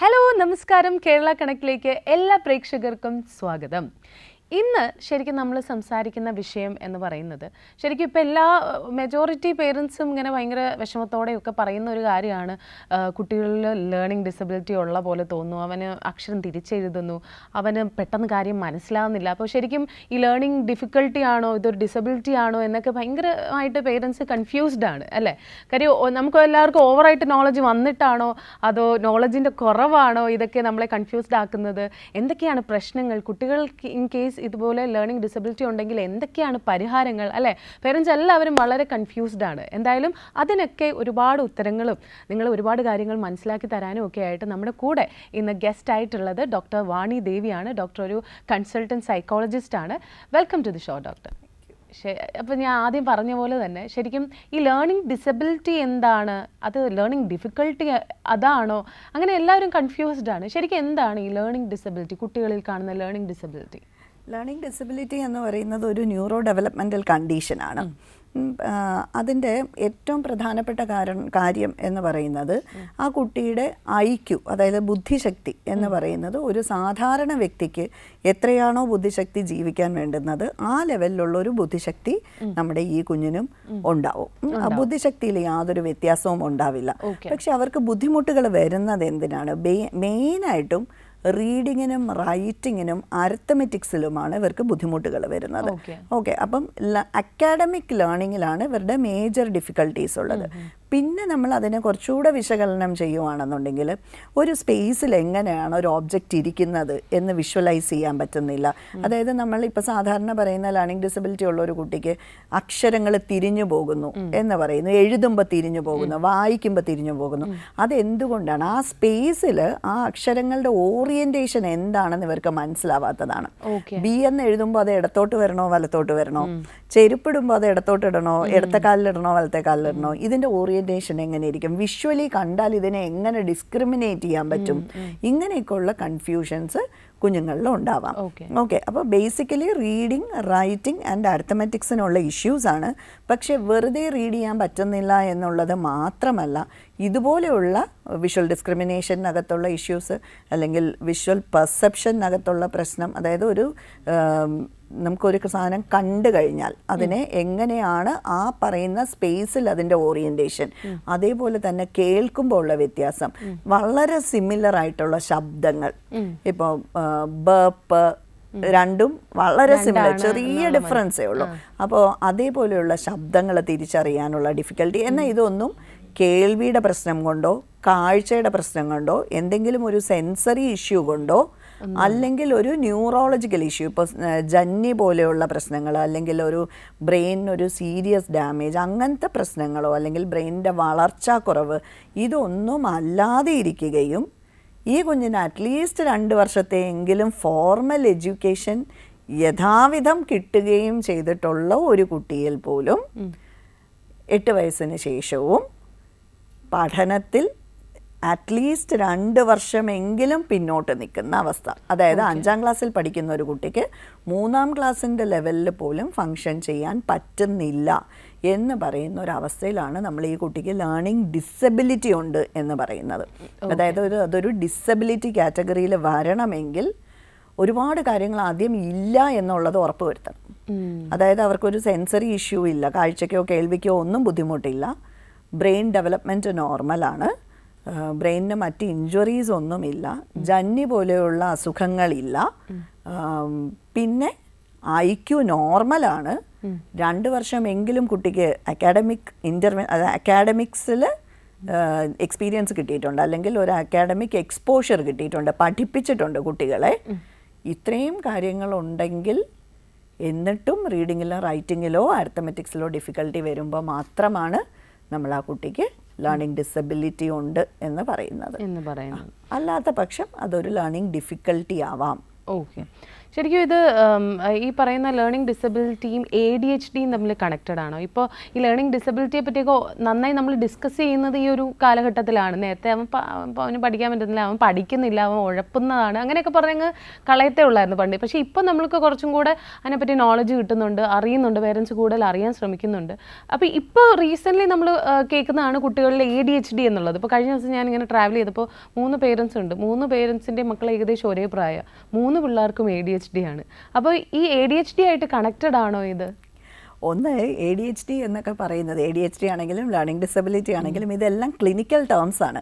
Hello നമസ്കാരം കേരള കണക്കിലേക്ക് എല്ലാ പ്രേക്ഷകർക്കും സ്വാഗതം. ഇന്ന് ശരിക്കും നമ്മൾ സംസാരിക്കുന്ന വിഷയം എന്ന് പറയുന്നത് ശരിക്കും ഇപ്പോൾ എല്ലാ മെജോറിറ്റി പേരൻസും ഇങ്ങനെ ഭയങ്കര വിഷമത്തോടെയൊക്കെ പറയുന്ന ഒരു കാര്യമാണ്. കുട്ടികളിൽ ലേണിംഗ് ഡിസബിലിറ്റി ഉള്ള പോലെ തോന്നുന്നു, അവന് അക്ഷരം തിരിച്ചെഴുതുന്നു, അവന് പെട്ടെന്ന് കാര്യം മനസ്സിലാവുന്നില്ല. അപ്പോൾ ശരിക്കും ഈ ലേണിംഗ് ഡിഫിക്കൽട്ടി ആണോ ഇതൊരു ഡിസബിലിറ്റി ആണോ എന്നൊക്കെ ഭയങ്കരമായിട്ട് പേരൻസ് കൺഫ്യൂസ്ഡ് ആണ് അല്ലേ? കാര്യം നമുക്ക് എല്ലാവർക്കും ഓവറായിട്ട് നോളജ് വന്നിട്ടാണോ അതോ നോളജിൻ്റെ കുറവാണോ ഇതൊക്കെ നമ്മളെ കൺഫ്യൂസ്ഡ് ആക്കുന്നത്? എന്തൊക്കെയാണ് പ്രശ്നങ്ങൾ? കുട്ടികൾക്ക് ഇൻ കേസ് ഇതുപോലെ ലേണിംഗ് ഡിസബിലിറ്റി ഉണ്ടെങ്കിൽ എന്തൊക്കെയാണ് പരിഹാരങ്ങൾ അല്ലേ? പേരൻസ് എല്ലാവരും വളരെ കൺഫ്യൂസ്ഡ് ആണ്. എന്തായാലും അതിനൊക്കെ ഒരുപാട് ഉത്തരങ്ങളും നിങ്ങൾ ഒരുപാട് കാര്യങ്ങൾ മനസ്സിലാക്കി തരാനും ഒക്കെ ആയിട്ട് നമ്മുടെ കൂടെ ഇന്ന് ഗസ്റ്റ് ആയിട്ടുള്ളത് ഡോക്ടർ വാണി ദേവിയാണ്. ഡോക്ടർ ഒരു കൺസൾട്ടൻറ്റ് സൈക്കോളജിസ്റ്റ് ആണ്. Welcome to the show doctor. അപ്പോൾ ഞാൻ ആദ്യം പറഞ്ഞ പോലെ തന്നെ ശരിക്കും ഈ ലേണിംഗ് ഡിസബിലിറ്റി എന്താണ്, അത് ലേണിംഗ് ഡിഫിക്കൽട്ടി അതാണോ, അങ്ങനെ എല്ലാവരും കൺഫ്യൂസ്ഡ് ആണ്. ശരിക്കും എന്താണ് ഈ ലേണിംഗ് ഡിസബിലിറ്റി, കുട്ടികളിൽ കാണുന്ന ലേണിംഗ് ഡിസബിലിറ്റി? ലേണിംഗ് ഡിസബിലിറ്റി എന്ന് പറയുന്നത് ഒരു ന്യൂറോ ഡെവലപ്മെൻ്റൽ കണ്ടീഷനാണ്. അതിൻ്റെ ഏറ്റവും പ്രധാനപ്പെട്ട കാര്യം എന്ന് പറയുന്നത് ആ കുട്ടിയുടെ IQ, അതായത് ബുദ്ധിശക്തി എന്ന് പറയുന്നത് ഒരു സാധാരണ വ്യക്തിക്ക് എത്രയാണോ ബുദ്ധിശക്തി ജീവിക്കാൻ വേണ്ടുന്നത് ആ ലെവലിലുള്ള ഒരു ബുദ്ധിശക്തി നമ്മുടെ ഈ കുഞ്ഞിനും ഉണ്ടാവും. ബുദ്ധിശക്തിയിൽ യാതൊരു വ്യത്യാസവും ഉണ്ടാവില്ല. പക്ഷെ അവർക്ക് ബുദ്ധിമുട്ടുകൾ വരുന്നത് എന്തിനാണ്? മെയിനായിട്ടും റീഡിങ്ങിനും റൈറ്റിങ്ങിനും അരിത്തമെറ്റിക്സിലുമാണ് ഇവർക്ക് ബുദ്ധിമുട്ടുകൾ വരുന്നത്. ഓക്കെ, അപ്പം അക്കാഡമിക് ലേണിങ്ങിലാണ് ഇവരുടെ മേജർ ഡിഫിക്കൽട്ടീസ് ഉള്ളത്. പിന്നെ നമ്മൾ അതിനെ കുറച്ചുകൂടെ വിശകലനം ചെയ്യുവാണെന്നുണ്ടെങ്കിൽ ഒരു സ്പേസിൽ എങ്ങനെയാണ് ഒരു ഓബ്ജക്റ്റ് ഇരിക്കുന്നത് എന്ന് വിഷ്വലൈസ് ചെയ്യാൻ പറ്റുന്നില്ല. അതായത് നമ്മളിപ്പോൾ സാധാരണ പറയുന്ന ലേണിംഗ് ഡിസബിലിറ്റി ഉള്ള ഒരു കുട്ടിക്ക് അക്ഷരങ്ങൾ തിരിഞ്ഞു പോകുന്നു എന്ന് പറയുന്നു, എഴുതുമ്പോൾ തിരിഞ്ഞു പോകുന്നു, വായിക്കുമ്പോൾ തിരിഞ്ഞു പോകുന്നു. അതെന്തുകൊണ്ടാണ്? ആ സ്പേസിൽ ആ അക്ഷരങ്ങളുടെ ഓറിയന്റേഷൻ എന്താണെന്ന് ഇവർക്ക് മനസ്സിലാവാത്തതാണ്. ബി എന്ന് എഴുതുമ്പോൾ അത് ഇടത്തോട്ട് വരണോ വലത്തോട്ട് വരണോ, ചെരുപ്പിടുമ്പോൾ അത് ഇടത്തോട്ട് ഇടണോ, ഇടത്തെ കാലിലിടണോ വലത്തെ കാലിലിടണോ, ഇതിൻ്റെ ഓറിയന്റേഷൻ എങ്ങനെ ഇരിക്കും, വിഷ്വലി കണ്ടാൽ ഇതിനെ എങ്ങനെ ഡിസ്ക്രിമിനേറ്റ് ചെയ്യാൻ പറ്റും, ഇങ്ങനെയൊക്കെയുള്ള കൺഫ്യൂഷൻസ് കുഞ്ഞുങ്ങളിൽ ഉണ്ടാവാം. ഓക്കെ, അപ്പോൾ ബേസിക്കലി റീഡിങ് റൈറ്റിംഗ് ആൻഡ് അരിത്തമെറ്റിക്സിനുള്ള ഇഷ്യൂസാണ്. പക്ഷെ വെറുതെ റീഡ് ചെയ്യാൻ പറ്റുന്നില്ല എന്നുള്ളത് മാത്രമല്ല, ഇതുപോലെയുള്ള വിഷ്വൽ ഡിസ്ക്രിമിനേഷനകത്തുള്ള ഇഷ്യൂസ് അല്ലെങ്കിൽ വിഷ്വൽ പെർസെപ്ഷനകത്തുള്ള പ്രശ്നം, അതായത് ഒരു നമുക്കൊരു സാധനം കണ്ടു കഴിഞ്ഞാൽ അതിനെ എങ്ങനെയാണ് ആ പറയുന്ന സ്പേസിൽ അതിൻ്റെ ഓറിയന്റേഷൻ, അതേപോലെ തന്നെ കേൾക്കുമ്പോൾ ഉള്ള വ്യത്യാസം, വളരെ സിമിലർ ആയിട്ടുള്ള ശബ്ദങ്ങൾ, ഇപ്പോൾ ബർപ്പ് രണ്ടും വളരെ സിമിലർ, ചെറിയ ഡിഫറൻസേ ഉള്ളൂ. അപ്പോൾ അതേപോലെയുള്ള ശബ്ദങ്ങൾ തിരിച്ചറിയാനുള്ള ഡിഫിക്കൽട്ടി. എന്നാൽ ഇതൊന്നും കേൾവിയുടെ പ്രശ്നം കൊണ്ടോ കാഴ്ചയുടെ പ്രശ്നം കൊണ്ടോ എന്തെങ്കിലും ഒരു സെൻസറി ഇഷ്യൂ കൊണ്ടോ അല്ലെങ്കിൽ ഒരു ന്യൂറോളജിക്കൽ ഇഷ്യൂ, ഇപ്പോൾ ജന്നി പോലെയുള്ള പ്രശ്നങ്ങൾ, അല്ലെങ്കിൽ ഒരു ബ്രെയിനൊരു സീരിയസ് ഡാമേജ്, അങ്ങനത്തെ പ്രശ്നങ്ങളോ അല്ലെങ്കിൽ ബ്രെയിനിൻ്റെ വളർച്ചാക്കുറവ്, ഇതൊന്നും അല്ലാതെ ഇരിക്കുകയും ഈ കുഞ്ഞിന് അറ്റ്ലീസ്റ്റ് 2 വർഷത്തെയെങ്കിലും ഫോർമൽ എഡ്യൂക്കേഷൻ യഥാവിധം കിട്ടുകയും ചെയ്തിട്ടുള്ള ഒരു കുട്ടിയിൽ പോലും 8 വയസ്സിന് ശേഷവും പഠനത്തിൽ അറ്റ്ലീസ്റ്റ് 2 വർഷമെങ്കിലും പിന്നോട്ട് നിൽക്കുന്ന അവസ്ഥ. അതായത് 5ാം ക്ലാസ്സിൽ പഠിക്കുന്ന ഒരു കുട്ടിക്ക് 3ാം ക്ലാസ്സിൻ്റെ ലെവലിൽ പോലും ഫങ്ഷൻ ചെയ്യാൻ പറ്റുന്നില്ല എന്ന് പറയുന്ന ഒരവസ്ഥയിലാണ് നമ്മൾ ഈ കുട്ടിക്ക് ലേണിംഗ് ഡിസബിലിറ്റി ഉണ്ട് എന്ന് പറയുന്നത്. അതായത് അതൊരു ഡിസബിലിറ്റി കാറ്റഗറിയിൽ വരണമെങ്കിൽ ഒരുപാട് കാര്യങ്ങൾ ആദ്യം ഇല്ല എന്നുള്ളത് ഉറപ്പ് വരുത്തണം. അതായത് അവർക്കൊരു സെൻസറി ഇഷ്യൂ ഇല്ല, കാഴ്ചയ്ക്കോ കേൾവിക്കോ ഒന്നും ബുദ്ധിമുട്ടില്ല, ബ്രെയിൻ ഡെവലപ്മെൻറ്റ് നോർമലാണ്, ബ്രെയിനിന് മറ്റ് ഇഞ്ചുറീസ് ഒന്നുമില്ല, ജന്നി പോലെയുള്ള അസുഖങ്ങളില്ല, പിന്നെ IQ നോർമലാണ്, 2 വർഷമെങ്കിലും കുട്ടിക്ക് അക്കാഡമിക്സിൽ എക്സ്പീരിയൻസ് കിട്ടിയിട്ടുണ്ട്, അല്ലെങ്കിൽ ഒരു അക്കാഡമിക് എക്സ്പോഷർ കിട്ടിയിട്ടുണ്ട്, പഠിപ്പിച്ചിട്ടുണ്ട് കുട്ടികളെ. ഇത്രയും കാര്യങ്ങളുണ്ടെങ്കിൽ എന്നിട്ടും റീഡിങ്ങിലോ റൈറ്റിങ്ങിലോ അരിത്തമെറ്റിക്സിലോ ഡിഫിക്കൽട്ടി വരുമ്പോൾ മാത്രമാണ് നമ്മൾ ആ കുട്ടിക്ക് ലേണിംഗ് ഡിസബിലിറ്റി ഉണ്ട് എന്ന് പറയുന്നത്. അല്ലാത്ത പക്ഷം അതൊരു ലേണിംഗ് ഡിഫിക്കൽട്ടി ആവാം. ഓക്കെ, ശരിക്കും ഇത് ഈ പറയുന്ന ലേണിംഗ് ഡിസബിലിറ്റിയും ADHDയും തമ്മിൽ കണക്റ്റഡ് ആണോ? ഇപ്പോൾ ഈ ലേണിംഗ് ഡിസബിലിറ്റിയെ പറ്റിയൊക്കെ നന്നായി നമ്മൾ ഡിസ്കസ് ചെയ്യുന്നത് ഈ ഒരു കാലഘട്ടത്തിലാണ്. നേരത്തെ അവന് പഠിക്കാൻ പറ്റുന്നില്ല, അവൻ പഠിക്കുന്നില്ല, അവൻ ഉഴപ്പുന്നതാണ്, അങ്ങനെയൊക്കെ പറഞ്ഞങ്ങ് കളയത്തേ ഉള്ളായിരുന്നു പണ്ട്. പക്ഷേ ഇപ്പോൾ നമ്മൾക്ക് കുറച്ചും കൂടെ അതിനെപ്പറ്റി നോളജ് കിട്ടുന്നുണ്ട്, അറിയുന്നുണ്ട്, പേരൻസ് കൂടുതൽ അറിയാൻ ശ്രമിക്കുന്നുണ്ട്. അപ്പോൾ ഇപ്പോൾ റീസെൻ്റ്ലി നമ്മൾ കേൾക്കുന്നതാണ് കുട്ടികളിലെ ADHD എന്നുള്ളത്. ഇപ്പോൾ കഴിഞ്ഞ ദിവസം ഞാൻ ഇങ്ങനെ ട്രാവൽ ചെയ്തപ്പോൾ 3 പേരൻസ് ഉണ്ട്. 3 പേരൻസിൻ്റെ മക്കൾ ഏകദേശം ഒരേ പ്രായം. 3 പിള്ളേർക്കും ADHD ആണ്. അപ്പോൾ ഈ ADHD ആയിട്ട് കണക്റ്റഡ് ആണോ ഇത്? ഒന്ന് ADHD എന്നൊക്കെ പറയുന്നത്, ADHD ആണെങ്കിലും ലേണിംഗ് ഡിസബിലിറ്റി ആണെങ്കിലും ഇതെല്ലാം ക്ലിനിക്കൽ ടേംസ് ആണ്.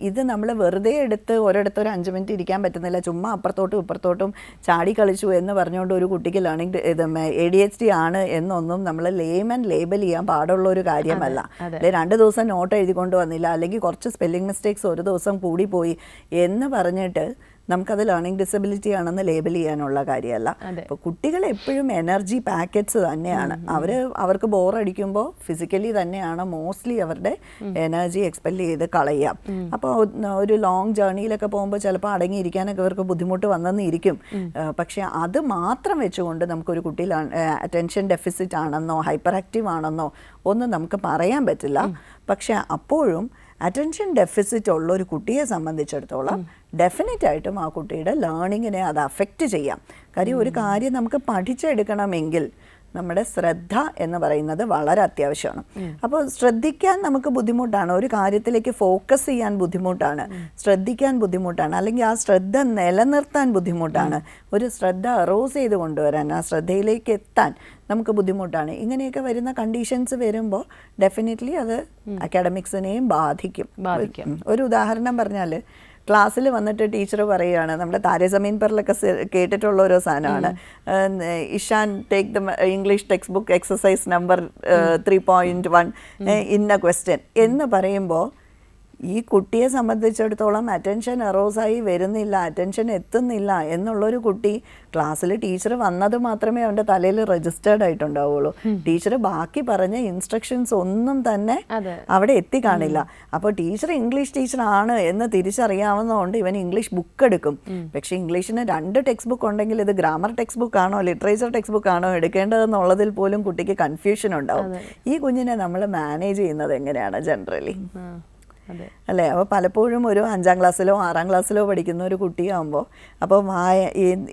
ഇത് നമ്മൾ വെറുതെ എടുത്ത് ഒരിടത്ത് ഒരു 5 മിനിറ്റ് ഇരിക്കാൻ പറ്റുന്നില്ല, ചുമ്മാ അപ്പുറത്തോട്ടും ഇപ്പുറത്തോട്ടും ചാടി കളിച്ചു എന്ന് പറഞ്ഞുകൊണ്ട് ഒരു കുട്ടിക്ക് ലേണിംഗ് ADHD ആണ് എന്നൊന്നും നമ്മൾ ലേബൽ ചെയ്യാൻ പാടുള്ള ഒരു കാര്യമല്ല. അല്ലെ 2 ദിവസം നോട്ട് എഴുതിക്കൊണ്ട് വന്നില്ല, അല്ലെങ്കിൽ കുറച്ച് സ്പെല്ലിംഗ് മിസ്റ്റേക്സ് ഒരു ദിവസം കൂടിപ്പോയി എന്ന് പറഞ്ഞിട്ട് നമുക്കത് ലേണിംഗ് ഡിസബിലിറ്റി ആണെന്ന് ലേബൽ ചെയ്യാനുള്ള കാര്യമല്ല. അപ്പോൾ കുട്ടികൾ എപ്പോഴും എനർജി പാക്കറ്റ്സ് തന്നെയാണ്. അവർക്ക് ബോറടിക്കുമ്പോൾ ഫിസിക്കലി തന്നെയാണ് മോസ്റ്റ്ലി അവരുടെ എനർജി എക്സ്പെൽ ചെയ്ത് കളയാം. അപ്പോൾ ഒരു ലോങ് ജേർണിയിലൊക്കെ പോകുമ്പോൾ ചിലപ്പോൾ അടങ്ങിയിരിക്കാനൊക്കെ അവർക്ക് ബുദ്ധിമുട്ട് വന്നെന്നിരിക്കും. പക്ഷേ അത് മാത്രം വെച്ചുകൊണ്ട് നമുക്കൊരു കുട്ടി അറ്റൻഷൻ ഡെഫിസിറ്റ് ആണെന്നോ ഹൈപ്പർ ആക്റ്റീവ് ആണെന്നോ ഒന്നും നമുക്ക് പറയാൻ പറ്റില്ല. പക്ഷേ അപ്പോഴും അറ്റൻഷൻ ഡെഫിസിറ്റ് ഉള്ള ഒരു കുട്ടിയെ സംബന്ധിച്ചിടത്തോളം ഡെഫിനറ്റ് ആയിട്ടും ആ കുട്ടിയുടെ ലേണിങ്ങിനെ അത് അഫക്റ്റ് ചെയ്യാം. കാര്യം ഒരു കാര്യം നമുക്ക് പഠിച്ചെടുക്കണമെങ്കിൽ നമ്മുടെ ശ്രദ്ധ എന്ന് പറയുന്നത് വളരെ അത്യാവശ്യമാണ്. അപ്പോൾ ശ്രദ്ധിക്കാൻ നമുക്ക് ബുദ്ധിമുട്ടാണ്, ഒരു കാര്യത്തിലേക്ക് ഫോക്കസ് ചെയ്യാൻ ബുദ്ധിമുട്ടാണ്, ശ്രദ്ധിക്കാൻ ബുദ്ധിമുട്ടാണ്, അല്ലെങ്കിൽ ആ ശ്രദ്ധ നിലനിർത്താൻ ബുദ്ധിമുട്ടാണ്, ഒരു ശ്രദ്ധ അറോസ് ചെയ്ത് കൊണ്ടുവരാൻ, ആ ശ്രദ്ധയിലേക്ക് എത്താൻ നമുക്ക് ബുദ്ധിമുട്ടാണ്. ഇങ്ങനെയൊക്കെ വരുന്ന കണ്ടീഷൻസ് വരുമ്പോൾ ഡെഫിനറ്റ്ലി അത് അക്കാഡമിക്സിനെയും ബാധിക്കും. ഒരു ഉദാഹരണം പറഞ്ഞാൽ, ക്ലാസ്സിൽ വന്നിട്ട് ടീച്ചർ പറയുകയാണ്, നമ്മുടെ താരെ സമീൻ പറിലൊക്കെ കേട്ടിട്ടുള്ള ഒരു സാധനമാണ്, Ishan take the English text book exercise number 3.1 in A question എന്ന് പറയുമ്പോൾ ഈ കുട്ടിയെ സംബന്ധിച്ചിടത്തോളം അറ്റൻഷൻ അറോസായി വരുന്നില്ല, അറ്റൻഷൻ എത്തുന്നില്ല എന്നുള്ളൊരു കുട്ടി ക്ലാസ്സിൽ ടീച്ചർ വന്നത് മാത്രമേ അവൻ്റെ തലയിൽ രജിസ്റ്റേർഡ് ആയിട്ടുണ്ടാവുള്ളൂ. ടീച്ചർ ബാക്കി പറഞ്ഞ ഇൻസ്ട്രക്ഷൻസ് ഒന്നും തന്നെ അവിടെ എത്തിക്കാണില്ല. അപ്പോൾ ടീച്ചർ ഇംഗ്ലീഷ് ടീച്ചറാണ് എന്ന് തിരിച്ചറിയാവുന്നതുകൊണ്ട് ഇവൻ ഇംഗ്ലീഷ് ബുക്ക് എടുക്കും. പക്ഷേ ഇംഗ്ലീഷിന് 2 ടെക്സ്റ്റ് ബുക്ക് ഉണ്ടെങ്കിൽ ഇത് ഗ്രാമർ ടെക്സ്റ്റ് ബുക്ക് ആണോ ലിറ്ററേച്ചർ ടെക്സ്റ്റ് ബുക്ക് ആണോ എടുക്കേണ്ടതെന്നുള്ളതിൽ പോലും കുട്ടിക്ക് കൺഫ്യൂഷൻ ഉണ്ടാവും. ഈ കുഞ്ഞിനെ നമ്മൾ മാനേജ് ചെയ്യുന്നത് എങ്ങനെയാണ് ജനറലി അല്ലേ? അപ്പോൾ പലപ്പോഴും ഒരു 5ാം ക്ലാസ്സിലോ 6ാം ക്ലാസ്സിലോ പഠിക്കുന്ന ഒരു കുട്ടിയാകുമ്പോൾ അപ്പോൾ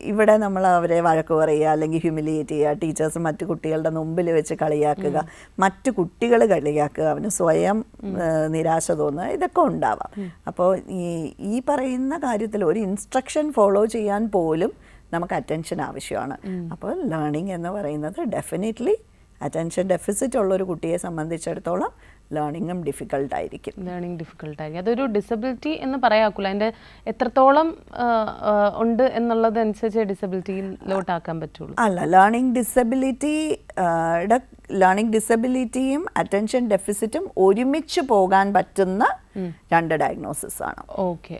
ഇവിടെ നമ്മൾ അവരെ വഴക്ക് പറയുക, അല്ലെങ്കിൽ ഹ്യൂമിലിയേറ്റ് ചെയ്യുക, ടീച്ചേഴ്സ് മറ്റു കുട്ടികളുടെ മുമ്പിൽ വെച്ച് കളിയാക്കുക, മറ്റു കുട്ടികൾ കളിയാക്കുക, അവന് സ്വയം നിരാശ തോന്നുക, ഇതൊക്കെ ഉണ്ടാവാം. അപ്പോൾ ഈ പറയുന്ന കാര്യത്തിൽ ഒരു ഇൻസ്ട്രക്ഷൻ ഫോളോ ചെയ്യാൻ പോലും നമുക്ക് അറ്റൻഷൻ ആവശ്യമാണ്. അപ്പോൾ ലേണിംഗ് എന്ന് പറയുന്നത് ഡെഫിനറ്റ്ലി അറ്റൻഷൻ ഡെഫിസിറ്റ് ഉള്ളൊരു കുട്ടിയെ സംബന്ധിച്ചിടത്തോളം ലേണിങ്ങും ഡിഫിക്കൽട്ടായിരിക്കും. അതൊരു ഡിസബിലിറ്റി എന്ന് പറയാക്കൂല, അതിൻ്റെ എത്രത്തോളം ഉണ്ട് എന്നുള്ളതനുസരിച്ച് ഡിസബിലിറ്റിയിലോട്ടാക്കാൻ പറ്റുള്ളൂ. അല്ല, ലേണിംഗ് ഡിസബിലിറ്റിയും അറ്റൻഷൻ ഡെഫിസിറ്റും ഒരുമിച്ച് പോകാൻ പറ്റുന്ന 2 ഡയഗ്നോസിസ് ആണ്. ഓക്കെ.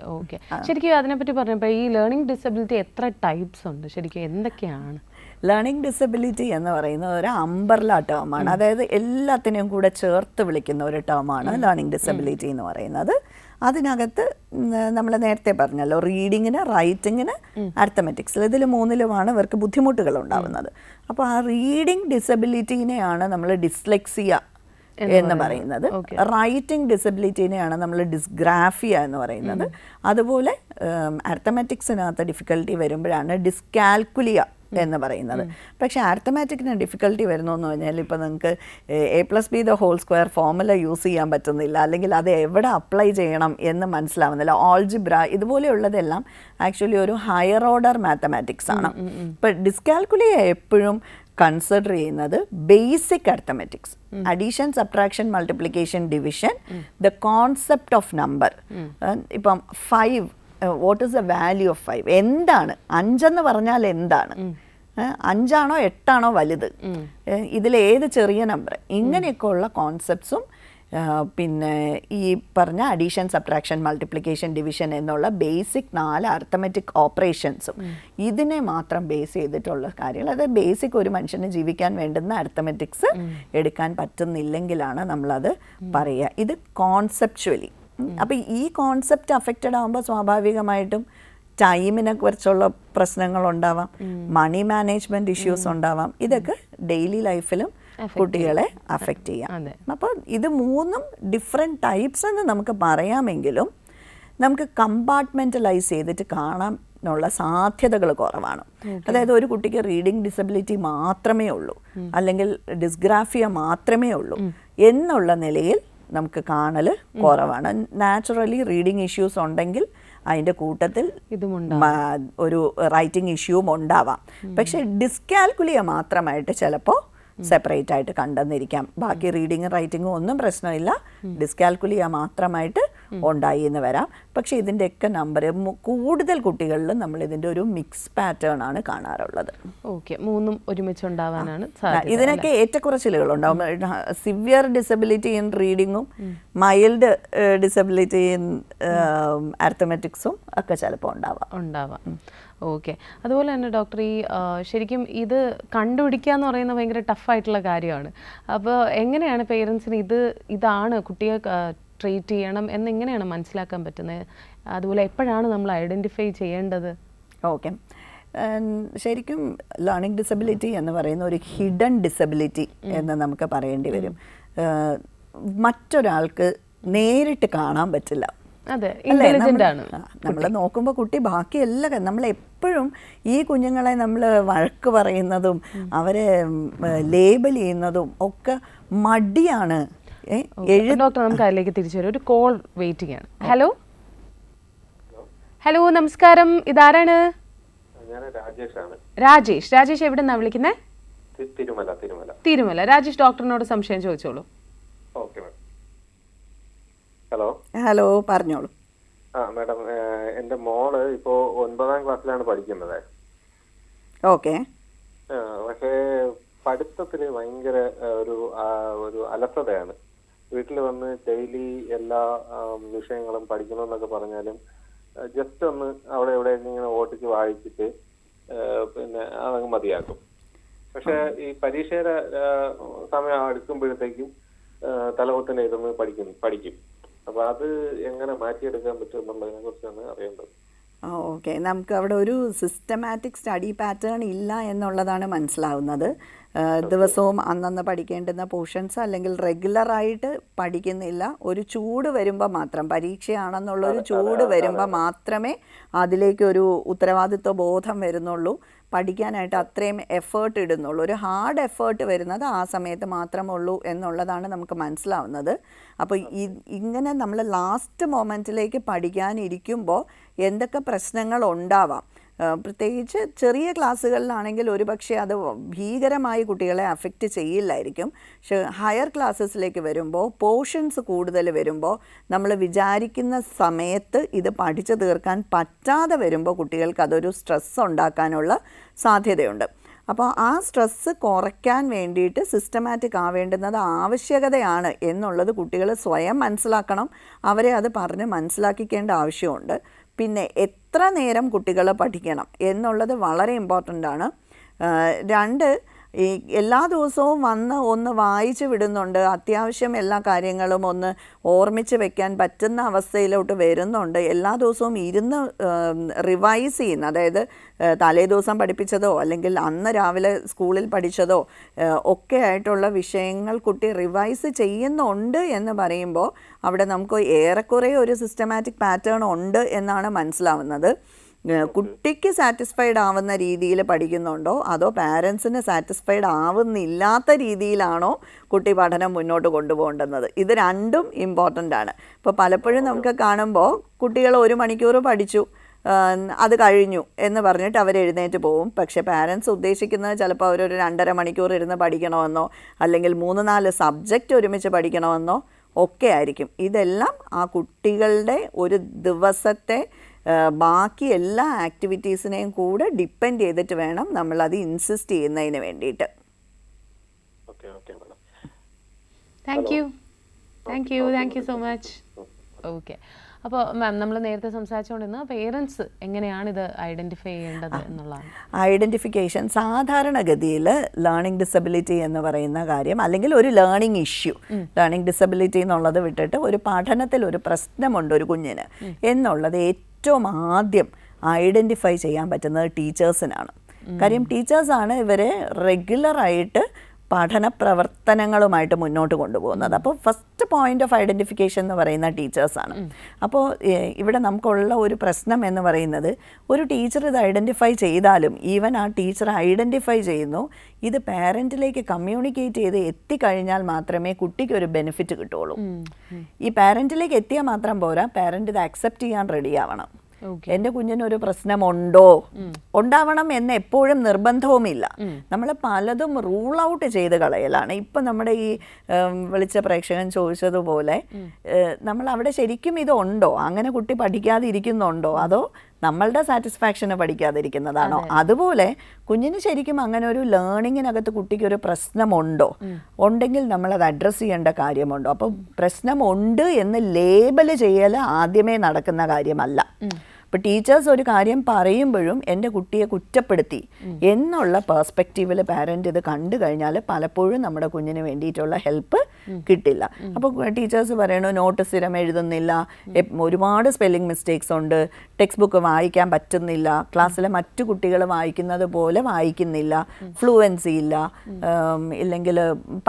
ശരിക്കും അതിനെപ്പറ്റി പറഞ്ഞപ്പോൾ ഈ ലേണിംഗ് ഡിസബിലിറ്റി എത്ര ടൈപ്സ് ഉണ്ട്, ശരിക്കും എന്തൊക്കെയാണ്? ലേണിംഗ് ഡിസബിലിറ്റി എന്ന് പറയുന്നത് ഒരു അംബർല ടേമാണ്, അതായത് എല്ലാത്തിനെയും കൂടെ ചേർത്ത് വിളിക്കുന്ന ഒരു ടേമാണ് ലേണിംഗ് ഡിസബിലിറ്റി എന്ന് പറയുന്നത്. അതിനകത്ത് നമ്മൾ നേരത്തെ പറഞ്ഞല്ലോ, റീഡിങ്ങിന്, റൈറ്റിങ്ങിന്, അരിത്തമെറ്റിക്സിൽ, ഇതിൽ 3ലുമാണ് ഇവർക്ക് ബുദ്ധിമുട്ടുകൾ ഉണ്ടാവുന്നത്. അപ്പോൾ ആ റീഡിംഗ് ഡിസബിലിറ്റീനെയാണ് നമ്മൾ ഡിസ്ലെക്സിയ എന്ന് പറയുന്നത്, റൈറ്റിംഗ് ഡിസബിലിറ്റീനെയാണ് നമ്മൾ ഡിസ്ഗ്രാഫിയ എന്ന് പറയുന്നത്. അതുപോലെ അരിത്തമെറ്റിക്സിനകത്ത് ഡിഫിക്കൽട്ടി വരുമ്പോഴാണ് ഡിസ്കാൽക്കുലിയ എന്ന് പറയുന്നത്. പക്ഷേ അരിത്തമാറ്റിക്കിന് ഡിഫിക്കൽട്ടി വരുന്നു എന്ന് പറഞ്ഞാൽ ഇപ്പോൾ നിങ്ങൾക്ക് A+B² ഫോർമുല യൂസ് ചെയ്യാൻ പറ്റുന്നില്ല, അല്ലെങ്കിൽ അത് എവിടെ അപ്ലൈ ചെയ്യണം എന്ന് മനസ്സിലാവുന്നില്ല. ഓൾജിബ്ര ഇതുപോലെയുള്ളതെല്ലാം ആക്ച്വലി ഒരു ഹയർ ഓർഡർ മാത്തമാറ്റിക്സ് ആണ്. ഇപ്പോൾ ഡിസ്കാൽക്കുലിയ എപ്പോഴും കൺസിഡർ ചെയ്യുന്നത് basic arithmetics, addition, subtraction, multiplication, division, the concept of number. ഇപ്പം 5, what is the value of 5, എന്താണ് 5 എന്ന് പറഞ്ഞാൽ എന്താണ്, 5 ആണോ 8 ആണോ വലുത്, ഇതിലേത് ചെറിയ നമ്പർ, ഇങ്ങനെയൊക്കെ ഉള്ള കോൺസെപ്റ്റ്സും പിന്നെ ഈ പറഞ്ഞ അഡീഷൻ, സബ്ട്രാക്ഷൻ, മൾട്ടിപ്ലിക്കേഷൻ, ഡിവിഷൻ എന്നുള്ള ബേസിക് 4 അരിത്തമെറ്റിക് ഓപ്പറേഷൻസും ഇതിനെ മാത്രം ബേസ് ചെയ്തിട്ടുള്ള കാര്യങ്ങൾ. അത് ബേസിക് ഒരു മനുഷ്യന് ജീവിക്കാൻ വേണ്ടുന്ന അരിത്തമെറ്റിക്സ് എടുക്കാൻ പറ്റുന്നില്ലെങ്കിലാണ് നമ്മളത് പറയുക. ഇത് കോൺസെപ്ച്വലി. അപ്പോൾ ഈ കോൺസെപ്റ്റ് അഫക്റ്റഡ് ആകുമ്പോൾ സ്വാഭാവികമായിട്ടും ടൈമിനെ കുറിച്ചുള്ള പ്രശ്നങ്ങളുണ്ടാവാം, മണി മാനേജ്മെൻറ്റ് ഇഷ്യൂസ് ഉണ്ടാവാം. ഇതൊക്കെ ഡെയിലി ലൈഫിലും കുട്ടികളെ അഫക്റ്റ് ചെയ്യാം. അപ്പോൾ ഇത് 3 ഡിഫറെൻറ്റ് ടൈപ്സ് എന്ന് നമുക്ക് പറയാമെങ്കിലും നമുക്ക് കമ്പാർട്ട്മെൻറ്റലൈസ് ചെയ്തിട്ട് കാണാനുള്ള സാധ്യതകൾ കുറവാണ്. അതായത് ഒരു കുട്ടിക്ക് റീഡിങ് ഡിസബിലിറ്റി മാത്രമേ ഉള്ളൂ, അല്ലെങ്കിൽ ഡിസ്ഗ്രാഫിയ മാത്രമേ ഉള്ളൂ എന്നുള്ള നിലയിൽ നമുക്ക് കാണൽ കുറവാണ്. നാച്ചുറലി റീഡിങ് ഇഷ്യൂസ് ഉണ്ടെങ്കിൽ അതിൻ്റെ കൂട്ടത്തിൽ ഒരു റൈറ്റിംഗ് ഇഷ്യൂവും ഉണ്ടാവാം. പക്ഷേ ഡിസ്കാൽക്കുലിയ മാത്രമായിട്ട് ചിലപ്പോൾ സെപ്പറേറ്റ് ആയിട്ട് കണ്ടെന്നിരിക്കാം. ബാക്കി റീഡിങ്ങും റൈറ്റിങ്ങും ഒന്നും പ്രശ്നമില്ല, ഡിസ്കാൽക്കുലിയ മാത്രമായിട്ട് ഉണ്ടായി എന്ന് വരാം. പക്ഷേ ഇതിൻ്റെയൊക്കെ നമ്പർ കൂടുതൽ കുട്ടികളിലും നമ്മൾ ഇതിൻ്റെ ഒരു മിക്സ് പാറ്റേൺ ആണ് കാണാറുള്ളത്. ഓക്കെ, 3 ഒരുമിച്ചുണ്ടാവാനാണ് ഇതിനൊക്കെ ഏറ്റക്കുറച്ചിലുകളുണ്ടാവും. സിവിയർ ഡിസബിലിറ്റി ഇൻ റീഡിങ്ങും മൈൽഡ് ഡിസബിലിറ്റി ഇൻ അരിത്തമെറ്റിക്സും ഒക്കെ ചിലപ്പോൾ ഉണ്ടാവാം. ഓക്കെ, അതുപോലെ തന്നെ ഡോക്ടർ, ഈ ശരിക്കും ഇത് കണ്ടുപിടിക്കുക എന്ന് പറയുന്നത് ഭയങ്കര ടഫായിട്ടുള്ള കാര്യമാണ്. അപ്പോൾ എങ്ങനെയാണ് പേരൻസിന് ഇതാണ് കുട്ടിയെ ട്രീറ്റ് ചെയ്യണം എന്നെങ്ങനെയാണ് മനസ്സിലാക്കാൻ പറ്റുന്നത്? അതുപോലെ എപ്പോഴാണ് നമ്മൾ ഐഡൻറ്റിഫൈ ചെയ്യേണ്ടത്? ഓക്കെ, ശരിക്കും ലേണിംഗ് ഡിസബിലിറ്റി എന്ന് പറയുന്ന ഒരു ഹിഡൻ ഡിസബിലിറ്റി എന്ന് നമുക്ക് പറയേണ്ടി വരും. മറ്റൊരാൾക്ക് നേരിട്ട് കാണാൻ പറ്റില്ല. നമ്മൾ നോക്കുമ്പോൾ കുട്ടി ബാക്കി എല്ലാ നമ്മളെപ്പോഴും ഈ കുഞ്ഞുങ്ങളെ നമ്മൾ വഴക്ക് പറയുന്നതും അവരെ ലേബൽ ചെയ്യുന്നതും ഒക്കെ മടിയാണ്. ഡോക്ടർ, നമുക്ക് അതിലേക്ക് തിരിച്ചു വരും. ഒരു കോൾ വെയിറ്റിംഗ് ആണ്. ഹലോ, നമസ്കാരം. ഇതാരാണ്? രാജേഷ് എവിടെ നിന്നാണ് വിളിക്കുന്നത്? തിരുമല. രാജേഷ്, ഡോക്ടറിനോട് സംശയം ചോദിച്ചോളൂ. ഹലോ, പറഞ്ഞോളൂ. മാഡം, എൻ്റെ മോള് ഇപ്പോ 9ാം ക്ലാസ്സിലാണ് പഠിക്കുന്നത്. ഓക്കെ. പക്ഷേ പഠിത്തത്തിന് ഭയങ്കര ഒരു അലസതയാണ്. വീട്ടിൽ വന്ന് ഡെയിലി എല്ലാ വിഷയങ്ങളും പഠിക്കണമെന്നൊക്കെ പറഞ്ഞാലും ജസ്റ്റ് ഒന്ന് അവിടെ ഇവിടെ ഇങ്ങനെ ഓട്ടിച്ച് വായിച്ചിട്ട് പിന്നെ അതങ്ങ് മതിയാക്കും. പക്ഷെ ഈ പരീക്ഷയുടെ സമയം അടുക്കുമ്പോഴത്തേക്കും തലകുത്തനെ ഇരുന്ന് പഠിക്കും. അപ്പൊ അത് എങ്ങനെ മാറ്റിയെടുക്കാൻ പറ്റും എന്നുള്ളതിനെ കുറിച്ചാണ് അറിയേണ്ടത്. ഓക്കെ, നമുക്ക് അവിടെ ഒരു സിസ്റ്റമാറ്റിക് സ്റ്റഡി പാറ്റേൺ ഇല്ല എന്നുള്ളതാണ് മനസ്സിലാവുന്നത്. ദിവസവും അന്നന്ന് പഠിക്കേണ്ടുന്ന പോർഷൻസ് അല്ലെങ്കിൽ റെഗുലറായിട്ട് പഠിക്കുന്നില്ല. ഒരു ചൂട് വരുമ്പോൾ മാത്രം, പരീക്ഷയാണെന്നുള്ളൊരു ചൂട് വരുമ്പോൾ മാത്രമേ അതിലേക്കൊരു ഉത്തരവാദിത്വ ബോധം വരുന്നുള്ളൂ. പഠിക്കാനായിട്ട് അത്രയും എഫേർട്ട് ഇടുന്നുള്ളൂ. ഒരു ഹാർഡ് എഫേർട്ട് വരുന്നത് ആ സമയത്ത് മാത്രമുള്ളൂ എന്നുള്ളതാണ് നമുക്ക് മനസ്സിലാവുന്നത്. അപ്പോൾ ഇങ്ങനെ നമ്മൾ ലാസ്റ്റ് മൊമെൻറ്റിലേക്ക് പഠിക്കാനിരിക്കുമ്പോൾ എന്തൊക്കെ പ്രശ്നങ്ങൾ ഉണ്ടാവാം. പ്രത്യേകിച്ച് ചെറിയ ക്ലാസ്സുകളിലാണെങ്കിൽ ഒരുപക്ഷെ അത് ഭീകരമായി കുട്ടികളെ അഫക്റ്റ് ചെയ്യില്ലായിരിക്കും. പക്ഷേ ഹയർ ക്ലാസ്സസിലേക്ക് വരുമ്പോൾ, പോർഷൻസ് കൂടുതൽ വരുമ്പോൾ, നമ്മൾ വിചാരിക്കുന്ന സമയത്ത് ഇത് പഠിച്ചു തീർക്കാൻ പറ്റാതെ വരുമ്പോൾ കുട്ടികൾക്ക് അതൊരു സ്ട്രെസ് ഉണ്ടാക്കാനുള്ള സാധ്യതയുണ്ട്. അപ്പോൾ ആ സ്ട്രെസ്സ് കുറയ്ക്കാൻ വേണ്ടിയിട്ട് സിസ്റ്റമാറ്റിക് ആവേണ്ടുന്നത് ആവശ്യകതയാണ് എന്നുള്ളത് കുട്ടികൾ സ്വയം മനസ്സിലാക്കണം. അവരെ അത് പറഞ്ഞ് മനസ്സിലാക്കിക്കേണ്ട ആവശ്യമുണ്ട്. പിന്നെ എത്ര നേരം കുട്ടികൾ പഠിക്കണം എന്നുള്ളത് വളരെ ഇമ്പോർട്ടൻ്റ് ആണ്. 2, ഈ എല്ലാ ദിവസവും വന്ന് ഒന്ന് വായിച്ച് വിടുന്നുണ്ട്, അത്യാവശ്യം എല്ലാ കാര്യങ്ങളും ഒന്ന് ഓർമ്മിച്ച് വെക്കാൻ പറ്റുന്ന അവസ്ഥയിലോട്ട് വരുന്നുണ്ട്. എല്ലാ ദിവസവും ഇരുന്ന് റിവൈസ് ചെയ്യുന്ന, അതായത് തലേ ദിവസം പഠിപ്പിച്ചതോ അല്ലെങ്കിൽ അന്ന് രാവിലെ സ്കൂളിൽ പഠിച്ചതോ ഒക്കെ ആയിട്ടുള്ള വിഷയങ്ങൾ കുട്ടി റിവൈസ് ചെയ്യുന്നുണ്ട് എന്ന് പറയുമ്പോൾ അവിടെ നമുക്ക് ഏറെക്കുറെ ഒരു സിസ്റ്റമാറ്റിക് പാറ്റേൺ ഉണ്ട് എന്നാണ് മനസ്സിലാവുന്നത്. കുട്ടിക്ക് സാറ്റിസ്ഫൈഡ് ആവുന്ന രീതിയിൽ പഠിക്കുന്നുണ്ടോ അതോ പാരൻസിന് സാറ്റിസ്ഫൈഡ് ആവുന്നില്ലാത്ത രീതിയിലാണോ കുട്ടി പഠനം മുന്നോട്ട് കൊണ്ടുപോകേണ്ടുന്നത്? ഇത് രണ്ടും ഇമ്പോർട്ടൻ്റ് ആണ്. ഇപ്പോൾ പലപ്പോഴും നമുക്ക് കാണുമ്പോൾ കുട്ടികൾ 1 മണിക്കൂർ പഠിച്ചു, അത് കഴിഞ്ഞു എന്ന് പറഞ്ഞിട്ട് അവർ എഴുന്നേറ്റ് പോവും. പക്ഷേ പാരൻസ് ഉദ്ദേശിക്കുന്നത് ചിലപ്പോൾ അവരൊരു 2.5 മണിക്കൂർ ഇരുന്ന് പഠിക്കണമെന്നോ അല്ലെങ്കിൽ 3-4 സബ്ജക്റ്റ് ഒരുമിച്ച് പഠിക്കണമെന്നോ ഒക്കെ ആയിരിക്കും. ഇതെല്ലാം ആ കുട്ടികളുടെ ഒരു ദിവസത്തെ ബാക്കി എല്ലാ ആക്ടിവിറ്റീസിനെയും കൂടെ ഡിപ്പെൻഡ് ചെയ്തിട്ട് വേണം നമ്മളത് ഇൻസിസ്റ്റ് ചെയ്യുന്നതിന് വേണ്ടിയിട്ട്. Thank you so much. Okay, അപ്പോൾ മാം, നമ്മൾ നേരത്തെ സംസാരിച്ചുകൊണ്ടിരുന്ന പേരൻസ് എങ്ങനെയാണ് ഇത് ഐഡൻറ്റിഫൈ ചെയ്യേണ്ടത് എന്നുള്ളതാണ്. ഐഡൻറ്റിഫിക്കേഷൻ സാധാരണഗതിയിൽ ലേണിംഗ് ഡിസബിലിറ്റി എന്ന് പറയുന്ന കാര്യം, അല്ലെങ്കിൽ ഒരു ലേണിംഗ് ഇഷ്യൂ, ലേണിംഗ് ഡിസബിലിറ്റി എന്നുള്ളത് വിട്ടിട്ട് ഒരു പഠനത്തിൽ ഒരു പ്രശ്നമുണ്ട് ഒരു കുഞ്ഞിന് എന്നുള്ളത് ഏറ്റവും ആദ്യം ഐഡൻറ്റിഫൈ ചെയ്യാൻ പറ്റുന്നത് ടീച്ചേഴ്സിനാണ്. കാര്യം ടീച്ചേഴ്സാണ് ഇവരെ റെഗുലറായിട്ട് പഠന പ്രവർത്തനങ്ങളുമായിട്ട് മുന്നോട്ട് കൊണ്ടുപോകുന്നത്. അപ്പോൾ ഫസ്റ്റ് പോയിന്റ് ഓഫ് ഐഡൻറ്റിഫിക്കേഷൻ എന്ന് പറയുന്ന ടീച്ചേഴ്സാണ്. അപ്പോൾ ഇവിടെ നമുക്കുള്ള ഒരു പ്രശ്നം എന്ന് പറയുന്നത്, ഒരു ടീച്ചർ ഇത് ഐഡൻറ്റിഫൈ ചെയ്താലും ഈവൻ ആ ടീച്ചർ ഐഡൻറ്റിഫൈ ചെയ്യുന്നു, ഇത് പാരൻറ്റിലേക്ക് കമ്മ്യൂണിക്കേറ്റ് ചെയ്ത് എത്തിക്കഴിഞ്ഞാൽ മാത്രമേ കുട്ടിക്ക് ഒരു ബെനിഫിറ്റ് കിട്ടുള്ളൂ. ഈ പാരൻറ്റിലേക്ക് എത്തിയാൽ മാത്രം പോരാ, പാരൻറ്റ് ഇത് അക്സെപ്റ്റ് ചെയ്യാൻ റെഡി ആവണം. എൻ്റെ കുഞ്ഞിനൊരു പ്രശ്നമുണ്ടോ, ഉണ്ടാവണം എന്ന് എപ്പോഴും നിർബന്ധവുമില്ല. നമ്മൾ പലതും റൂൾ ഔട്ട് ചെയ്ത് കളയലാണ്. ഇപ്പം നമ്മുടെ ഈ വിളിച്ച പ്രേക്ഷകൻ ചോദിച്ചതുപോലെ നമ്മൾ അവിടെ ശരിക്കും ഇതുണ്ടോ, അങ്ങനെ കുട്ടി പഠിക്കാതിരിക്കുന്നുണ്ടോ, അതോ നമ്മളുടെ സാറ്റിസ്ഫാക്ഷന് പഠിക്കാതിരിക്കുന്നതാണോ? അതുപോലെ കുഞ്ഞിന് ശരിക്കും അങ്ങനെ ഒരു ലേണിങ്ങിനകത്ത് കുട്ടിക്ക് ഒരു പ്രശ്നമുണ്ടോ, ഉണ്ടെങ്കിൽ നമ്മളത് അഡ്രസ്സ് ചെയ്യേണ്ട കാര്യമുണ്ടോ? അപ്പോൾ പ്രശ്നമുണ്ട് എന്ന് ലേബൽ ചെയ്യൽ ആദ്യമേ നടക്കുന്ന കാര്യമല്ല. ഇപ്പോൾ ടീച്ചേഴ്സ് ഒരു കാര്യം പറയുമ്പോഴും എൻ്റെ കുട്ടിയെ കുറ്റപ്പെടുത്തി എന്നുള്ള പേഴ്സ്പെക്റ്റീവിൽ പാരൻ്റ് ഇത് കണ്ടു കഴിഞ്ഞാൽ പലപ്പോഴും നമ്മുടെ കുഞ്ഞിന് വേണ്ടിയിട്ടുള്ള ഹെൽപ്പ് കിട്ടില്ല. അപ്പോൾ ടീച്ചേഴ്സ് പറയണു നോട്ട് സ്ഥിരം എഴുതുന്നില്ല, ഒരുപാട് സ്പെല്ലിംഗ് മിസ്റ്റേക്സ് ഉണ്ട്, ടെക്സ്റ്റ് ബുക്ക് വായിക്കാൻ പറ്റുന്നില്ല, ക്ലാസ്സിലെ മറ്റു കുട്ടികൾ വായിക്കുന്നത് പോലെ വായിക്കുന്നില്ല, ഫ്ലുവൻസി ഇല്ല, ഇല്ലെങ്കിൽ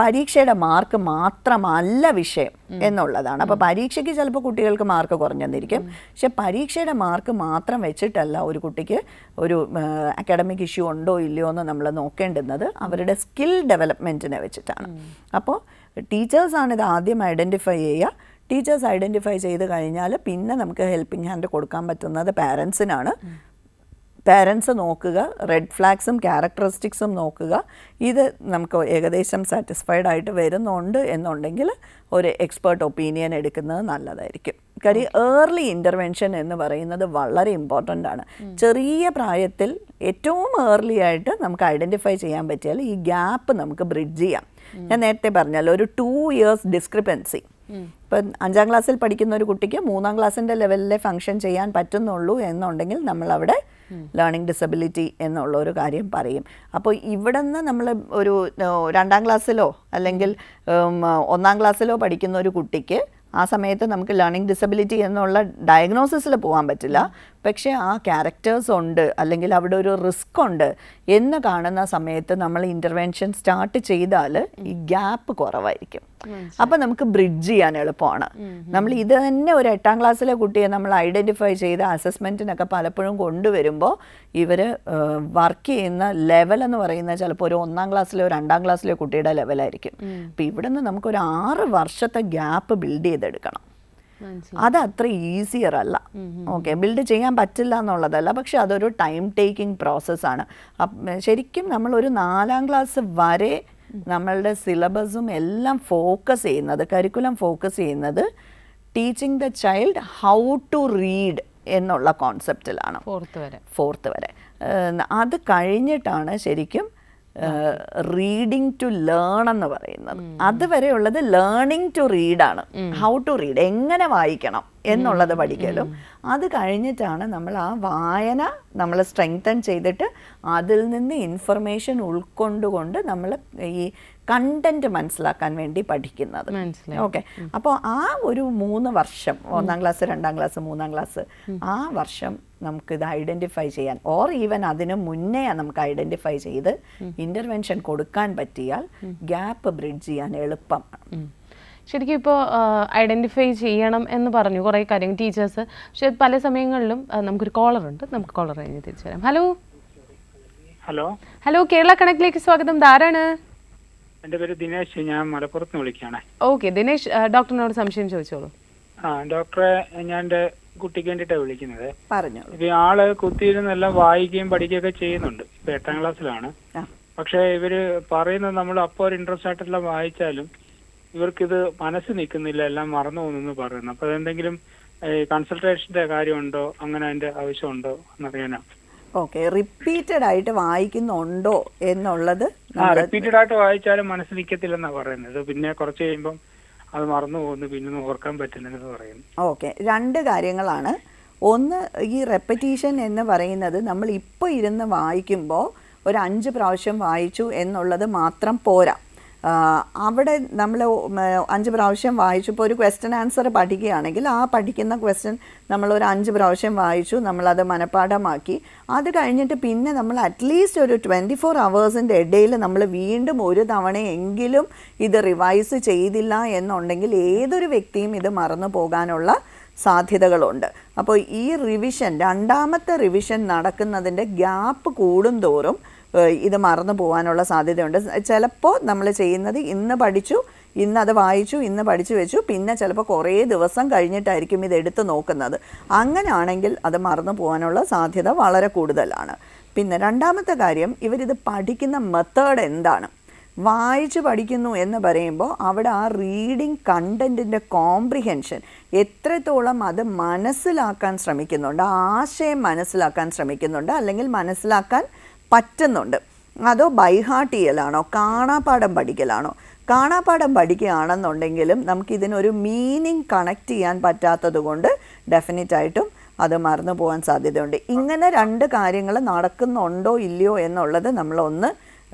പരീക്ഷയുടെ മാർക്ക് മാത്രമല്ല വിഷയം എന്നുള്ളതാണ്. അപ്പോൾ പരീക്ഷയ്ക്ക് ചിലപ്പോൾ കുട്ടികൾക്ക് മാർക്ക് കുറഞ്ഞെന്നിരിക്കും, പക്ഷെ പരീക്ഷയുടെ മാർക്ക് മാത്രം വെച്ചിട്ടല്ല ഒരു കുട്ടിക്ക് ഒരു അക്കാഡമിക് ഇഷ്യൂ ഉണ്ടോ ഇല്ലയോ എന്ന് നമ്മൾ നോക്കേണ്ടുന്നത് അവരുടെ സ്കിൽ ഡെവലപ്മെൻറ്റിനെ വെച്ചിട്ടാണ്. അപ്പോൾ ടീച്ചേഴ്സാണ് ഇത് ആദ്യം ഐഡൻറ്റിഫൈ ചെയ്യുക. ടീച്ചേഴ്സ് ഐഡൻറ്റിഫൈ ചെയ്ത് കഴിഞ്ഞാൽ പിന്നെ നമുക്ക് ഹെൽപ്പിംഗ് ഹാൻഡ് കൊടുക്കാൻ പറ്റുന്നത് പാരൻസിനാണ്. പാരൻസ് നോക്കുക, റെഡ് ഫ്ലാഗ്സും ക്യാരക്ടറിസ്റ്റിക്സും നോക്കുക, ഇത് നമുക്ക് ഏകദേശം സാറ്റിസ്ഫൈഡ് ആയിട്ട് വരുന്നുണ്ട് എന്നുണ്ടെങ്കിൽ ഒരു എക്സ്പേർട്ട് ഒപ്പീനിയൻ എടുക്കുന്നത് നല്ലതായിരിക്കും. കാര്യം ഏർലി ഇൻ്റർവെൻഷൻ എന്ന് പറയുന്നത് വളരെ ഇമ്പോർട്ടൻ്റ് ആണ്. ചെറിയ പ്രായത്തിൽ ഏറ്റവും ഏർലി ആയിട്ട് നമുക്ക് ഐഡൻറ്റിഫൈ ചെയ്യാൻ പറ്റിയാൽ ഈ ഗ്യാപ്പ് നമുക്ക് ബ്രിഡ്ജ് ചെയ്യാം. ഞാൻ നേരത്തെ പറഞ്ഞല്ലോ, ഒരു 2 years ഡിസ്ക്രിപ്പൻസി. ഇപ്പം 5ാം ക്ലാസ്സിൽ പഠിക്കുന്ന ഒരു കുട്ടിക്ക് 3ാം ക്ലാസ്സിൻ്റെ ലെവലിലെ ഫങ്ഷൻ ചെയ്യാൻ പറ്റുന്നുള്ളൂ എന്നുണ്ടെങ്കിൽ നമ്മളവിടെ ലേണിംഗ് ഡിസബിലിറ്റി എന്നുള്ള ഒരു കാര്യം പറയും. അപ്പോൾ ഇവിടെ നിന്ന് നമ്മൾ ഒരു 2ാം ക്ലാസ്സിലോ അല്ലെങ്കിൽ 1ാം ക്ലാസ്സിലോ പഠിക്കുന്ന ഒരു കുട്ടിക്ക് ആ സമയത്ത് നമുക്ക് ലേണിംഗ് ഡിസബിലിറ്റി എന്നുള്ള ഡയഗ്നോസിസിൽ പോകാൻ പറ്റില്ല. പക്ഷേ ആ ക്യാരക്ടേഴ്സ് ഉണ്ട് അല്ലെങ്കിൽ അവിടെ ഒരു റിസ്ക് ഉണ്ട് എന്ന് കാണുന്ന സമയത്ത് നമ്മൾ ഇൻ്റർവെൻഷൻ സ്റ്റാർട്ട് ചെയ്താൽ ഈ ഗ്യാപ്പ് കുറവായിരിക്കും. അപ്പം നമുക്ക് ബ്രിഡ്ജ് ചെയ്യാൻ എളുപ്പമാണ്. നമ്മൾ ഇത് തന്നെ ഒരു 8ാം ക്ലാസ്സിലെ കുട്ടിയെ നമ്മൾ ഐഡൻറ്റിഫൈ ചെയ്ത് അസസ്മെൻറ്റിനൊക്കെ പലപ്പോഴും കൊണ്ടുവരുമ്പോൾ ഇവർ വർക്ക് ചെയ്യുന്ന ലെവൽ എന്ന് പറയുന്നത് ചിലപ്പോൾ ഒരു 1ാം ക്ലാസ്സിലോ 2ാം ക്ലാസ്സിലോ കുട്ടിയുടെ ലെവലായിരിക്കും. അപ്പം ഇവിടെ നിന്ന് നമുക്കൊരു 6 വർഷത്തെ ഗ്യാപ്പ് ബിൽഡ് ചെയ്തെടുക്കണം. അത് അത്ര ഈസിയർ അല്ല. ഓക്കെ, ബിൽഡ് ചെയ്യാൻ പറ്റില്ല എന്നുള്ളതല്ല, പക്ഷെ അതൊരു ടൈം ടേക്കിംഗ് പ്രോസസ്സാണ്. ശരിക്കും നമ്മളൊരു 4ാം ക്ലാസ് വരെ നമ്മളുടെ സിലബസും എല്ലാം ഫോക്കസ് ചെയ്യുന്നത്, കരിക്കുലം ഫോക്കസ് ചെയ്യുന്നത് teaching the child how to read എന്നുള്ള കോൺസെപ്റ്റിലാണ്. 4th വരെ. അത് കഴിഞ്ഞിട്ടാണ് ശരിക്കും റീഡിങ് ടു ലേൺ എന്ന് പറയുന്നത്. അതുവരെയുള്ളത് ലേണിംഗ് ടു റീഡാണ്. ഹൗ ടു റീഡ്, എങ്ങനെ വായിക്കണം എന്നുള്ളത് പഠിക്കലും. അത് കഴിഞ്ഞിട്ടാണ് നമ്മൾ ആ വായന നമ്മൾ സ്ട്രെങ്തൻ ചെയ്തിട്ട് അതിൽ നിന്ന് ഇൻഫർമേഷൻ ഉൾക്കൊണ്ടുകൊണ്ട് നമ്മൾ ഈ കണ്ടന്റ് മനസ്സിലാക്കാൻ വേണ്ടി പഠിക്കുന്നത്. ഓക്കെ, അപ്പോൾ ആ ഒരു 3 വർഷം, 1ാം ക്ലാസ് 2ാം ക്ലാസ് 3ാം ക്ലാസ്, ആ വർഷം നമുക്കിത് ഐഡൻറ്റിഫൈ ചെയ്യാൻ, ഓർ ഈവൻ അതിന് മുന്നേ നമുക്ക് ഐഡൻറ്റിഫൈ ചെയ്ത് ഇൻ്റർവെൻഷൻ കൊടുക്കാൻ പറ്റിയാൽ ഗ്യാപ്പ് ബ്രിഡ്ജ് ചെയ്യാൻ എളുപ്പമാണ്. ശരിക്കും ഇപ്പോൾ ഐഡൻറ്റിഫൈ ചെയ്യണം എന്ന് പറഞ്ഞു കുറേ കാര്യങ്ങൾ ടീച്ചേഴ്സ്. പക്ഷെ പല സമയങ്ങളിലും നമുക്കൊരു കോളറുണ്ട്, നമുക്ക് കോളർ കഴിഞ്ഞ് തിരിച്ചു വരാം. ഹലോ ഹലോ കേരള കണക്കിലേക്ക് സ്വാഗതം. ധാരാണ്? എൻ്റെ പേര് ദിനേശ്, ഞാൻ മലപ്പുറത്ത് നിന്ന് വിളിക്കുകയാണ്. ഓക്കെ ദിനേശ്, ഡോക്ടറിനോട് സംശയം ചോദിച്ചോളൂ. ഡോക്ടറെ, ഞാൻ എൻ്റെ കുട്ടിക്ക് വേണ്ടിയിട്ടാണ് വിളിക്കുന്നത്. പറഞ്ഞു. ഇപ്പൊ ആള് കുത്തിയിരുന്നെല്ലാം വായിക്കുകയും പഠിക്കുകയൊക്കെ ചെയ്യുന്നുണ്ട്. ഇപ്പൊ 8ാം ക്ലാസ്സിലാണ്. പക്ഷെ ഇവര് പറയുന്നത് നമ്മൾ അപ്പോൾ ഒരു ഇൻട്രസ്റ്റ് ആയിട്ടെല്ലാം വായിച്ചാലും ഇവർക്കിത് മനസ്സ് നിൽക്കുന്നില്ല, എല്ലാം മറന്നു പോകുന്നു പറയുന്നു. അപ്പൊ അതെന്തെങ്കിലും കൺസൾട്ടേഷന്റെ കാര്യമുണ്ടോ, അങ്ങനെ അതിന്റെ ആവശ്യമുണ്ടോ എന്നറിയാനാ. ഓക്കെ, റിപ്പീറ്റഡ് ആയിട്ട് വായിക്കുന്നുണ്ടോ എന്നുള്ളത്. റിപ്പീറ്റഡ് ആയിട്ട് വായിച്ചാലും മനസ്സ് നിൽക്കത്തില്ലെന്നാ പറയുന്നത്. പിന്നെ കുറച്ച് കഴിയുമ്പം അത് മറന്നു പോകുന്നു, പിന്നെ ഓർക്കാൻ പറ്റുന്നില്ലെന്ന് പറയുന്നു. ഓക്കെ, 2 കാര്യങ്ങളാണ്. ഒന്ന്, ഈ റെപ്പറ്റീഷൻ എന്ന് പറയുന്നത് നമ്മൾ ഇപ്പോൾ ഇരുന്ന് വായിക്കുമ്പോൾ ഒരു 5 പ്രാവശ്യം വായിച്ചു എന്നുള്ളത് മാത്രം പോരാ. അവിടെ നമ്മൾ 5 പ്രാവശ്യം വായിച്ചു. ഇപ്പോൾ ഒരു ക്വസ്റ്റ്യൻ ആൻസർ പഠിക്കുകയാണെങ്കിൽ ആ പഠിക്കുന്ന ക്വസ്റ്റ്യൻ നമ്മളൊരു 5 പ്രാവശ്യം വായിച്ചു, നമ്മളത് മനഃപ്പാഠമാക്കി. അത് കഴിഞ്ഞിട്ട് പിന്നെ നമ്മൾ അറ്റ്ലീസ്റ്റ് ഒരു 24 അവേഴ്സിൻ്റെ ഇടയിൽ നമ്മൾ വീണ്ടും ഒരു തവണയെങ്കിലും ഇത് റിവൈസ് ചെയ്തില്ല എന്നുണ്ടെങ്കിൽ ഏതൊരു വ്യക്തിയും ഇത് മറന്നു പോകാനുള്ള സാധ്യതകളുണ്ട്. അപ്പോൾ ഈ റിവിഷൻ, രണ്ടാമത്തെ റിവിഷൻ നടക്കുന്നതിൻ്റെ ഗ്യാപ്പ് കൂടുന്തോറും ഇത് മറന്നു പോകാനുള്ള സാധ്യതയുണ്ട്. ചിലപ്പോൾ നമ്മൾ ചെയ്യുന്നത് ഇന്ന് പഠിച്ചു, ഇന്നത് വായിച്ചു, ഇന്ന് പഠിച്ചു വെച്ചു, പിന്നെ ചിലപ്പോൾ കുറേ ദിവസം കഴിഞ്ഞിട്ടായിരിക്കും ഇത് എടുത്ത് നോക്കുന്നത്. അങ്ങനെയാണെങ്കിൽ അത് മറന്നു പോകാനുള്ള സാധ്യത വളരെ കൂടുതലാണ്. പിന്നെ രണ്ടാമത്തെ കാര്യം, ഇവരിത് പഠിക്കുന്ന മെത്തേഡ് എന്താണ്? വായിച്ച് പഠിക്കുന്നു എന്ന് പറയുമ്പോൾ അവിടെ ആ റീഡിങ് കണ്ടൻറ്റിൻ്റെ കോംപ്രിഹെൻഷൻ എത്രത്തോളം അത് മനസ്സിലാക്കാൻ ശ്രമിക്കുന്നുണ്ട്, ആശയം മനസ്സിലാക്കാൻ ശ്രമിക്കുന്നുണ്ട്, അല്ലെങ്കിൽ മനസ്സിലാക്കാൻ പറ്റുന്നുണ്ട്. അതോ ബൈഹാർട്ട് ചെയ്യലാണോ, കാണാപ്പാഠം പഠിക്കലാണോ? കാണാപ്പാഠം പഠിക്കുകയാണെന്നുണ്ടെങ്കിലും നമുക്കിതിനൊരു മീനിങ് കണക്ട് ചെയ്യാൻ പറ്റാത്തത് കൊണ്ട് ഡെഫിനറ്റായിട്ടും അത് മറന്നു പോകാൻ സാധ്യതയുണ്ട്. ഇങ്ങനെ 2 കാര്യങ്ങൾ നടക്കുന്നുണ്ടോ ഇല്ലയോ എന്നുള്ളത് നമ്മളൊന്ന്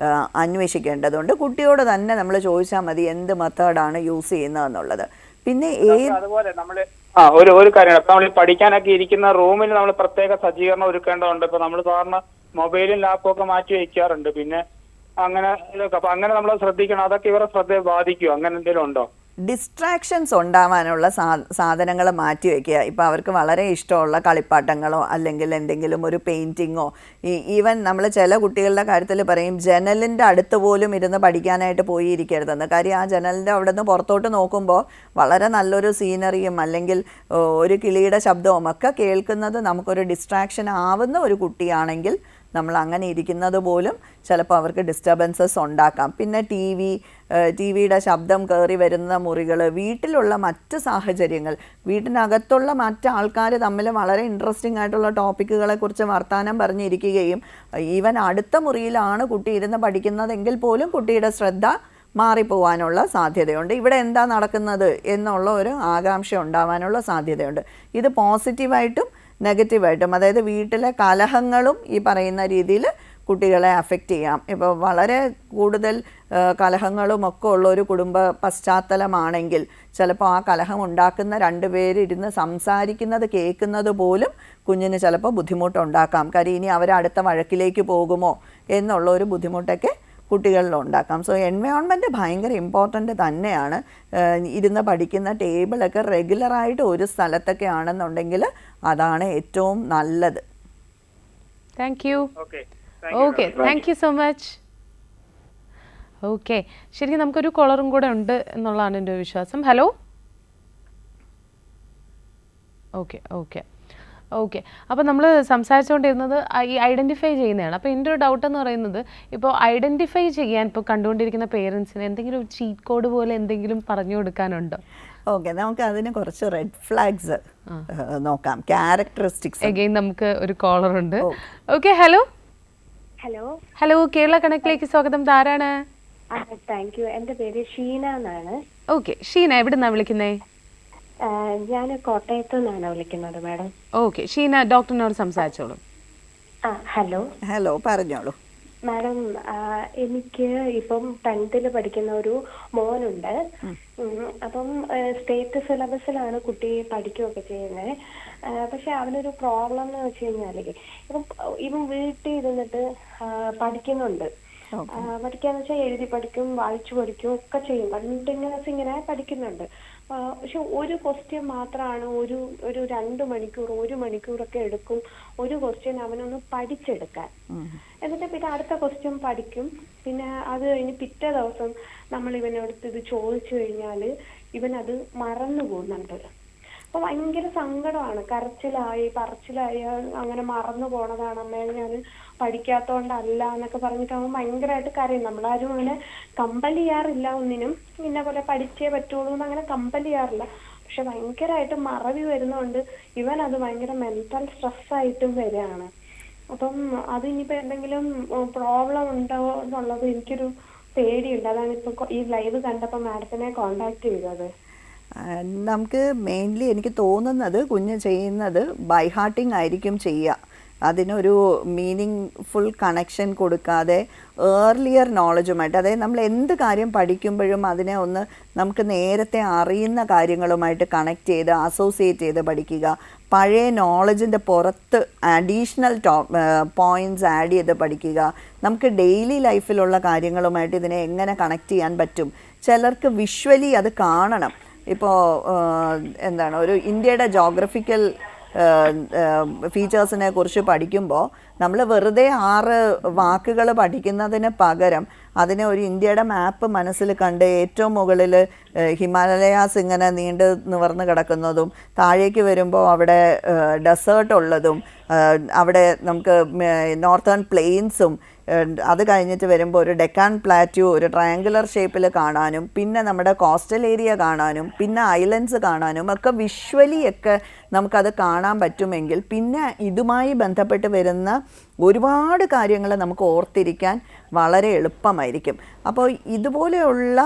അന്വേഷിക്കേണ്ടതുണ്ട്. കുട്ടിയോട് തന്നെ നമ്മൾ ചോദിച്ചാൽ മതി എന്ത് മെത്തേഡാണ് യൂസ് ചെയ്യുന്നതെന്നുള്ളത്. പിന്നെ അതുപോലെ നമ്മൾ ഒരു കാര്യം, ഇപ്പൊ നമ്മൾ പഠിക്കാനൊക്കെ ഇരിക്കുന്ന റൂമിൽ നമ്മൾ പ്രത്യേക സജ്ജീകരണം ഒരുക്കേണ്ടതുണ്ട്. ഇപ്പൊ നമ്മൾ സാധാരണ മൊബൈലും ലാപ്പും ഒക്കെ മാറ്റി വയ്ക്കാറുണ്ട്. പിന്നെ അങ്ങനെ അപ്പൊ അങ്ങനെ നമ്മൾ ശ്രദ്ധിക്കണം. അതൊക്കെ ഇവരെ ശ്രദ്ധയെ ബാധിക്കും. അങ്ങനെ എന്തെങ്കിലും ഉണ്ടോ? ഡിസ്ട്രാക്ഷൻസ് ഉണ്ടാവാനുള്ള സാധനങ്ങൾ മാറ്റി വയ്ക്കുക. ഇപ്പോൾ അവർക്ക് വളരെ ഇഷ്ടമുള്ള കളിപ്പാട്ടങ്ങളോ അല്ലെങ്കിൽ എന്തെങ്കിലും ഒരു പെയിൻറ്റിങ്ങോ, ഈവൻ നമ്മൾ ചില കുട്ടികളുടെ കാര്യത്തിൽ പറയും ജനലിൻ്റെ അടുത്ത് പോലും ഇരുന്ന് പഠിക്കാനായിട്ട് പോയി ഇരിക്കരുതെന്ന്. കാര്യം ആ ജനലിൻ്റെ അവിടെ നിന്ന് പുറത്തോട്ട് നോക്കുമ്പോൾ വളരെ നല്ലൊരു സീനറിയും അല്ലെങ്കിൽ ഒരു കിളിയുടെ ശബ്ദവും ഒക്കെ കേൾക്കുന്നത് നമുക്കൊരു ഡിസ്ട്രാക്ഷൻ ആവുന്ന ഒരു കുട്ടിയാണെങ്കിൽ നമ്മൾ അങ്ങനെ ഇരിക്കുന്നത് പോലും ചിലപ്പോൾ അവർക്ക് ഡിസ്റ്റർബൻസസ് ഉണ്ടാക്കാം. പിന്നെ ടി വിയുടെ ശബ്ദം കയറി വരുന്ന മുറികൾ, വീട്ടിലുള്ള മറ്റ് സാഹചര്യങ്ങൾ, വീട്ടിനകത്തുള്ള മറ്റ് ആൾക്കാർ തമ്മിൽ വളരെ ഇൻട്രസ്റ്റിംഗ് ആയിട്ടുള്ള ടോപ്പിക്കുകളെക്കുറിച്ച് വർത്തമാനം പറഞ്ഞിരിക്കുകയും ഈവൻ അടുത്ത മുറിയിലാണ് കുട്ടി ഇരുന്ന് പഠിക്കുന്നതെങ്കിൽ പോലും കുട്ടിയുടെ ശ്രദ്ധ മാറിപ്പോവാനുള്ള സാധ്യതയുണ്ട്. ഇവിടെ എന്താ നടക്കുന്നത് എന്നുള്ള ഒരു ആകാംക്ഷ ഉണ്ടാവാനുള്ള സാധ്യതയുണ്ട്. ഇത് പോസിറ്റീവായിട്ടും നെഗറ്റീവായിട്ടും, അതായത് വീട്ടിലെ കലഹങ്ങളും ഈ പറയുന്ന രീതിയിൽ കുട്ടികളെ അഫക്റ്റ് ചെയ്യാം. ഇപ്പോൾ വളരെ കൂടുതൽ കലഹങ്ങളും ഒക്കെ ഉള്ള ഒരു കുടുംബ പശ്ചാത്തലമാണെങ്കിൽ ചിലപ്പോൾ ആ കലഹം ഉണ്ടാക്കുന്ന 2 പേരിരുന്ന് സംസാരിക്കുന്നത് കേൾക്കുന്നത് പോലും കുഞ്ഞിന് ചിലപ്പോൾ ബുദ്ധിമുട്ടുണ്ടാക്കാം. കാര്യം ഇനി അവർ അടുത്ത വഴക്കിലേക്ക് പോകുമോ എന്നുള്ള ഒരു ബുദ്ധിമുട്ടൊക്കെ കുട്ടികളിലുണ്ടാക്കാം. സോ എൻവയോൺമെൻറ്റ് ഭയങ്കര ഇമ്പോർട്ടൻ്റ് തന്നെയാണ്. ഇരുന്ന് പഠിക്കുന്ന ടേബിളൊക്കെ റെഗുലറായിട്ട് ഒരു സ്ഥലത്തൊക്കെ ആണെന്നുണ്ടെങ്കിൽ അതാണ് ഏറ്റവും നല്ലത്. Thank you. Okay, thank you so much. Okay, ശരിക്കും നമുക്കൊരു കോളറും കൂടെ ഉണ്ട് എന്നുള്ളതാണ് എൻ്റെ വിശ്വാസം. ഹലോ. ഓക്കെ, അപ്പോൾ നമ്മൾ സംസാരിച്ചുകൊണ്ടിരുന്നത് ഈ ഐഡൻറ്റിഫൈ ചെയ്യുന്നതാണ്. അപ്പോൾ എൻ്റെ ഒരു ഡൗട്ട് എന്ന് പറയുന്നത്, ഇപ്പോൾ ഐഡൻറ്റിഫൈ ചെയ്യാൻ ഇപ്പോൾ കണ്ടുകൊണ്ടിരിക്കുന്ന പേരൻസിന് എന്തെങ്കിലും ഒരു ചീറ്റ് കോഡ് പോലെ എന്തെങ്കിലും പറഞ്ഞു കൊടുക്കാനുണ്ടോ? ഓക്കെ, നമുക്ക് അതിന് കുറച്ച് റെഡ് ഫ്ലാഗ്സ് നോക്കാം, ക്യാരക്ടറിസ്റ്റിക്സ്. അഗൈൻ നമുക്ക് ഒരു കോളർ ഉണ്ട്. Okay, hello. ഹലോ, കേരള കണക്റ്റിലേക്ക് സ്വാഗതം. ആരാണ്? Thank you. എൻ്റെ പേര് ഷീന എന്നാണ്. ഓക്കെ, ഷീന എവിടെ നിന്നാണ് വിളിക്കുന്നേ? ഞാൻ കോട്ടയത്ത് നിന്നാണ് വിളിക്കുന്നത് മാഡം. ഓക്കെ, ഷീന ഡോക്ടറിനോട് സംസാരിച്ചോളൂ. ഹലോ, പറഞ്ഞോളൂ മാഡം. എനിക്ക് ഇപ്പം 10th പഠിക്കുന്ന ഒരു മോനുണ്ട്. അപ്പം സ്റ്റേറ്റ് സിലബസിലാണ് കുട്ടി പഠിക്കുകയൊക്കെ ചെയ്യുന്നത്. പക്ഷെ അവനൊരു പ്രോബ്ലം എന്ന് വെച്ച് കഴിഞ്ഞാല് ഇവൻ വീട്ടിൽ ഇരുന്നിട്ട് പഠിക്കുന്നുണ്ട്. പഠിക്കാന്ന് വെച്ചാൽ എഴുതി പഠിക്കും, വായിച്ചു പഠിക്കും ഒക്കെ ചെയ്യും. കണ്ടിന്യൂസ് ഇങ്ങനെ പഠിക്കുന്നുണ്ട്. പക്ഷെ ഒരു ക്വസ്റ്റ്യൻ മാത്രമാണ് ഒരു 2 മണിക്കൂർ 1 മണിക്കൂറൊക്കെ എടുക്കും ഒരു ക്വസ്റ്റ്യൻ അവനൊന്ന് പഠിച്ചെടുക്കാൻ. എന്നിട്ട് പിന്നെ അടുത്ത ക്വസ്റ്റ്യൻ പഠിക്കും. പിന്നെ അത് കഴിഞ്ഞ് പിറ്റേ ദിവസം നമ്മൾ ഇവനടുത്ത് ഇത് ചോദിച്ചു കഴിഞ്ഞാല് ഇവനത് മറന്നു പോകുന്നുണ്ട്. അപ്പൊ ഭയങ്കര സങ്കടമാണ്. കരച്ചിലായി പറച്ചിലായി അങ്ങനെ മറന്നു പോണതാണ് അമ്മേ, ഞാൻ പഠിക്കാത്തോണ്ടല്ല എന്നൊക്കെ പറഞ്ഞിട്ട് അവൻ ഭയങ്കരമായിട്ട് കരയും. നമ്മളാരും അങ്ങനെ കമ്പൽ ചെയ്യാറില്ല ഒന്നിനും, ഇന്ന പോലെ പഠിച്ചേ പറ്റുള്ളൂ എന്ന് അങ്ങനെ കമ്പൽ ചെയ്യാറില്ല. പക്ഷെ ഭയങ്കരമായിട്ട് മറവി വരുന്നതുകൊണ്ട് ഇവൻ അത് ഭയങ്കര മെന്റൽ സ്ട്രെസ്സായിട്ടും വരികയാണ്. അപ്പം അതിനിപ്പോ എന്തെങ്കിലും പ്രോബ്ലം ഉണ്ടോ എന്നുള്ളത് എനിക്കൊരു പേടിയുണ്ട്. അതാണ് ഇപ്പൊ ഈ ലൈവ് കണ്ടപ്പോൾ മാഡത്തിനെ കോണ്ടാക്ട് ചെയ്തത്. നമുക്ക് മെയിൻലി എനിക്ക് തോന്നുന്നത് കുഞ്ഞ് ചെയ്യുന്നത് ബൈ ഹാർട്ടിങ് ആയിരിക്കും ചെയ്യുക. അതിനൊരു മീനിങ് ഫുൾ കണക്ഷൻ കൊടുക്കാതെ ഏർലിയർ നോളജുമായിട്ട്, അതായത് നമ്മൾ എന്ത് കാര്യം പഠിക്കുമ്പോഴും അതിനെ ഒന്ന് നമുക്ക് നേരത്തെ അറിയുന്ന കാര്യങ്ങളുമായിട്ട് കണക്ട് ചെയ്ത് അസോസിയേറ്റ് ചെയ്ത് പഠിക്കുക. പഴയ നോളജിൻ്റെ പുറത്ത് അഡീഷണൽ പോയിൻറ്റ്സ് ആഡ് ചെയ്ത് പഠിക്കുക. നമുക്ക് ഡെയിലി ലൈഫിലുള്ള കാര്യങ്ങളുമായിട്ട് ഇതിനെ എങ്ങനെ കണക്ട് ചെയ്യാൻ പറ്റും. ചിലർക്ക് വിഷ്വലി അത് കാണണം. ഇപ്പോൾ എന്താണ്, ഒരു ഇന്ത്യയുടെ ജോഗ്രഫിക്കൽ ഫീച്ചേഴ്സിനെ കുറിച്ച് പഠിക്കുമ്പോൾ നമ്മൾ വെറുതെ 6 വാക്കുകൾ പഠിക്കുന്നതിന് പകരം അതിനെ ഒരു ഇന്ത്യയുടെ മാപ്പ് മനസ്സിൽ കണ്ട് ഏറ്റവും മുകളിൽ ഹിമാലയാസ് ഇങ്ങനെ നീണ്ട് നിവർന്ന് കിടക്കുന്നതും താഴേക്ക് വരുമ്പോൾ അവിടെ ഡെസേർട്ട് ഉള്ളതും അവിടെ നമുക്ക് നോർത്തേൺ പ്ലെയിൻസും അത് കഴിഞ്ഞിട്ട് വരുമ്പോൾ ഒരു ഡെക്കാൻ പ്ലാറ്റ്യൂ ഒരു ട്രയാങ്കുലർ ഷേപ്പിൽ കാണാനും പിന്നെ നമ്മുടെ കോസ്റ്റൽ ഏരിയ കാണാനും പിന്നെ ഐലൻഡ്സ് കാണാനും ഒക്കെ വിഷ്വലി ഒക്കെ നമുക്കത് കാണാൻ പറ്റുമെങ്കിൽ പിന്നെ ഇതുമായി ബന്ധപ്പെട്ട് വരുന്ന ഒരുപാട് കാര്യങ്ങൾ നമുക്ക് ഓർത്തിരിക്കാൻ വളരെ എളുപ്പമായിരിക്കും. അപ്പോൾ ഇതുപോലെയുള്ള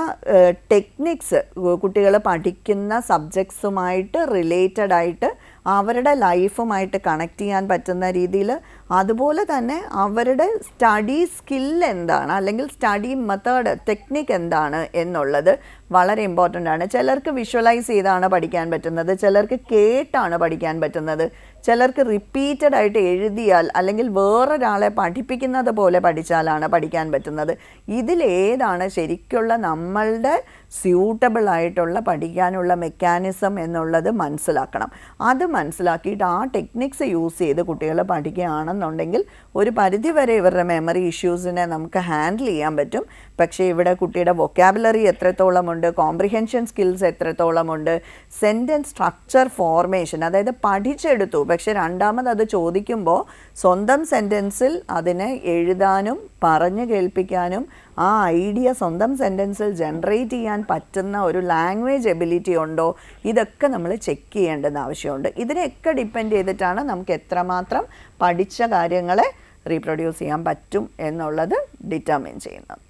ടെക്നിക്സ് കുട്ടികൾ പഠിക്കുന്ന സബ്ജക്ട്സുമായിട്ട് റിലേറ്റഡ് ആയിട്ട് അവരുടെ ലൈഫുമായിട്ട് കണക്ട് ചെയ്യാൻ പറ്റുന്ന രീതിയിൽ, അതുപോലെ തന്നെ അവരുടെ സ്റ്റഡി സ്കിൽ എന്താണ് അല്ലെങ്കിൽ സ്റ്റഡി മെത്തേഡ് ടെക്നിക്ക് എന്താണ് എന്നുള്ളത് വളരെ ഇമ്പോർട്ടൻ്റ് ആണ്. ചിലർക്ക് വിഷ്വലൈസ് ചെയ്താണ് പഠിക്കാൻ പറ്റുന്നത്, ചിലർക്ക് കേട്ടാണ് പഠിക്കാൻ പറ്റുന്നത്, ചിലർക്ക് റിപ്പീറ്റഡ് ആയിട്ട് എഴുതിയാൽ അല്ലെങ്കിൽ വേറൊരാളെ പഠിപ്പിക്കുന്നത് പോലെ പഠിച്ചാലാണ് പഠിക്കാൻ പറ്റുന്നത്. ഇതിലേതാണ് ശരിക്കുള്ള നമ്മളുടെ സ്യൂട്ടബിൾ ആയിട്ടുള്ള പഠിക്കാനുള്ള മെക്കാനിസം എന്നുള്ളത് മനസ്സിലാക്കണം. അത് മനസ്സിലാക്കിയിട്ട് ആ ടെക്നിക്സ് യൂസ് ചെയ്ത് കുട്ടികൾ പഠിക്കുകയാണെന്നുണ്ടെങ്കിൽ ഒരു പരിധിവരെ ഇവരുടെ മെമ്മറി ഇഷ്യൂസിനെ നമുക്ക് ഹാൻഡിൽ ചെയ്യാൻ പറ്റും. പക്ഷേ ഇവിടെ കുട്ടിയുടെ വൊക്കാബുലറി എത്രത്തോളമുണ്ട്, കോംപ്രിഹെൻഷൻ സ്കിൽസ് എത്രത്തോളമുണ്ട്, സെൻറ്റൻസ് സ്ട്രക്ചർ ഫോർമേഷൻ, അതായത് പഠിച്ചെടുത്തു പക്ഷെ രണ്ടാമത് അത് ചോദിക്കുമ്പോൾ സ്വന്തം സെൻറ്റൻസിൽ അതിനെ എഴുതാനും പറഞ്ഞു കേൾപ്പിക്കാനും ആ ഐഡിയ സ്വന്തം സെൻറ്റൻസിൽ ജനറേറ്റ് ചെയ്യാൻ പറ്റുന്ന ഒരു ലാംഗ്വേജ് എബിലിറ്റി ഉണ്ടോ, ഇതൊക്കെ നമ്മൾ ചെക്ക് ചെയ്യേണ്ടത് ആവശ്യമുണ്ട്. ഇതിനെയൊക്കെ ഡിപ്പെൻഡ് ചെയ്തിട്ടാണ് നമുക്ക് എത്രമാത്രം പഠിച്ച കാര്യങ്ങളെ റീപ്രൊഡ്യൂസ് ചെയ്യാൻ പറ്റും എന്നുള്ളത് ഡിറ്റർമിൻ ചെയ്യുന്നത്.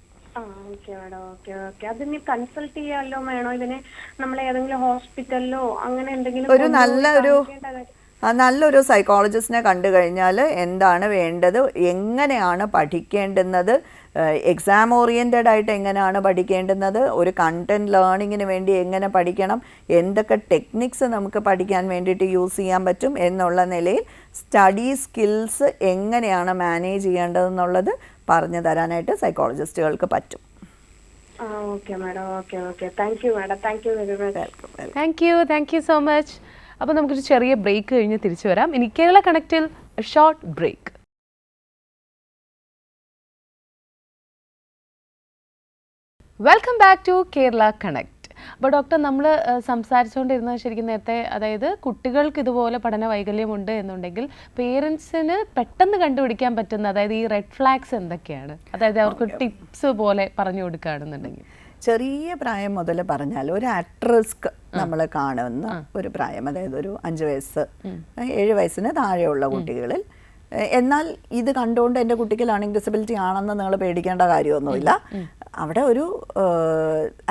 Okay madam, okay okay. അതിന് കൺസൾട്ട് ചെയ്യാമല്ലോ വേണോ ഇതിനെ? നമ്മൾ ഏതെങ്കിലും ഹോസ്പിറ്റലിലോ അങ്ങനെ എന്തെങ്കിലും ഒരു നല്ലൊരു സൈക്കോളജിസ്റ്റിനെ കണ്ടു കഴിഞ്ഞാൽ എന്താണ് വേണ്ടത്, എങ്ങനെയാണ് പഠിക്കേണ്ടുന്നത്, എക്സാം ഓറിയൻറ്റഡ് ആയിട്ട് എങ്ങനെയാണ് പഠിക്കേണ്ടുന്നത്, ഒരു കണ്ടൻറ് ലേണിങ്ങിന് വേണ്ടി എങ്ങനെ പഠിക്കണം, എന്തൊക്കെ ടെക്നിക്സ് നമുക്ക് പഠിക്കാൻ വേണ്ടിയിട്ട് യൂസ് ചെയ്യാൻ പറ്റും എന്നുള്ള നിലയിൽ സ്റ്റഡി സ്കിൽസ് എങ്ങനെയാണ് മാനേജ് ചെയ്യേണ്ടതെന്നുള്ളത് പറഞ്ഞു തരാനായിട്ട് സൈക്കോളജിസ്റ്റുകൾക്ക് പറ്റും. Okay madam, okay okay. Thank you madam, thank you very much. Thank you so much. അപ്പോൾ നമുക്കൊരു ചെറിയ ബ്രേക്ക് കഴിഞ്ഞ് തിരിച്ചു വരാം. ഇനി കേരള കണക്റ്റിൽ short break. Welcome back to Kerala connect. അപ്പോൾ ഡോക്ടർ, നമ്മൾ സംസാരിച്ചുകൊണ്ടിരുന്നത് ശരിക്കും നേരത്തെ, അതായത് കുട്ടികൾക്ക് ഇതുപോലെ പഠന വൈകല്യമുണ്ട് എന്നുണ്ടെങ്കിൽ പേരൻസിന് പെട്ടെന്ന് കണ്ടുപിടിക്കാൻ പറ്റുന്ന, അതായത് ഈ റെഡ് ഫ്ലാഗ്സ് എന്തൊക്കെയാണ്, അതായത് അവർക്ക് ടിപ്സ് പോലെ പറഞ്ഞു കൊടുക്കുകയാണെന്നുണ്ടെങ്കിൽ? ചെറിയ പ്രായം മുതൽ പറഞ്ഞാൽ ഒരു അറ്റ് റിസ്ക് നമ്മൾ കാണുന്ന ഒരു പ്രായം, അതായത് ഒരു 5 വയസ്സ് 7 വയസ്സിന് താഴെയുള്ള കുട്ടികളിൽ. എന്നാൽ ഇത് കണ്ടുകൊണ്ട് എൻ്റെ കുട്ടിക്ക് ലേണിംഗ് ഡിസബിലിറ്റി ആണെന്ന് നിങ്ങൾ പേടിക്കേണ്ട കാര്യമൊന്നുമില്ല. അവിടെ ഒരു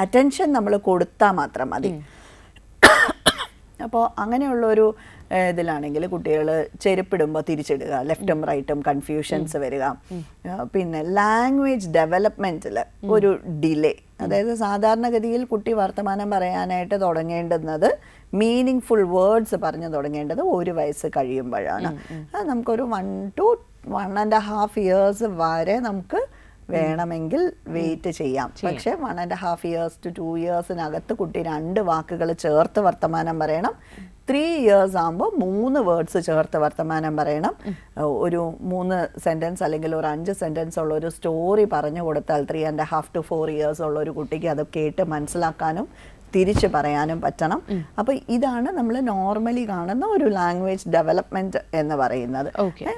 അറ്റൻഷൻ നമ്മൾ കൊടുത്താൽ മാത്രം മതി. അപ്പോൾ അങ്ങനെയുള്ളൊരു ഇതിലാണെങ്കിൽ കുട്ടികൾ ചെരുപ്പിടുമ്പോൾ തിരിച്ചിടുക, ലെഫ്റ്റും റൈറ്റും കൺഫ്യൂഷൻസ് വരിക. പിന്നെ ലാംഗ്വേജ് ഡെവലപ്മെൻറ്റിൽ ഒരു ഡിലേ, അതായത് സാധാരണഗതിയിൽ കുട്ടി വർത്തമാനം പറയാനായിട്ട് തുടങ്ങേണ്ടുന്നത്, മീനിങ് ഫുൾ വേർഡ്സ് പറഞ്ഞു തുടങ്ങേണ്ടത് 1 വയസ്സ് കഴിയുമ്പോഴാണ്. നമുക്കൊരു 1 to 1.5 years വരെ നമുക്ക് വേണമെങ്കിൽ വെയിറ്റ് ചെയ്യാം. പക്ഷേ 1.5 years to 2 yearsനകത്ത് കുട്ടി 2 വാക്കുകൾ ചേർത്ത് വർത്തമാനം പറയണം. 3 years ആകുമ്പോൾ 3 വേർഡ്സ് ചേർത്ത് വർത്തമാനം പറയണം. ഒരു 3 സെൻറ്റൻസ് അല്ലെങ്കിൽ ഒരു 5 സെൻറ്റൻസ് ഉള്ള ഒരു സ്റ്റോറി പറഞ്ഞു കൊടുത്താൽ 3.5 to 4 years ഉള്ള ഒരു കുട്ടിക്ക് അത് കേട്ട് മനസ്സിലാക്കാനും തിരിച്ച് പറയാനും പറ്റണം. അപ്പോൾ ഇതാണ് നമ്മൾ നോർമലി കാണുന്ന ഒരു ലാംഗ്വേജ് ഡെവലപ്മെൻറ്റ് എന്ന് പറയുന്നത്.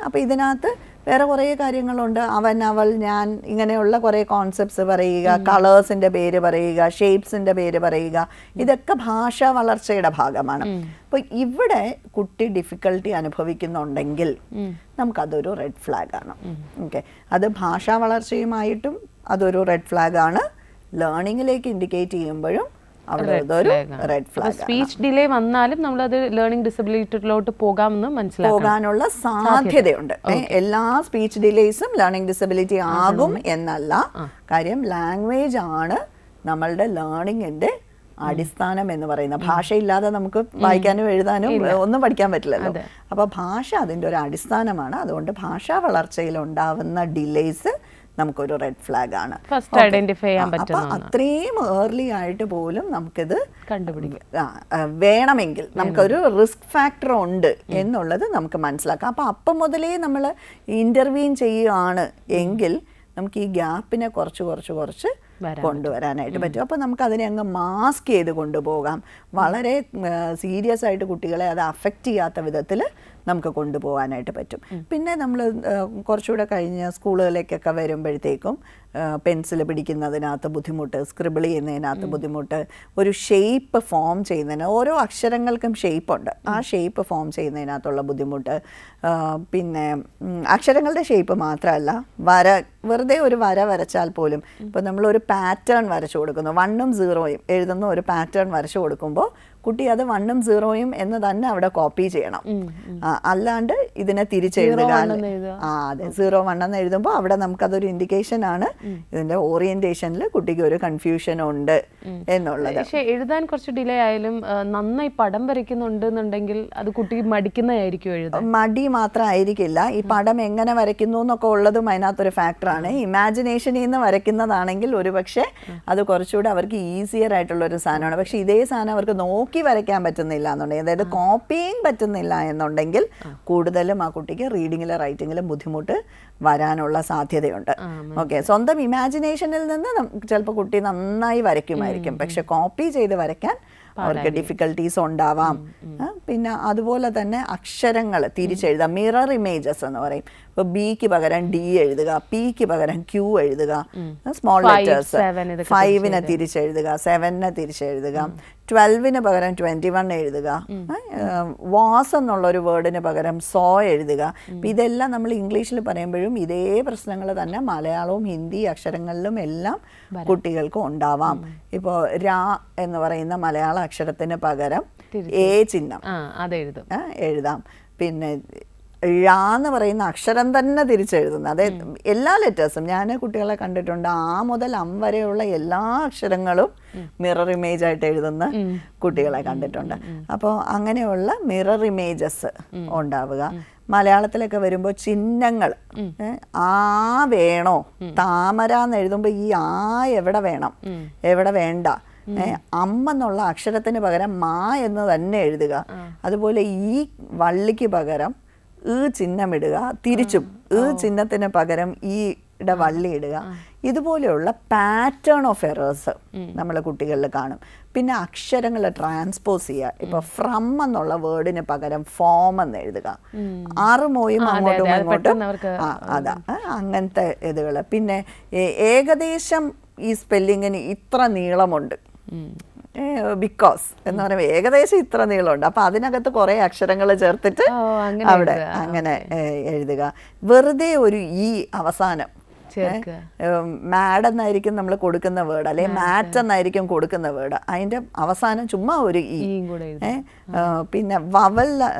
അപ്പോൾ ഇതിനകത്ത് വേറെ കുറേ കാര്യങ്ങളുണ്ട്. അവൻ, അവൾ, ഞാൻ, ഇങ്ങനെയുള്ള കുറേ കോൺസെപ്റ്റ്സ് പറയുക, കളേഴ്സിൻ്റെ പേര് പറയുക, ഷേപ്സിൻ്റെ പേര് പറയുക, ഇതൊക്കെ ഭാഷാ വളർച്ചയുടെ ഭാഗമാണ്. അപ്പോൾ ഇവിടെ കുട്ടി ഡിഫിക്കൽട്ടി അനുഭവിക്കുന്നുണ്ടെങ്കിൽ നമുക്കതൊരു റെഡ് ഫ്ലാഗ് ആണ്. ഓക്കെ, അത് ഭാഷാ വളർച്ചയുമായിട്ടും അതൊരു റെഡ് ഫ്ലാഗ് ആണ്. ലേണിങ്ങിലേക്ക് ഇൻഡിക്കേറ്റ് ചെയ്യുമ്പോഴും അവിടെ ഇതൊരു റെഡ് ഫ്ലാഗ്. സ്പീച്ച് ഡിലേ വന്നാലും നമ്മളത് ലേണിംഗ് ഡിസബിലിറ്റിയിലോട്ട് പോകാമെന്ന് മനസ്സിലാക്കാം. പോകാനുള്ള സാധ്യതയുണ്ട്. എല്ലാ സ്പീച്ച് ഡിലേസും ലേണിംഗ് ഡിസബിലിറ്റി ആകും എന്നല്ല. കാര്യം ലാംഗ്വേജ് ആണ് നമ്മളുടെ ലേണിംഗിന്റെ അടിസ്ഥാനം എന്ന് പറയുന്നത്. ഭാഷയില്ലാതെ നമുക്ക് വായിക്കാനും എഴുതാനും ഒന്നും പഠിക്കാൻ പറ്റില്ലല്ലോ. അപ്പോൾ ഭാഷ അതിൻ്റെ ഒരു അടിസ്ഥാനമാണ്. അതുകൊണ്ട് ഭാഷാ വളർച്ചയിൽ ഉണ്ടാവുന്ന ഡിലേസ് നമുക്കൊരു റെഡ് ഫ്ലാഗ് ആണ്. ഫസ്റ്റ് ഐഡന്റിഫൈ ചെയ്യാൻ പറ്റും. അപ്പോൾ അത്രയും ഏർലി ആയിട്ട് പോലും നമുക്കിത് കണ്ടുപിടിക്കാം വേണമെങ്കിൽ നമുക്കൊരു റിസ്ക് ഫാക്ടർ ഉണ്ട് എന്നുള്ളത് നമുക്ക് മനസ്സിലാക്കാം. അപ്പം മുതലേ നമ്മൾ ഇൻ്റർവീൻ ചെയ്യുകയാണ് എങ്കിൽ നമുക്ക് ഈ ഗ്യാപ്പിനെ കുറച്ച് കൊണ്ടുവരാനായിട്ട് പറ്റും. അപ്പോൾ നമുക്ക് അതിനെ അങ്ങ് മാസ്ക് ചെയ്ത് കൊണ്ടുപോകാം. വളരെ സീരിയസ് ആയിട്ട് കുട്ടികളെ അത് അഫക്റ്റ് ചെയ്യാത്ത വിധത്തിൽ നമുക്ക് കൊണ്ടുപോകാനായിട്ട് പറ്റും. പിന്നെ നമ്മൾ കുറച്ചുകൂടെ കഴിഞ്ഞ് സ്കൂളുകളിലേക്കൊക്കെ വരുമ്പോഴത്തേക്കും പെൻസിൽ പിടിക്കുന്നതിനകത്ത് ബുദ്ധിമുട്ട്, സ്ക്രിബിൾ ചെയ്യുന്നതിനകത്ത് ബുദ്ധിമുട്ട്, ഒരു ഷേപ്പ് ഫോം ചെയ്യുന്നതിന് ഓരോ അക്ഷരങ്ങൾക്കും ഷേപ്പുണ്ട്. ആ ഷേപ്പ് ഫോം ചെയ്യുന്നതിനകത്തുള്ള ബുദ്ധിമുട്ട്, പിന്നെ അക്ഷരങ്ങളുടെ ഷേപ്പ് മാത്രമല്ല, വെറുതെ ഒരു വര വരച്ചാൽ പോലും ഇപ്പോൾ നമ്മളൊരു പാറ്റേൺ വരച്ചു കൊടുക്കുന്നു, 1ഉം 0ഉം എഴുതുന്ന ഒരു പാറ്റേൺ വരച്ചു കൊടുക്കുമ്പോൾ കുട്ടി അത് 1ഉം 0ഉം എന്ന് തന്നെ അവിടെ കോപ്പി ചെയ്യണം. അല്ലാണ്ട് ഇതിനെ തിരിച്ചെഴുതുക. അതെ, 0 1 എന്ന് എഴുതുമ്പോൾ അവിടെ നമുക്കതൊരു ഇൻഡിക്കേഷൻ ആണ് ഇതിന്റെ ഓറിയന്റേഷനിൽ കുട്ടിക്ക് ഒരു കൺഫ്യൂഷൻ ഉണ്ട് എന്നുള്ളത്. പക്ഷെ എഴുതാൻ കുറച്ച് ഡിലേ ആയാലും നന്നായി പടം വരയ്ക്കുന്നുണ്ട് എന്നുണ്ടെങ്കിൽ അത് കുട്ടിക്ക് മടിക്കുന്നതായിരിക്കും എഴുതാൻ. മടി മാത്രം ആയിരിക്കില്ല, ഈ പടം എങ്ങനെ വരയ്ക്കുന്നു എന്നൊക്കെ ഉള്ളതും അതിനകത്തൊരു ഫാക്ടറാണ്. ഇമാജിനേഷനിൽ നിന്ന് വരയ്ക്കുന്നതാണെങ്കിൽ ഒരുപക്ഷെ അത് കുറച്ചുകൂടെ അവർക്ക് ഈസിയർ ആയിട്ടുള്ള ഒരു സാധനമാണ്. പക്ഷെ ഇതേ സാധനം അവർക്ക് നോക്കി വരയ്ക്കാൻ പറ്റുന്നില്ല എന്നുണ്ടെങ്കിൽ, അതായത് കോപ്പിയിങ് പറ്റുന്നില്ല എന്നുണ്ടെങ്കിൽ കൂടുതലും ആ കുട്ടിക്ക് റീഡിങ്ങിലും റൈറ്റിങ്ങിലും ബുദ്ധിമുട്ട് വരാനുള്ള സാധ്യതയുണ്ട്. ഓക്കെ, സ്വന്തം ഇമാജിനേഷനിൽ നിന്ന് ചിലപ്പോൾ കുട്ടി നന്നായി വരയ്ക്കുമായിരിക്കും, പക്ഷെ കോപ്പി ചെയ്ത് വരയ്ക്കാൻ അവർക്ക് ഡിഫിക്കൽട്ടീസ് ഉണ്ടാവാം. പിന്നെ അതുപോലെ തന്നെ അക്ഷരങ്ങൾ തിരിച്ചെഴുതാം, മിറർ ഇമേജസ് എന്ന് പറയും. ഇപ്പോൾ ബിക്ക് പകരം ഡി എഴുതുക, പിക്ക് പകരം ക്യൂ എഴുതുക, സ്മോൾ ലെറ്റേഴ്സ് 5നെ തിരിച്ചെഴുതുക, 7നെ തിരിച്ചെഴുതുക, 12ന് പകരം 21 എഴുതുക, വാസ് എന്നുള്ളൊരു വേർഡിന് പകരം സോ എഴുതുക. അപ്പം ഇതെല്ലാം നമ്മൾ ഇംഗ്ലീഷിൽ പറയുമ്പോഴും ഇതേ പ്രശ്നങ്ങൾ തന്നെ മലയാളവും ഹിന്ദി അക്ഷരങ്ങളിലും എല്ലാം കുട്ടികൾക്ക് ഉണ്ടാവാം. ഇപ്പോൾ രാ എന്ന് പറയുന്ന മലയാള അക്ഷരത്തിന് പകരം എ ചിഹ്നം എഴുതാം. പിന്നെ ഴ എന്ന് പറയുന്ന അക്ഷരം തന്നെ തിരിച്ചെഴുതുന്നത്, അതായത് എല്ലാ ലെറ്റേഴ്സും ഞാൻ കുട്ടികളെ കണ്ടിട്ടുണ്ട്. ആ മുതൽ അം വരെയുള്ള എല്ലാ അക്ഷരങ്ങളും മിറർ ഇമേജ് ആയിട്ട് എഴുതുന്ന കുട്ടികളെ കണ്ടിട്ടുണ്ട്. അപ്പോൾ അങ്ങനെയുള്ള മിറർ ഇമേജസ് ഉണ്ടാവുക. മലയാളത്തിലൊക്കെ വരുമ്പോൾ ചിഹ്നങ്ങൾ, ആ വേണോ, താമര എന്ന് എഴുതുമ്പോൾ ഈ ആ എവിടെ വേണം എവിടെ വേണ്ട, അമ്മ എന്നുള്ള അക്ഷരത്തിന് പകരം മാ എന്ന് തന്നെ എഴുതുക. അതുപോലെ ഈ വള്ളിക്ക് പകരം ചിഹ്നം ഇടുക, തിരിച്ചും ചിഹ്നത്തിന് പകരം ഈയുടെ വള്ളി ഇടുക. ഇതുപോലെയുള്ള പാറ്റേൺ ഓഫ് എറേഴ്സ് നമ്മൾ കുട്ടികളിൽ കാണും. പിന്നെ അക്ഷരങ്ങൾ ട്രാൻസ്പോസ് ചെയ്യുക. ഇപ്പൊ ഫ്രം എന്നുള്ള വേർഡിന് പകരം ഫോം എന്ന് എഴുതുക, ആറുമോയും അങ്ങോട്ടും ഇങ്ങോട്ടും അതാ അങ്ങനത്തെ ഇതുകൾ. പിന്നെ ഏകദേശം ഈ സ്പെല്ലിങ്ങിന് ഇത്ര നീളമുണ്ട്, ബിക്കോസ് എന്ന് പറയുമ്പോൾ ഏകദേശം ഇത്ര നീളമുണ്ട്, അപ്പൊ അതിനകത്ത് കുറെ അക്ഷരങ്ങൾ ചേർത്തിട്ട് അവിടെ അങ്ങനെ എഴുതുക. വെറുതെ ഒരു ഈ അവസാനം, മാഡ് എന്നായിരിക്കും നമ്മൾ കൊടുക്കുന്ന വേർഡ്, അല്ലെങ്കിൽ മാറ്റ് എന്നായിരിക്കും കൊടുക്കുന്ന വേർഡ്, അതിന്റെ അവസാനം ചുമ്മാ ഒരു ഈ. പിന്നെ വവൽ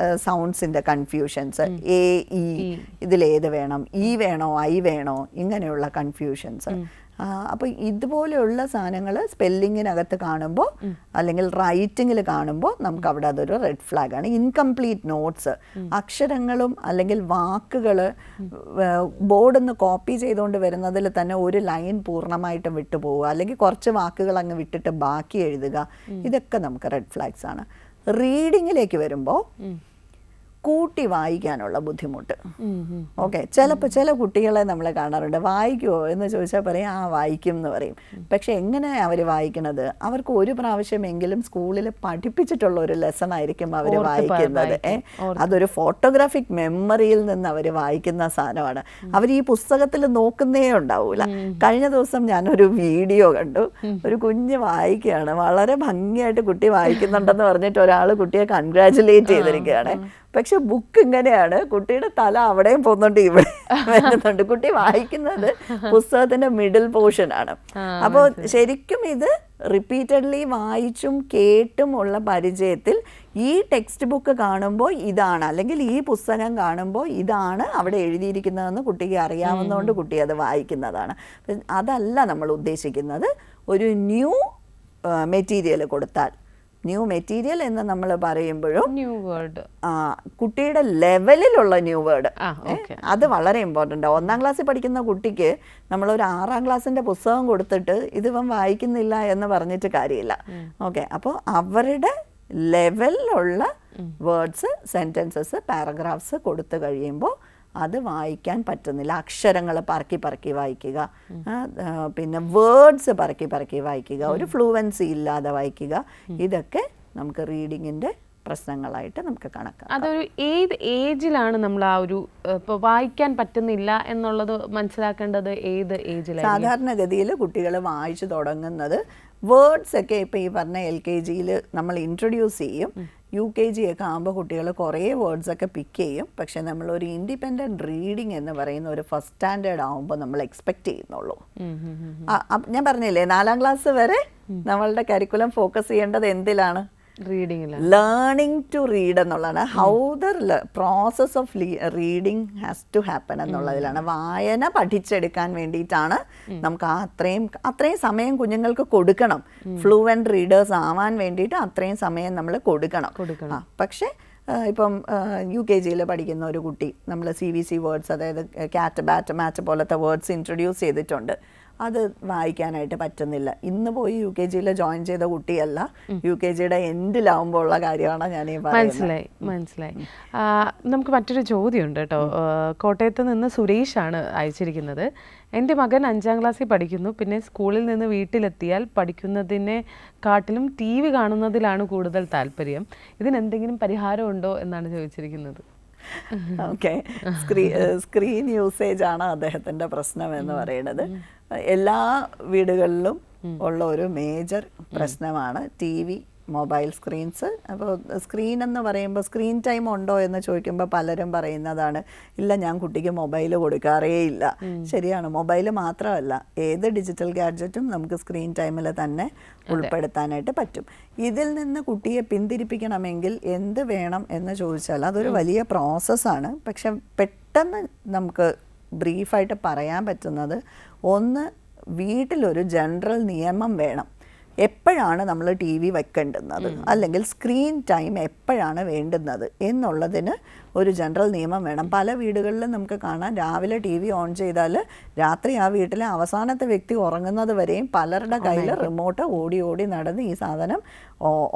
സൗണ്ട്സിന്റെ കൺഫ്യൂഷൻസ്, എ ഇ ഇതിലേത് വേണം, ഈ വേണോ ഐ വേണോ, ഇങ്ങനെയുള്ള കൺഫ്യൂഷൻസ്. അപ്പോൾ ഇതുപോലെയുള്ള സാധനങ്ങൾ സ്പെല്ലിങ്ങിനകത്ത് കാണുമ്പോൾ അല്ലെങ്കിൽ റൈറ്റിങ്ങിൽ കാണുമ്പോൾ നമുക്ക് അവിടെ അതൊരു റെഡ് ഫ്ലാഗ് ആണ്. ഇൻകംപ്ലീറ്റ് നോട്ട്സ്, അക്ഷരങ്ങളും അല്ലെങ്കിൽ വാക്കുകൾ ബോർഡിന്ന് കോപ്പി ചെയ്തുകൊണ്ട് വരുന്നതിൽ തന്നെ ഒരു ലൈൻ പൂർണ്ണമായിട്ടും വിട്ടുപോവുക, അല്ലെങ്കിൽ കുറച്ച് വാക്കുകൾ അങ്ങ് വിട്ടിട്ട് ബാക്കി എഴുതുക, ഇതൊക്കെ നമുക്ക് റെഡ് ഫ്ലാഗ്സ് ആണ്. റീഡിങ്ങിലേക്ക് വരുമ്പോൾ കൂട്ടി വായിക്കാനുള്ള ബുദ്ധിമുട്ട്. ഓക്കെ, ചില കുട്ടികളെ നമ്മൾ കാണാറുണ്ട്, വായിക്കുമോ എന്ന് ചോദിച്ചാൽ പറയും ആ വായിക്കും എന്ന് പറയും. പക്ഷെ എങ്ങനെയാണ് അവർ വായിക്കുന്നത്? അവർക്ക് ഒരു പ്രാവശ്യമെങ്കിലും സ്കൂളിൽ പഠിപ്പിച്ചിട്ടുള്ള ഒരു ലെസൺ ആയിരിക്കും അവർ വായിക്കുന്നത്. അതൊരു ഫോട്ടോഗ്രാഫിക് മെമ്മറിയിൽ നിന്ന് അവർ വായിക്കുന്ന സാധനമാണ്. അവർ ഈ പുസ്തകത്തിൽ നോക്കുന്നേ ഉണ്ടാവൂല. കഴിഞ്ഞ ദിവസം ഞാനൊരു വീഡിയോ കണ്ടു, ഒരു കുഞ്ഞ് വായിക്കുകയാണ്, വളരെ ഭംഗിയായിട്ട് കുട്ടി വായിക്കുന്നുണ്ടെന്ന് പറഞ്ഞിട്ട് ഒരാൾ കുട്ടിയെ കൺഗ്രാജുലേറ്റ് ചെയ്തിരിക്കുകയാണ്. പക്ഷെ ബുക്ക് ഇങ്ങനെയാണ്, കുട്ടിയുടെ തല അവിടെയും പോകുന്നുണ്ട് ഇവിടെ വരുന്നുണ്ട്. കുട്ടി വായിക്കുന്നത് പുസ്തകത്തിന്റെ മിഡിൽ പോർഷൻ ആണ്. അപ്പോൾ ശരിക്കും ഇത് റിപ്പീറ്റഡ്ലി വായിച്ചും കേട്ടും ഉള്ള പരിചയത്തിൽ ഈ ടെക്സ്റ്റ് ബുക്ക് കാണുമ്പോൾ ഇതാണ്, അല്ലെങ്കിൽ ഈ പുസ്തകം കാണുമ്പോൾ ഇതാണ് അവിടെ എഴുതിയിരിക്കുന്നതെന്ന് കുട്ടിക്ക് അറിയാവുന്നതുകൊണ്ട് കുട്ടി അത് വായിക്കുന്നതാണ്. അതല്ല നമ്മൾ ഉദ്ദേശിക്കുന്നത്. ഒരു ന്യൂ മെറ്റീരിയൽ കൊടുത്താൽ, ന്യൂ മെറ്റീരിയൽ എന്ന് നമ്മൾ പറയുമ്പോഴും ന്യൂ വേർഡ്, കുട്ടിയുടെ ലെവലിലുള്ള ന്യൂ വേർഡ്, അത് വളരെ ഇമ്പോർട്ടൻ്റ്. 1ാം ക്ലാസ്സിൽ പഠിക്കുന്ന കുട്ടിക്ക് നമ്മളൊരു 6ാം ക്ലാസ്സിൻ്റെ പുസ്തകം കൊടുത്തിട്ട് ഇതിവൻ വായിക്കുന്നില്ല എന്ന് പറഞ്ഞിട്ട് കാര്യമില്ല. ഓക്കെ, അപ്പോൾ അവരുടെ ലെവലിലുള്ള വേർഡ്സ്, സെൻറ്റൻസസ്, പാരഗ്രാഫ്സ് കൊടുത്തു കഴിയുമ്പോൾ അത് വായിക്കാൻ പറ്റുന്നില്ല. അക്ഷരങ്ങൾ പറക്കി പറക്കി വായിക്കുക, പിന്നെ വേർഡ്സ് പറക്കി പറക്കി വായിക്കുക, ഒരു ഫ്ലുവൻസി ഇല്ലാതെ വായിക്കുക, ഇതൊക്കെ നമുക്ക് റീഡിങ്ങിൻ്റെ പ്രശ്നങ്ങളായിട്ട് നമുക്ക് കണക്കാക്കാം. അതൊരു ഏത് ഏജിലാണ് നമ്മൾ ആ ഒരു ഇപ്പോൾ വായിക്കാൻ പറ്റുന്നില്ല എന്നുള്ളത് മനസ്സിലാക്കേണ്ടത്? ഏത് ഏജിലാണ്? സാധാരണഗതിയിൽ കുട്ടികൾ വായിച്ചു തുടങ്ങുന്നത് വേർഡ്സ് ഒക്കെ ഇപ്പോൾ ഈ പറഞ്ഞ LKG നമ്മൾ ഇൻട്രൊഡ്യൂസ് ചെയ്യും. UKG ഒക്കെ ആകുമ്പോൾ കുട്ടികൾ കുറേ വേർഡ്സൊക്കെ പിക്ക് ചെയ്യും. പക്ഷെ നമ്മളൊരു ഇൻഡിപെൻഡൻറ്റ് റീഡിങ് എന്ന് പറയുന്ന ഒരു ഫസ്റ്റ് സ്റ്റാൻഡേർഡ് ആകുമ്പോൾ നമ്മൾ എക്സ്പെക്റ്റ് ചെയ്യുന്നുള്ളൂ. ഞാൻ പറഞ്ഞില്ലേ 4ാം ക്ലാസ് വരെ നമ്മളുടെ കരിക്കുലം ഫോക്കസ് ചെയ്യേണ്ടത് എന്തിലാണ്? റീഡിങ്ങിലാണ്. ലേണിംഗ് ടു റീഡ് എന്നുള്ളതാണ്. How the process of reading has to happen എന്നുള്ളതിലാണ്. വായന പഠിച്ചെടുക്കാൻ വേണ്ടിയിട്ടാണ് നമുക്ക് അത്രയും സമയം കുഞ്ഞുങ്ങൾക്ക് കൊടുക്കണം. ഫ്ലുവൻറ്റ് റീഡേഴ്സ് ആവാൻ വേണ്ടിയിട്ട് അത്രയും സമയം നമ്മൾ കൊടുക്കണം. പക്ഷേ ഇപ്പം UKG പഠിക്കുന്ന ഒരു കുട്ടി നമ്മൾ CVC വേർഡ്സ്, അതായത് ക്യാറ്റ്, ബാറ്റ്, മാച്ച് പോലത്തെ വേർഡ്സ് ഇൻട്രൊഡ്യൂസ് ചെയ്തിട്ടുണ്ട്. അത് വായിക്കാനായിട്ട് പറ്റുന്നില്ല. ഇന്ന് പോയി UKG ജോയിൻ ചെയ്ത കുട്ടിയല്ല, UKG എൻഡിലാവുമ്പോൾ ഉള്ള കാര്യമാണ് ഞാൻ ഈ പറയുന്നത്. മനസ്സിലായി. നമുക്ക് മറ്റൊരു ചോദ്യമുണ്ട് കേട്ടോ. കോട്ടയത്ത് നിന്ന് സുരേഷാണ് അയച്ചിരിക്കുന്നത്. എൻ്റെ മകൻ 5ാം ക്ലാസ്സിൽ പഠിക്കുന്നു. പിന്നെ സ്കൂളിൽ നിന്ന് വീട്ടിലെത്തിയാൽ പഠിക്കുന്നതിനെ കാട്ടിലും TV കാണുന്നതിലാണ് കൂടുതൽ താല്പര്യം. ഇതിനെന്തെങ്കിലും പരിഹാരമുണ്ടോ എന്നാണ് ചോദിച്ചിരിക്കുന്നത്. ഓക്കെ, സ്ക്രീൻ യൂസേജ് ആണ് അദ്ദേഹത്തിൻ്റെ പ്രശ്നം എന്ന് പറയുന്നത്. എല്ലാ വീടുകളിലും ഉള്ള ഒരു മേജർ പ്രശ്നമാണ് TV, മൊബൈൽ സ്ക്രീൻസ്. അപ്പോൾ സ്ക്രീൻ എന്ന് പറയുമ്പോൾ സ്ക്രീൻ ടൈം ഉണ്ടോ എന്ന് ചോദിക്കുമ്പോൾ പലരും പറയുന്നതാണ്, ഇല്ല ഞാൻ കുട്ടിക്ക് മൊബൈൽ കൊടുക്കാറേ ഇല്ല. ശരിയാണ്, മൊബൈൽ മാത്രമല്ല ഏത് ഡിജിറ്റൽ ഗാഡ്ജറ്റും നമുക്ക് സ്ക്രീൻ ടൈമിൽ തന്നെ ഉൾപ്പെടുത്താനായിട്ട് പറ്റും. ഇതിൽ നിന്ന് കുട്ടിയെ പിന്തിരിപ്പിക്കണമെങ്കിൽ എന്ത് വേണം എന്ന് ചോദിച്ചാൽ അതൊരു വലിയ പ്രോസസ്സാണ്. പക്ഷെ പെട്ടെന്ന് നമുക്ക് ബ്രീഫായിട്ട് പറയാൻ പറ്റുന്നത്, ഒന്ന്, വീട്ടിലൊരു ജനറൽ നിയമം വേണം. എപ്പോഴാണ് നമ്മൾ TV വെക്കേണ്ടുന്നത്, അല്ലെങ്കിൽ സ്ക്രീൻ ടൈം എപ്പോഴാണ് വേണ്ടുന്നത് എന്നുള്ളതിന് ഒരു ജനറൽ നിയമം വേണം. പല വീടുകളിലും നമുക്ക് കാണാം, രാവിലെ TV ഓൺ ചെയ്താൽ രാത്രി ആ വീട്ടിലെ അവസാനത്തെ വ്യക്തി ഉറങ്ങുന്നത് വരെയും പലരുടെ കയ്യിൽ റിമോട്ട് ഓടി ഓടി നടന്ന് ഈ സാധനം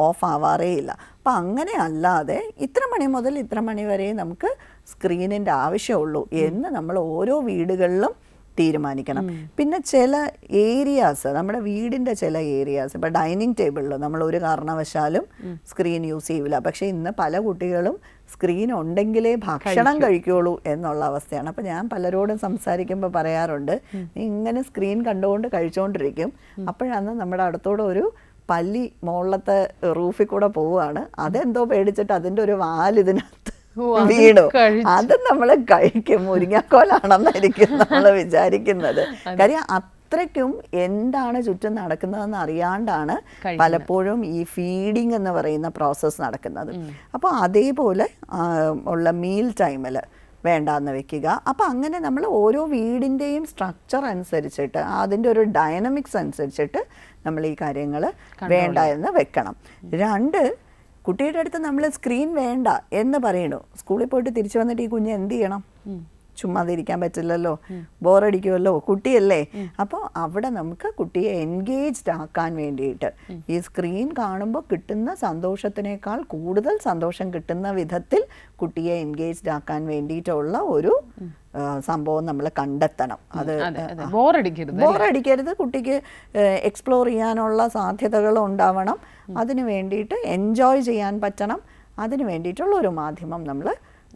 ഓഫ് ആവാറേ ഇല്ല. അപ്പം അങ്ങനെ അല്ലാതെ ഇത്ര മണി മുതൽ ഇത്ര മണി വരെ നമുക്ക് സ്ക്രീനിൻ്റെ ആവശ്യമുള്ളൂ എന്ന് നമ്മൾ ഓരോ വീടുകളിലും തീരുമാനിക്കണം. പിന്നെ ചില ഏരിയാസ്, നമ്മുടെ വീടിൻ്റെ ചില ഏരിയാസ്, ഇപ്പോൾ ഡൈനിങ് ടേബിളിൽ നമ്മൾ ഒരു കാരണവശാലും സ്ക്രീൻ യൂസ് ചെയ്യില്ല. പക്ഷേ ഇന്ന് പല കുട്ടികളും സ്ക്രീൻ ഉണ്ടെങ്കിലേ ഭക്ഷണം കഴിക്കുള്ളൂ എന്നുള്ള അവസ്ഥയാണ്. അപ്പോൾ ഞാൻ പലരോടും സംസാരിക്കുമ്പോൾ പറയാറുണ്ട്, നീ ഇങ്ങനെ സ്ക്രീൻ കണ്ടുകൊണ്ട് കഴിച്ചുകൊണ്ടിരിക്കും, അപ്പോഴാണ് നമ്മുടെ അടുത്തോടെ ഒരു പല്ലി മുകളിലത്തെ റൂഫിൽ കൂടെ പോവുകയാണ്, അതെന്തോ പേടിച്ചിട്ട് അതിൻ്റെ ഒരു വാലിതിനകത്ത് വീണു, അത് നമ്മൾ കഴിക്കും, മുരിങ്ങക്കോലാണെന്നായിരിക്കും നമ്മൾ വിചാരിക്കുന്നത്. കാര്യം അത്രയ്ക്കും എന്താണ് ചുറ്റും നടക്കുന്നതെന്ന് അറിയാണ്ടാണ് പലപ്പോഴും ഈ ഫീഡിങ് എന്ന് പറയുന്ന പ്രോസസ്സ് നടക്കുന്നത്. അപ്പോൾ അതേപോലെ ഉള്ള മീൽ ടൈമിൽ വേണ്ടാന്ന് വെക്കുക. അപ്പോൾ അങ്ങനെ നമ്മൾ ഓരോ വീടിൻ്റെയും സ്ട്രക്ചർ അനുസരിച്ചിട്ട്, അതിൻ്റെ ഒരു ഡൈനമിക്സ് അനുസരിച്ചിട്ട് നമ്മൾ ഈ കാര്യങ്ങൾ വേണ്ട എന്ന് വെക്കണം. 2, കുട്ടിയുടെ അടുത്ത് നമ്മൾ സ്ക്രീൻ വേണ്ട എന്ന് പറയണു, സ്കൂളിൽ പോയിട്ട് തിരിച്ചു വന്നിട്ട് ഈ കുഞ്ഞ് എന്ത് ചെയ്യണം? ചുമ്മാതിരിക്കാൻ പറ്റില്ലല്ലോ, ബോറടിക്കുമല്ലോ, കുട്ടിയല്ലേ. അപ്പോൾ അവിടെ നമുക്ക് കുട്ടിയെ എൻഗേജ്ഡ് ആക്കാൻ വേണ്ടിയിട്ട് ഈ സ്ക്രീൻ കാണുമ്പോൾ കിട്ടുന്ന സന്തോഷത്തിനേക്കാൾ കൂടുതൽ സന്തോഷം കിട്ടുന്ന വിധത്തിൽ കുട്ടിയെ എൻഗേജ്ഡ് ആക്കാൻ വേണ്ടിയിട്ടുള്ള ഒരു സംഭവം നമ്മൾ കണ്ടെത്തണം. അത് ബോറടിക്കരുത്, കുട്ടിക്ക് എക്സ്പ്ലോർ ചെയ്യാനുള്ള സാധ്യതകൾ ഉണ്ടാവണം, അതിന് വേണ്ടിയിട്ട് എൻജോയ് ചെയ്യാൻ പറ്റണം, അതിന് വേണ്ടിയിട്ടുള്ള ഒരു മാധ്യമം നമ്മൾ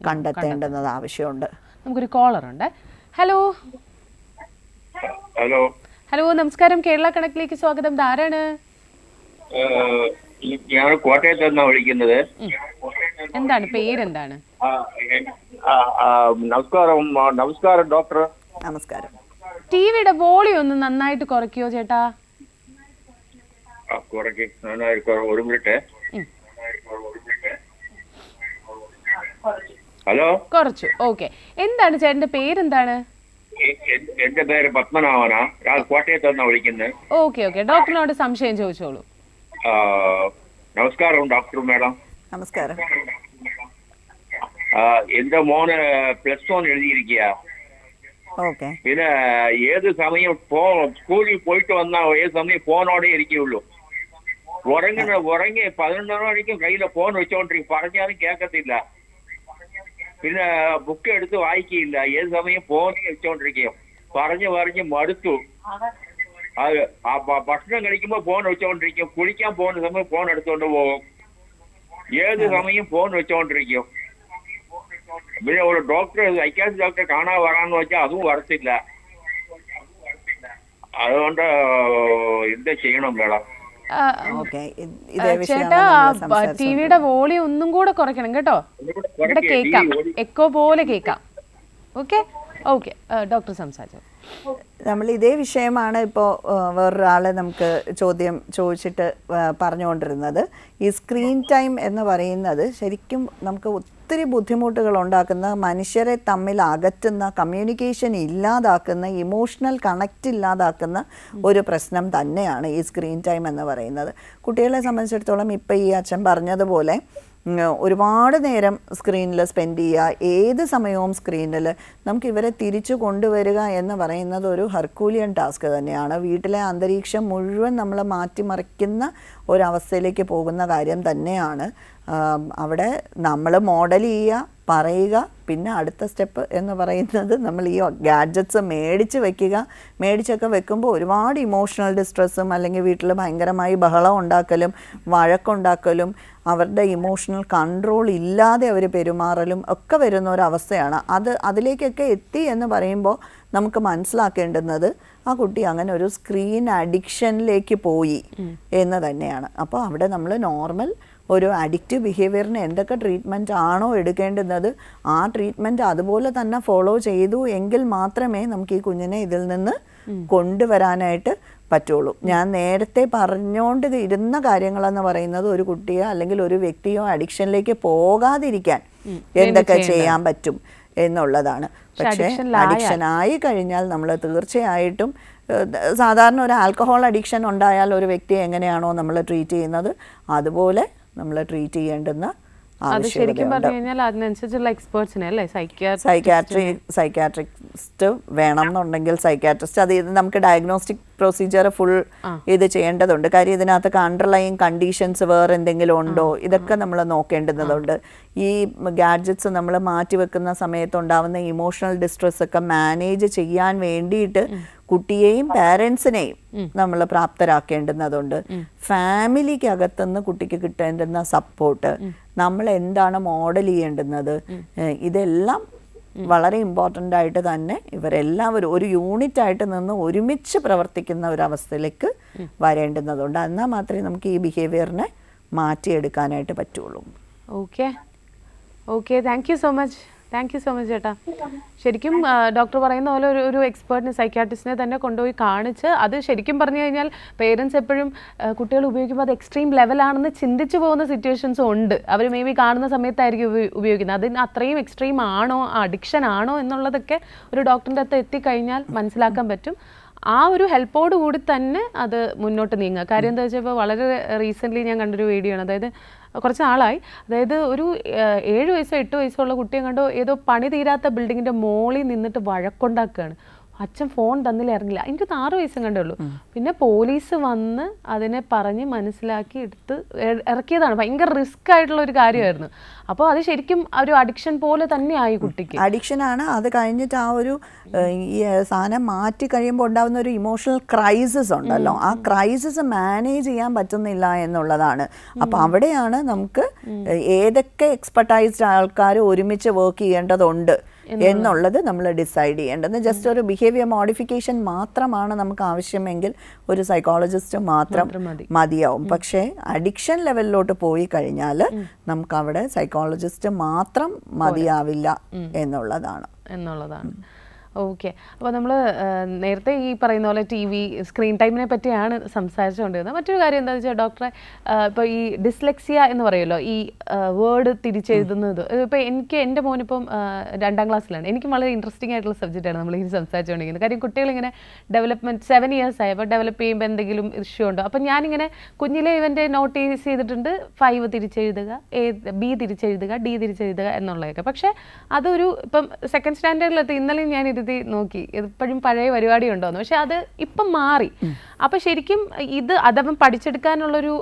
കണ്ടെത്തേണ്ടുന്നത് ആവശ്യമുണ്ട്. നമുക്കൊരു കോളർ ഉണ്ട്. ഹലോ ഹലോ ഹലോ നമസ്കാരം, കേരള കണക്കിലേക്ക് സ്വാഗതം. ആരാണ്? ഞാൻ കോട്ടയത്ത് നിന്നാണ് വിളിക്കുന്നത്. എന്താണ് പേരെന്താണ്? നമസ്കാരം ഡോക്ടർ. നമസ്കാരം. ടിവിയുടെ വോളിയം ഒന്ന് നന്നായിട്ട് കുറയ്ക്കോ ചേട്ടാ? ഒരു മിനിറ്റ്. ഹലോ, കുറച്ചു. ഓക്കെ, എന്താണ് ചേട്ടന്റെ പേരെന്താണ്? എന്റെ പേര് പത്മനാഭനാ, കോട്ടയത്ത് നിന്നാ വിളിക്കുന്നത്. ഓക്കെ ഓക്കെ, ഡോക്ടറിനോട് സംശയം ചോദിച്ചോളൂ. നമസ്കാരം ഡോക്ടർ മാഡം. നമസ്കാരം. എന്റെ മോന് +1 എഴുതിയിരിക്കുക. ഓക്കെ. പിന്നെ ഏത് സമയം സ്കൂളിൽ പോയിട്ട് വന്നാ ഏത് സമയം ഫോണോടെ ഇരിക്കുകയുള്ളൂ. ഉറങ്ങി 11 മണിക്കും കയ്യിലെ ഫോൺ വെച്ചോണ്ടിരിക്കും, പറഞ്ഞാലും കേൾക്കത്തില്ല. പിന്നെ ബുക്ക് എടുത്ത് വായിക്കില്ല, ഏത് സമയം ഫോണിൽ വെച്ചോണ്ടിരിക്കും. പറഞ്ഞ് മടുത്തു. അത് ഭക്ഷണം കഴിക്കുമ്പോ ഫോൺ വെച്ചോണ്ടിരിക്കും, കുളിക്കാൻ പോകുന്ന സമയം ഫോൺ എടുത്തോണ്ട് പോകും, ഏത് സമയം ഫോൺ വെച്ചോണ്ടിരിക്കും. പിന്നെ ഒരു സൈക്കാട്രിസ്റ്റ് ഡോക്ടറെ കാണാൻ വരാന്ന് വെച്ചാൽ അതും വരത്തില്ല. അതുകൊണ്ട് എന്താ ചെയ്യണം മേഡം? ചേട്ടാ, ടിവിയുടെ വോളിയം ഒന്നും കൂടെ കുറയ്ക്കണം കേട്ടോ. ഇവിടെ കേൾക്കാം, എക്കോ പോലെ കേൾക്കാം. ഓക്കെ ഓക്കെ, ഡോക്ടർ സംസാരിച്ചു. നമ്മൾ ഇതേ വിഷയമാണ് ഇപ്പോൾ വേറൊരാളെ നമുക്ക് ചോദിച്ചിട്ട് പറഞ്ഞുകൊണ്ടിരുന്നത്. ഈ സ്ക്രീൻ ടൈം എന്ന് പറയുന്നത് ശരിക്കും നമുക്ക് ഒത്തിരി ബുദ്ധിമുട്ടുകൾ ഉണ്ടാക്കുന്ന, മനുഷ്യരെ തമ്മിൽ അകറ്റുന്ന, കമ്മ്യൂണിക്കേഷൻ ഇല്ലാതാക്കുന്ന, ഇമോഷണൽ കണക്റ്റ് ഇല്ലാതാക്കുന്ന ഒരു പ്രശ്നം തന്നെയാണ് ഈ സ്ക്രീൻ ടൈം എന്ന് പറയുന്നത്. കുട്ടികളെ സംബന്ധിച്ചിടത്തോളം ഇപ്പോൾ ഈ അച്ഛൻ പറഞ്ഞതുപോലെ ഒരുപാട് നേരം സ്ക്രീനിൽ സ്പെൻഡ് ചെയ്യുക, ഏത് സമയവും സ്ക്രീനിൽ, നമുക്ക് ഇവരെ തിരിച്ചു കൊണ്ടുവരിക എന്ന് പറയുന്നത് ഒരു ഹെർക്കൂലിയൻ ടാസ്ക് തന്നെയാണ്. വീട്ടിലെ അന്തരീക്ഷം മുഴുവൻ നമ്മൾ മാറ്റിമറിക്കുന്ന ഒരവസ്ഥയിലേക്ക് പോകുന്ന കാര്യം തന്നെയാണ്. അവിടെ നമ്മൾ മോഡൽ ചെയ്യുക, പറയുക, പിന്നെ അടുത്ത സ്റ്റെപ്പ് എന്ന് പറയുന്നത് നമ്മൾ ഈ ഗാഡ്ജറ്റ്സ് മേടിച്ചൊക്കെ വെക്കുമ്പോൾ ഒരുപാട് ഇമോഷണൽ ഡിസ്ട്രെസ്സും, അല്ലെങ്കിൽ വീട്ടിൽ ഭയങ്കരമായി ബഹളം ഉണ്ടാക്കലും, വഴക്കുണ്ടാക്കലും, അവരുടെ ഇമോഷണൽ കൺട്രോൾ ഇല്ലാതെ അവർ പെരുമാറലും ഒക്കെ വരുന്ന ഒരവസ്ഥയാണ്. അതിലേക്കൊക്കെ എത്തി എന്ന് പറയുമ്പോൾ നമുക്ക് മനസ്സിലാക്കേണ്ടുന്നത് ആ കുട്ടി അങ്ങനെ ഒരു സ്ക്രീൻ അഡിക്ഷനിലേക്ക് പോയി എന്ന് തന്നെയാണ്. അപ്പോൾ അവിടെ നമ്മൾ നോർമൽ ഒരു അഡിക്റ്റീവ് ബിഹേവിയറിന് എന്തൊക്കെ ട്രീറ്റ്മെൻറ്റ് ആണോ എടുക്കേണ്ടുന്നത് ആ ട്രീറ്റ്മെൻറ്റ് അതുപോലെ തന്നെ ഫോളോ ചെയ്തു എങ്കിൽ മാത്രമേ നമുക്ക് ഈ കുഞ്ഞിനെ ഇതിൽ നിന്ന് കൊണ്ടുവരാനായിട്ട് പറ്റുള്ളൂ. ഞാൻ നേരത്തെ പറഞ്ഞുകൊണ്ട് ഇരുന്ന കാര്യങ്ങളെന്ന് പറയുന്നത് ഒരു കുട്ടിയോ അല്ലെങ്കിൽ ഒരു വ്യക്തിയോ അഡിക്ഷനിലേക്ക് പോകാതിരിക്കാൻ എന്തൊക്കെ ചെയ്യാൻ പറ്റും എന്നുള്ളതാണ്. പക്ഷേ അഡിക്ഷൻ ആയി കഴിഞ്ഞാൽ നമ്മൾ തീർച്ചയായിട്ടും സാധാരണ ഒരു ആൽക്കഹോൾ അഡിക്ഷൻ ഉണ്ടായാൽ ഒരു വ്യക്തിയെ എങ്ങനെയാണോ നമ്മൾ ട്രീറ്റ് ചെയ്യുന്നത് അതുപോലെ നമ്മൾ ട്രീറ്റ് ചെയ്യേണ്ടുന്ന സൈക്കാട്രിസ്റ്റ് വേണം എന്നുണ്ടെങ്കിൽ സൈക്കാട്രിസ്റ്റ് അത് നമുക്ക് ഡയഗ്നോസ്റ്റിക് പ്രൊസീജിയർ ഫുൾ ഇത് ചെയ്യേണ്ടതുണ്ട്. കാര്യം ഇതിനകത്ത് അണ്ടർലൈങ് കണ്ടീഷൻസ് വേറെ എന്തെങ്കിലും ഉണ്ടോ ഇതൊക്കെ നമ്മൾ നോക്കേണ്ടതുണ്ട്. ഈ ഗാഡ്ജറ്റ്സ് നമ്മൾ മാറ്റിവെക്കുന്ന സമയത്തുണ്ടാവുന്ന ഇമോഷണൽ ഡിസ്ട്രെസ് ഒക്കെ മാനേജ് ചെയ്യാൻ വേണ്ടിയിട്ട് കുട്ടിയെയും പാരൻസിനെയും നമ്മൾ പ്രാപ്തരാക്കേണ്ടുന്നതുണ്ട്. ഫാമിലിക്കകത്തുനിന്ന് കുട്ടിക്ക് കിട്ടേണ്ടുന്ന സപ്പോർട്ട്, നമ്മൾ എന്താണ് മോഡൽ ചെയ്യേണ്ടുന്നത്, ഇതെല്ലാം വളരെ ഇമ്പോർട്ടൻ്റ് ആയിട്ട് തന്നെ ഇവരെല്ലാവരും ഒരു യൂണിറ്റ് ആയിട്ട് നിന്ന് ഒരുമിച്ച് പ്രവർത്തിക്കുന്ന ഒരവസ്ഥയിലേക്ക് വരേണ്ടുന്നതുണ്ട്. എന്നാൽ മാത്രമേ നമുക്ക് ഈ ബിഹേവിയറിനെ മാറ്റിയെടുക്കാനായിട്ട് പറ്റുള്ളൂ. Okay okay, thank you so much ചേട്ടാ. ശരിക്കും ഡോക്ടർ പറയുന്ന പോലെ ഒരു എക്സ്പേർട്ടിനെ, സൈക്കാട്രിസ്റ്റിനെ തന്നെ കൊണ്ടുപോയി കാണിച്ച്, അത് ശരിക്കും പറഞ്ഞു കഴിഞ്ഞാൽ പേരൻസ് എപ്പോഴും കുട്ടികൾ ഉപയോഗിക്കുമ്പോൾ അത് എക്സ്ട്രീം ലെവലാണെന്ന് ചിന്തിച്ചു പോകുന്ന സിറ്റുവേഷൻസും ഉണ്ട്. അവർ മേ ബി കാണുന്ന സമയത്തായിരിക്കും ഉപയോഗിക്കുന്നത്. അതിന് അത്രയും എക്സ്ട്രീം ആണോ, അഡിക്ഷൻ ആണോ എന്നുള്ളതൊക്കെ ഒരു ഡോക്ടറിൻ്റെ അടുത്ത് എത്തിക്കഴിഞ്ഞാൽ മനസ്സിലാക്കാൻ പറ്റും. ആ ഒരു ഹെൽപ്പോട് കൂടി തന്നെ അത് മുന്നോട്ട് നീങ്ങുക. കാര്യം എന്താ വെച്ചാൽ ഇപ്പോൾ വളരെ റീസെൻ്റ്ലി ഞാൻ കണ്ടൊരു വീഡിയോ ആണ്, അതായത് കുറച്ച് നാളായി, അതായത് ഒരു 7 വയസ്സോ 8 വയസ്സോ ഉള്ള കുട്ടിയെ കണ്ടോ ഏതോ പണി തീരാത്ത ബിൽഡിങ്ങിൻ്റെ മോളിൽ നിന്നിട്ട് വഴക്കുണ്ടാക്കുകയാണ്. അച്ഛൻ ഫോൺ തന്നില്ല, ഇറങ്ങില്ല. എനിക്ക് 6 വയസ്സും കണ്ടേ ഉള്ളൂ. പിന്നെ പോലീസ് വന്ന് അതിനെ പറഞ്ഞ് മനസ്സിലാക്കി എടുത്ത് ഇറക്കിയതാണ്. ഭയങ്കര റിസ്ക് ആയിട്ടുള്ള ഒരു കാര്യമായിരുന്നു. അപ്പോൾ അത് ശരിക്കും ഒരു അഡിക്ഷൻ പോലെ തന്നെയായി കുട്ടിക്ക്. അഡിക്ഷനാണ്. അത് കഴിഞ്ഞിട്ട് ആ ഒരു ഈ സാധനം മാറ്റി കഴിയുമ്പോൾ ഉണ്ടാകുന്ന ഒരു ഇമോഷണൽ ക്രൈസിസ് ഉണ്ടല്ലോ, ആ ക്രൈസിസ് മാനേജ് ചെയ്യാൻ പറ്റുന്നില്ല എന്നുള്ളതാണ്. അപ്പോൾ അവിടെയാണ് നമുക്ക് ഏതൊക്കെ എക്സ്പെർട്ടൈസ്ഡ് ആൾക്കാർ ഒരുമിച്ച് വർക്ക് ചെയ്യേണ്ടതുണ്ട് എന്നുള്ളത് നമ്മൾ ഡിസൈഡ് ചെയ്യേണ്ടത്. ജസ്റ്റ് ഒരു ബിഹേവിയർ മോഡിഫിക്കേഷൻ മാത്രമാണ് നമുക്ക് ആവശ്യമെങ്കിൽ ഒരു സൈക്കോളജിസ്റ്റ് മാത്രം മതിയാവും. പക്ഷേ അഡിക്ഷൻ ലെവലിലോട്ട് പോയി കഴിഞ്ഞാൽ നമുക്ക് അവിടെ സൈക്കോളജിസ്റ്റ് മാത്രം മതിയാവില്ല എന്നുള്ളതാണ്. ഓക്കെ. അപ്പോൾ നമ്മൾ നേരത്തെ ഈ പറയുന്ന പോലെ TV സ്ക്രീൻ ടൈമിനെ പറ്റിയാണ് സംസാരിച്ചുകൊണ്ടിരുന്നത്. മറ്റൊരു കാര്യം എന്താണെന്ന് വെച്ചാൽ ഡോക്ടറെ, ഇപ്പോൾ ഈ ഡിസ്ലെക്സിയ എന്ന് പറയുമല്ലോ, ഈ വേർഡ് തിരിച്ചെഴുതുന്നത്. ഇപ്പോൾ എൻ്റെ മോനിപ്പം 2ാം ക്ലാസ്സിലാണ്. എനിക്ക് വളരെ ഇൻട്രസ്റ്റിംഗ് ആയിട്ടുള്ള സബ്ജക്റ്റാണ് നമ്മൾ ഈ സംസാരിച്ചുകൊണ്ടിരിക്കുന്നത്. കാര്യം കുട്ടികളിങ്ങനെ ഡെവലപ്മെൻറ്റ് 7 years ആയപ്പോൾ ഡെവലപ്പ് ചെയ്യുമ്പോൾ എന്തെങ്കിലും ഇഷ്യൂ ഉണ്ടോ. അപ്പം ഞാനിങ്ങനെ കുഞ്ഞിലെ ഇവൻ്റെ നോട്ടീസ് ചെയ്തിട്ടുണ്ട് 5 തിരിച്ചെഴുതുക, B തിരിച്ചെഴുതുക, D തിരിച്ചെഴുതുക എന്നുള്ളതൊക്കെ. പക്ഷേ അതൊരു ഇപ്പം 2nd സ്റ്റാൻഡേർഡിലെത്തി. ഇന്നലെ ഞാൻ നോക്കി ഇപ്പോഴും പഴയ പരിപാടി ഉണ്ടോന്ന്. പക്ഷെ അത് ഇപ്പം മാറി. അപ്പൊ ശരിക്കും ഇത് അതവൻ പഠിച്ചെടുക്കാനുള്ളൊരു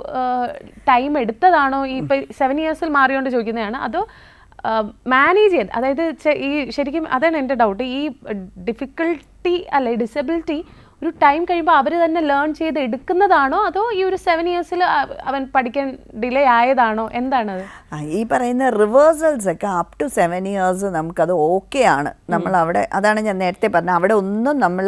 ടൈം എടുത്തതാണോ, ഈ ഇപ്പൊ 7 years മാറിയോണ്ട് ചോദിക്കുന്നതാണ്, അതോ മാനേജ് ചെയ്യാൻ, അതായത് ഈ ശരിക്കും അതാണ് എൻ്റെ ഡൗട്ട്. ഈ ഡിഫിക്കൽട്ടി അല്ലെ ഡിസബിലിറ്റി ഒരു ടൈം കഴിയുമ്പോൾ അവർ തന്നെ ലേൺ ചെയ്ത് എടുക്കുന്നതാണോ, അതോ ഈ ഒരു 7 years അവൻ പഠിക്കാൻ ഡിലേ ആയതാണോ, എന്താണത്? ഈ പറയുന്ന റിവേഴ്സൽസ് ഒക്കെ അപ് ടു 7 years നമുക്കത് ഓക്കെ ആണ്. നമ്മൾ അവിടെ, അതാണ് ഞാൻ നേരത്തെ പറഞ്ഞത്, അവിടെ ഒന്നും നമ്മൾ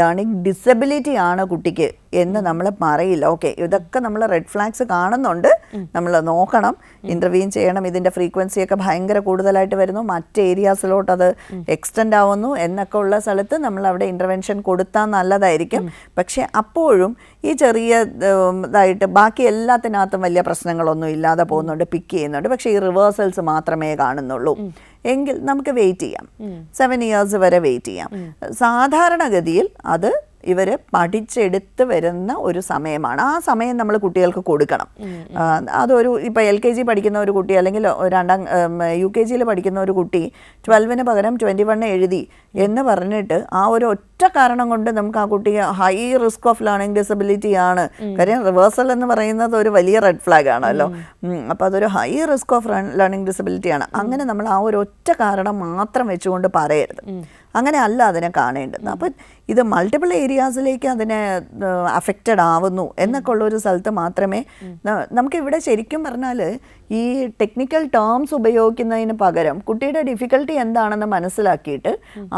ലേണിംഗ് ഡിസബിലിറ്റി ആണ് കുട്ടിക്ക് എന്ന് നമ്മൾ പറയില്ല. ഓക്കെ, ഇതൊക്കെ നമ്മൾ റെഡ് ഫ്ലാഗ്സ് കാണുന്നുണ്ട്, നമ്മൾ നോക്കണം, ഇൻ്റർവീൻ ചെയ്യണം. ഇതിൻ്റെ ഫ്രീക്വൻസിയൊക്കെ ഭയങ്കര കൂടുതലായിട്ട് വരുന്നു, മറ്റ് ഏരിയാസിലോട്ട് അത് എക്സ്റ്റെൻഡ് ആവുന്നു എന്നൊക്കെ ഉള്ള സ്ഥലത്ത് നമ്മൾ അവിടെ ഇൻ്റർവെൻഷൻ കൊടുത്താൽ നല്ലതായിരിക്കും. പക്ഷെ അപ്പോഴും ഈ ചെറിയ ഇതായിട്ട് ബാക്കി എല്ലാത്തിനകത്തും വലിയ പ്രശ്നങ്ങളൊന്നും ഇല്ലാതെ പോകുന്നുണ്ട്, പിക്ക് ചെയ്യുന്നുണ്ട്. പക്ഷേ ഈ റിവേഴ്സൽസ് മാത്രമേ കാണുന്നുള്ളൂ എങ്കിൽ നമുക്ക് വെയിറ്റ് ചെയ്യാം, 7 years വരെ വെയിറ്റ് ചെയ്യാം. സാധാരണഗതിയിൽ അത് ഇവർ പഠിച്ചെടുത്ത് വരുന്ന ഒരു സമയമാണ്. ആ സമയം നമ്മൾ കുട്ടികൾക്ക് കൊടുക്കണം. അതൊരു ഇപ്പോൾ LKG പഠിക്കുന്ന ഒരു കുട്ടി, അല്ലെങ്കിൽ 2ാം UKGയിൽ പഠിക്കുന്ന ഒരു കുട്ടി 12 പകരം 21 എഴുതി എന്ന് പറഞ്ഞിട്ട് ആ ഒരു ഒറ്റ കാരണം കൊണ്ട് നമുക്ക് ആ കുട്ടിക്ക് high risk of learning disability ആണ്. കാര്യം റിവേഴ്സൽ എന്ന് പറയുന്നത് ഒരു വലിയ റെഡ് ഫ്ലാഗ് ആണല്ലോ. അപ്പോൾ അതൊരു high risk of learning disability ആണ്. അങ്ങനെ നമ്മൾ ആ ഒരു ഒറ്റ കാരണം മാത്രം വെച്ചുകൊണ്ട് പറയരുത്. അങ്ങനെ അല്ല അതിനെ കാണേണ്ടത്. അപ്പം ഇത് മൾട്ടിപ്പിൾ ഏരിയാസിലേക്ക് അതിനെ അഫക്റ്റഡ് ആവുന്നു എന്നൊക്കെ ഉള്ളൊരു സ്ഥലത്ത് മാത്രമേ നമുക്കിവിടെ ശരിക്കും പറഞ്ഞാൽ ഈ ടെക്നിക്കൽ ടേംസ് ഉപയോഗിക്കുന്നതിന് പകരം കുട്ടിയുടെ ഡിഫിക്കൽട്ടി എന്താണെന്ന് മനസ്സിലാക്കിയിട്ട്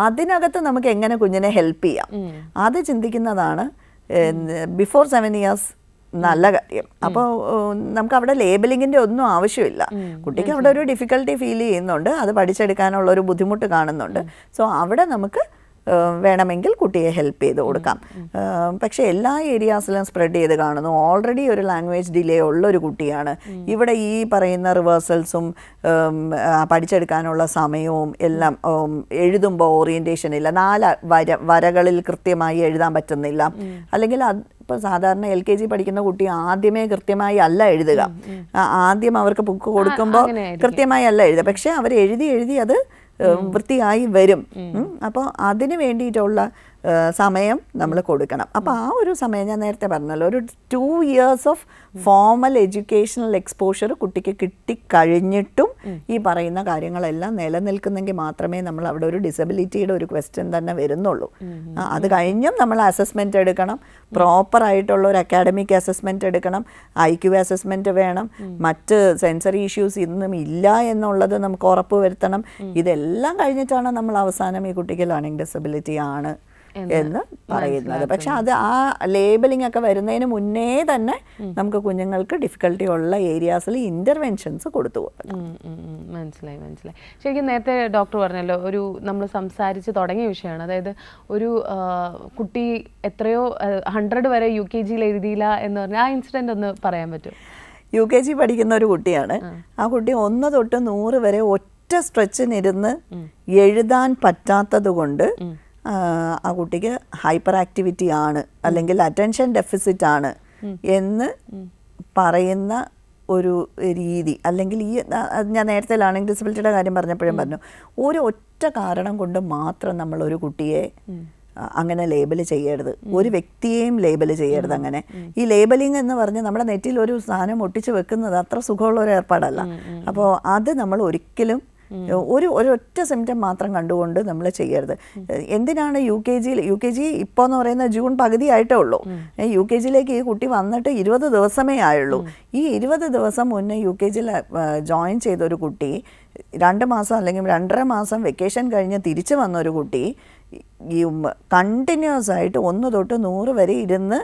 അതിനകത്ത് നമുക്ക് എങ്ങനെ കുഞ്ഞിനെ ഹെൽപ്പ് ചെയ്യാം അത് ചിന്തിക്കുന്നതാണ് ബിഫോർ 7 years നല്ല കാര്യം. അപ്പോൾ നമുക്ക് അവിടെ ലേബലിങ്ങിൻ്റെ ഒന്നും ആവശ്യമില്ല. കുട്ടിക്ക് അവിടെ ഒരു ഡിഫിക്കൽട്ടി ഫീൽ ചെയ്യുന്നുണ്ട്, അത് പഠിച്ചെടുക്കാനുള്ള ഒരു ബുദ്ധിമുട്ട് കാണുന്നുണ്ട്. സോ അവിടെ നമുക്ക് വേണമെങ്കിൽ കുട്ടിയെ ഹെൽപ്പ് ചെയ്ത് കൊടുക്കാം. പക്ഷേ എല്ലാ ഏരിയാസിലും സ്പ്രെഡ് ചെയ്ത് കാണുന്നു. ഓൾറെഡി ഒരു ലാംഗ്വേജ് ഡിലേ ഉള്ളൊരു കുട്ടിയാണ്. ഇവിടെ ഈ പറയുന്ന റിവേഴ്സൽസും പഠിച്ചെടുക്കാനുള്ള സമയവും എല്ലാം എഴുതുമ്പോൾ ഓറിയൻറ്റേഷൻ ഇല്ല, 4 വരകളിൽ കൃത്യമായി എഴുതാൻ പറ്റുന്നില്ല. അല്ലെങ്കിൽ ഇപ്പോൾ സാധാരണ LKG പഠിക്കുന്ന കുട്ടി ആദ്യമേ കൃത്യമായി അല്ല എഴുതുക. ആദ്യം അവർക്ക് ബുക്ക് കൊടുക്കുമ്പോൾ കൃത്യമായി അല്ല എഴുതുക, പക്ഷേ അവർ എഴുതി അത് വൃത്തിയായി വരും. അപ്പോൾ അതിന് വേണ്ടിയിട്ടുള്ള സമയം നമ്മൾ കൊടുക്കണം. അപ്പോൾ ആ ഒരു സമയം ഞാൻ നേരത്തെ പറഞ്ഞല്ലോ, ഒരു 2 years of formal educational exposure കുട്ടിക്ക് കിട്ടിക്കഴിഞ്ഞിട്ടും ഈ പറയുന്ന കാര്യങ്ങളെല്ലാം നിലനിൽക്കുന്നെങ്കിൽ മാത്രമേ നമ്മൾ അവിടെ ഒരു ഡിസബിലിറ്റിയുടെ ഒരു ക്വസ്റ്റ്യൻ തന്നെ വരുന്നുള്ളൂ. അത് കഴിഞ്ഞും നമ്മൾ അസസ്മെൻറ്റ് എടുക്കണം, പ്രോപ്പറായിട്ടുള്ള ഒരു അക്കാഡമിക് അസസ്മെൻറ്റ് എടുക്കണം, IQ അസസ്മെൻറ്റ് വേണം, മറ്റ് സെൻസറി ഇഷ്യൂസ് ഇന്നും ഇല്ല എന്നുള്ളത് നമുക്ക് ഉറപ്പ് വരുത്തണം. ഇതെല്ലാം കഴിഞ്ഞിട്ടാണ് നമ്മൾ അവസാനം ഈ കുട്ടിക്ക് ലേണിംഗ് ഡിസബിലിറ്റി ആണ് എന്ന് പറയുന്നത്. പക്ഷെ അത് ആ ലേബലിംഗ് ഒക്കെ വരുന്നതിന് മുന്നേ തന്നെ നമുക്ക് കുഞ്ഞുങ്ങൾക്ക് ഡിഫിക്കൽട്ടി ഉള്ള ഏരിയാസിൽ ഇന്റർവെൻഷൻസ് കൊടുത്തു കൊടുക്കണം. മനസ്സിലായി. ശരിക്കും നേരത്തെ ഡോക്ടർ പറഞ്ഞല്ലോ, ഒരു നമ്മൾ സംസാരിച്ച് തുടങ്ങിയ വിഷയമാണ്. അതായത് ഒരു കുട്ടി എത്രയോ 100 വരെ UKGയിൽ എഴുതിയില്ല എന്ന് പറഞ്ഞാൽ ആ ഇൻസിഡന്റ് ഒന്ന് പറയാൻ പറ്റുമോ? UKG പഠിക്കുന്ന ഒരു കുട്ടിയാണ്. ആ കുട്ടി 1 തൊട്ട് 100 വരെ ഒറ്റ സ്ട്രെച്ചിനിരുന്ന് എഴുതാൻ പറ്റാത്തത് കൊണ്ട് ആ കുട്ടിക്ക് ഹൈപ്പർ ആക്ടിവിറ്റി ആണ് അല്ലെങ്കിൽ അറ്റൻഷൻ ഡെഫിസിറ്റ് ആണ് എന്ന് പറയുന്ന ഒരു രീതി, അല്ലെങ്കിൽ ഈ ഞാൻ നേരത്തെ ലേണിംഗ് ഡിസബിലിറ്റിയുടെ കാര്യം പറഞ്ഞപ്പോഴും പറഞ്ഞു, ഒരു ഒറ്റ കാരണം കൊണ്ട് മാത്രം നമ്മൾ ഒരു കുട്ടിയെ അങ്ങനെ ലേബൽ ചെയ്യരുത്, ഒരു വ്യക്തിയെയും ലേബൽ ചെയ്യരുത്. അങ്ങനെ ഈ ലേബലിംഗ് എന്ന് പറഞ്ഞ് നമ്മുടെ നെറ്റിൽ ഒരു സാധനം ഒട്ടിച്ച് വെക്കുന്നത് അത്ര സുഖമുള്ള ഒരു ഏർപ്പാടല്ല. അപ്പോൾ അത് നമ്മൾ ഒരിക്കലും ഒരൊറ്റ സിംറ്റം മാത്രം കണ്ടുകൊണ്ട് നമ്മൾ ചെയ്യരുത്. എന്തിനാണ് യു കെ ജി ഇപ്പോൾ എന്ന് പറയുന്നത് ജൂൺ പകുതി ആയിട്ടേ ഉള്ളൂ. യു കെ ജിയിലേക്ക് ഈ കുട്ടി വന്നിട്ട് 20 ദിവസമേ ആയുള്ളൂ. ഈ 20 ദിവസം മുന്നേ യു കെ ജിയിൽ ജോയിൻ ചെയ്തൊരു കുട്ടി 2 മാസം അല്ലെങ്കിൽ 2.5 മാസം വെക്കേഷൻ കഴിഞ്ഞ് തിരിച്ചു വന്നൊരു കുട്ടി ഈ കണ്ടിന്യൂസ് ആയിട്ട് 1 തൊട്ട് 100 വരെ ഇരുന്ന്